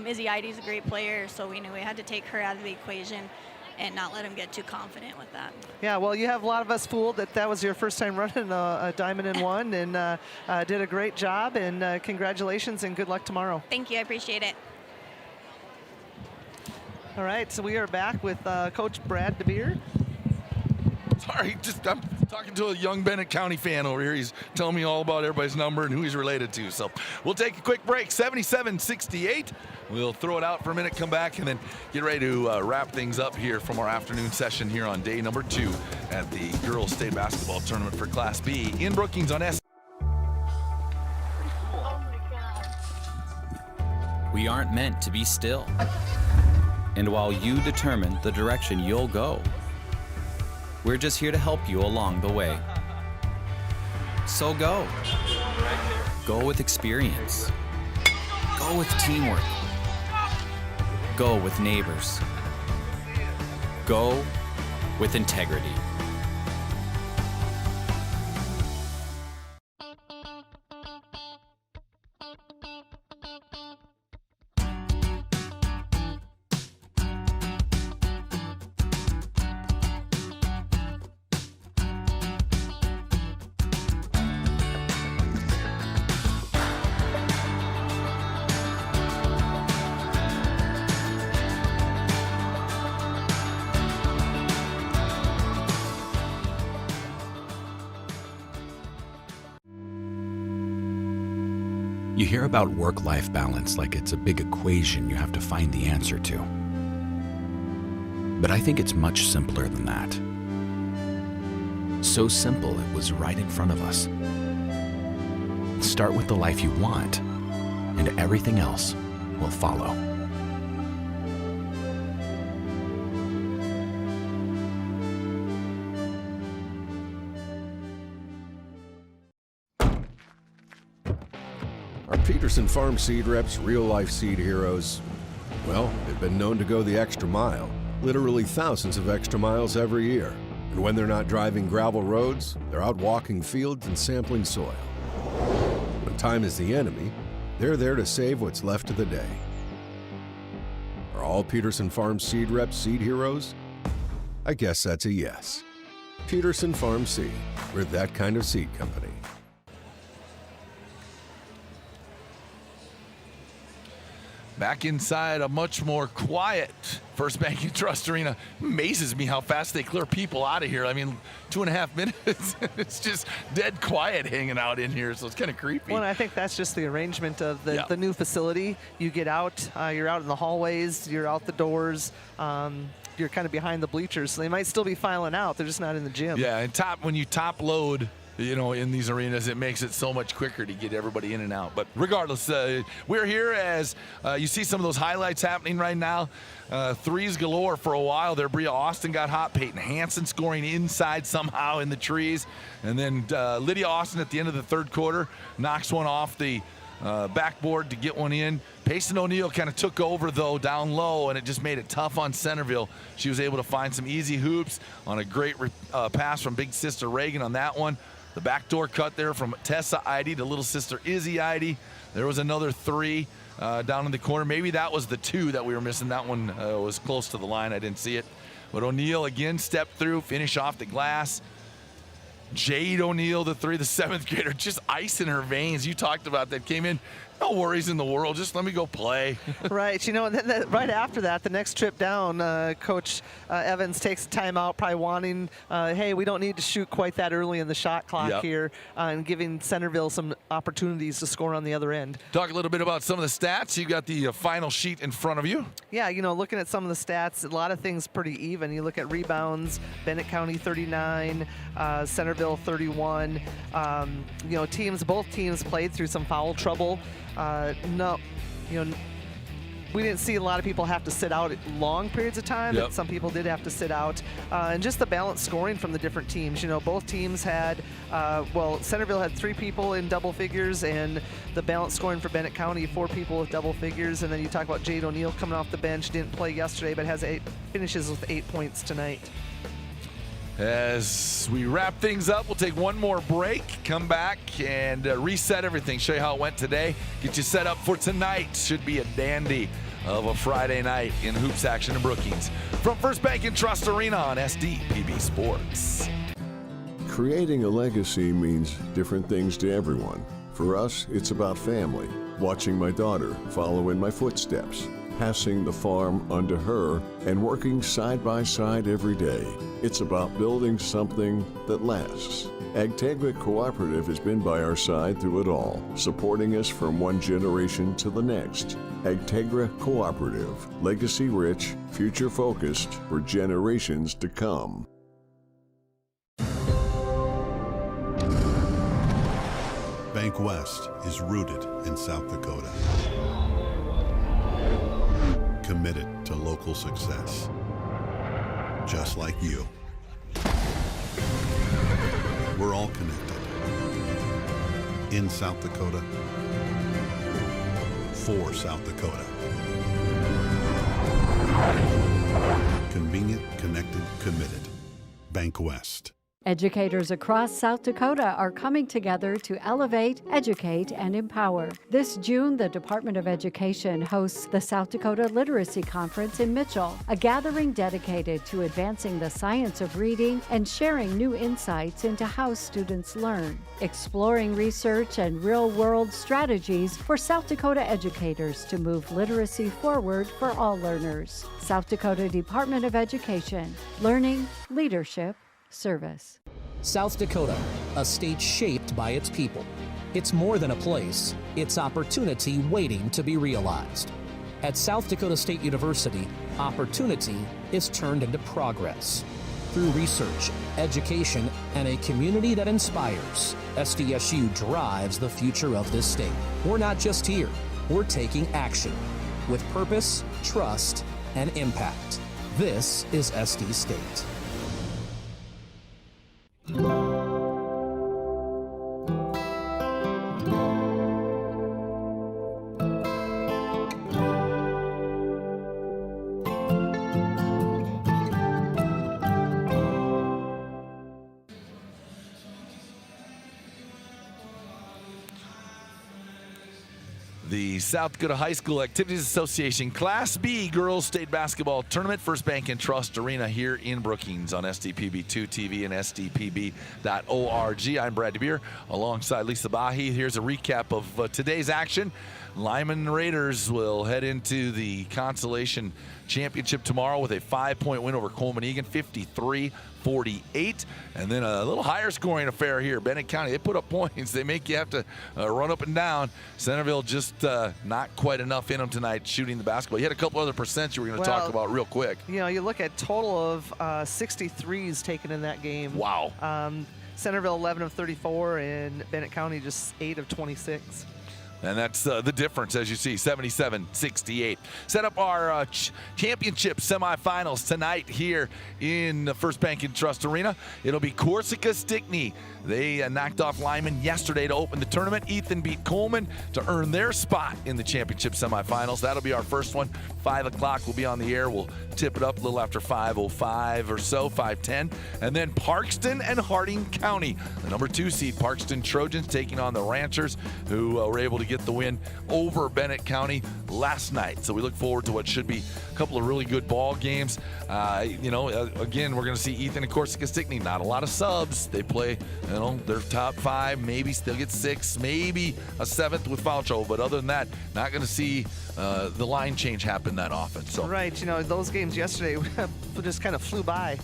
Izzy Ides is a great player, so we knew we had to take her out of the equation and not let him get too confident with that. Yeah, well, you have a lot of us fooled that was your first time running a Diamond in One, and did a great job, and congratulations and good luck tomorrow. Thank you, I appreciate it. All right, so we are back with Coach Brad DeBeer. Sorry, I'm talking to a young Bennett County fan over here. He's telling me all about everybody's number and who he's related to. So we'll take a quick break, 77-68. We'll throw it out for a minute, come back, and then get ready to wrap things up here from our afternoon session here on day number 2 at the Girls State Basketball Tournament for Class B in Brookings on S. We aren't meant to be still. And while you determine the direction you'll go, we're just here to help you along the way. So go. Go with experience. Go with teamwork. Go with neighbors. Go with integrity. You hear about work-life balance like it's a big equation you have to find the answer to. But I think it's much simpler than that. So simple it was right in front of us. Start with the life you want, and everything else will follow. Peterson Farm Seed Reps, real-life seed heroes, well, they've been known to go the extra mile, literally thousands of extra miles every year. And when they're not driving gravel roads, they're out walking fields and sampling soil. When time is the enemy, they're there to save what's left of the day. Are all Peterson Farm Seed Reps seed heroes? I guess that's a yes. Peterson Farm Seed, we're that kind of seed company. Back inside a much more quiet First Bank and Trust Arena. Amazes me how fast they clear people out of here. I mean, 2.5 minutes, it's just dead quiet hanging out in here, so it's kind of creepy. Well, I think that's just the arrangement of the new facility. You get out, you're out in the hallways, you're out the doors, you're kind of behind the bleachers, so they might still be filing out. They're just not in the gym. Yeah, and when you top load, you know, in these arenas, it makes it so much quicker to get everybody in and out. But regardless, we're here as you see some of those highlights happening right now. Threes galore for a while there. Bria Austin got hot. Peyton Hansen scoring inside somehow in the trees. And then Lydia Austin at the end of the third quarter knocks one off the backboard to get one in. Payson O'Neill kind of took over, though, down low, and it just made it tough on Centerville. She was able to find some easy hoops on a great pass from big sister Reagan on that one. The backdoor cut there from Tessa Eide to little sister Izzy Eide. There was another three down in the corner. Maybe that was the two that we were missing. That one was close to the line. I didn't see it. But O'Neill again stepped through, finish off the glass. Jade O'Neill, the three, the 7th grader, just ice in her veins. You talked about that. Came in, no worries in the world. Just let me go play. Right. You know, and then right after that, the next trip down, Coach Evans takes a timeout, probably wanting, hey, we don't need to shoot quite that early in the shot clock here, and giving Centerville some opportunities to score on the other end. Talk a little bit about some of the stats. You got the final sheet in front of you. Yeah, you know, looking at some of the stats, a lot of things pretty even. You look at rebounds, Bennett County 39, Centerville 31. You know, both teams played through some foul trouble. No, you know, we didn't see a lot of people have to sit out long periods of time, but some people did have to sit out. And just the balanced scoring from the different teams. You know, both teams had, well, Centerville had 3 people in double figures, and the balanced scoring for Bennett County, 4 people with double figures. And then you talk about Jade O'Neill coming off the bench, didn't play yesterday, but finishes with 8 points tonight. As we wrap things up, we'll take one more break, come back and reset everything, show you how it went today, get you set up for tonight. Should be a dandy of a Friday night in hoops action in Brookings. From First Bank and Trust Arena on SDPB Sports. Creating a legacy means different things to everyone. For us, it's about family, watching my daughter follow in my footsteps, passing the farm onto her, and working side by side every day. It's about building something that lasts. Agtegra Cooperative has been by our side through it all, supporting us from one generation to the next. Agtegra Cooperative, legacy rich, future focused for generations to come. Bank West is rooted in South Dakota. Committed to local success. Just like you. We're all connected. In South Dakota. For South Dakota. Convenient, connected, committed. Bank West. Educators across South Dakota are coming together to elevate, educate, and empower. This June, the Department of Education hosts the South Dakota Literacy Conference in Mitchell, a gathering dedicated to advancing the science of reading and sharing new insights into how students learn, exploring research and real-world strategies for South Dakota educators to move literacy forward for all learners. South Dakota Department of Education, learning, leadership, service. South Dakota, a state shaped by its people. It's more than a place, it's opportunity waiting to be realized. At South Dakota State University, opportunity is turned into progress. Through research, education, and a community that inspires, SDSU drives the future of this state. We're not just here, we're taking action with purpose, trust, and impact. This is SD State. The South Dakota High School Activities Association Class B Girls State Basketball Tournament, First Bank and Trust Arena here in Brookings on SDPB2 TV and SDPB.org. I'm Brad DeBeer alongside Lisa Bahi. Here's a recap of today's action. Lyman Raiders will head into the Consolation Championship tomorrow with a 5-point win over Coleman-Egan, 53-48. And then a little higher scoring affair here. Bennett County, they put up points. They make you have to run up and down. Centerville just not quite enough in them tonight shooting the basketball. You had a couple other percents you were going to talk about real quick. You know, you look at total of 63s taken in that game. Wow. Centerville 11 of 34 and Bennett County just 8 of 26. And that's the difference, as you see, 77-68. Set up our championship semifinals tonight here in the First Bank and Trust Arena. It'll be Corsica-Stickney. They knocked off Lyman yesterday to open the tournament. Ethan beat Coleman to earn their spot in the championship semifinals. That'll be our first one. 5 o'clock we'll be on the air. We'll tip it up a little after 5:05 or so, 5:10. And then Parkston and Harding County. The number 2 seed Parkston Trojans taking on the Ranchers, who were able to get the win over Bennett County last night. So we look forward to what should be a couple of really good ball games. Again, we're going to see Ethan and Corsica-Stickney. Not a lot of subs. They play, their top 5, maybe still get 6, maybe a 7th with foul trouble. But other than that, not going to see the line change happen that often. So right, those games yesterday just kind of flew by.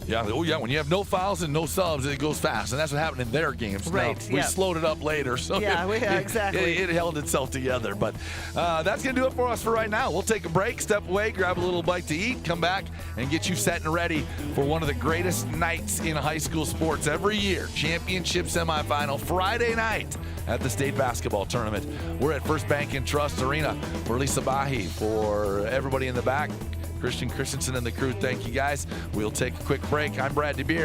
Yeah, when you have no fouls and no subs, it goes fast, and that's what happened in their games. Right, now, we slowed it up later, so exactly. It held itself together. But that's going to do it for us for right now. We'll take a break, step away, grab a little bite to eat, come back, and get you set and ready for one of the greatest nights in high school sports every year. Championship semifinal Friday night at the state basketball tournament. We're at First Bank and Trust Arena. For Lisa Bahi, for everybody in the back, Christian Christensen and the crew, thank you guys. We'll take a quick break. I'm Brad DeBeer.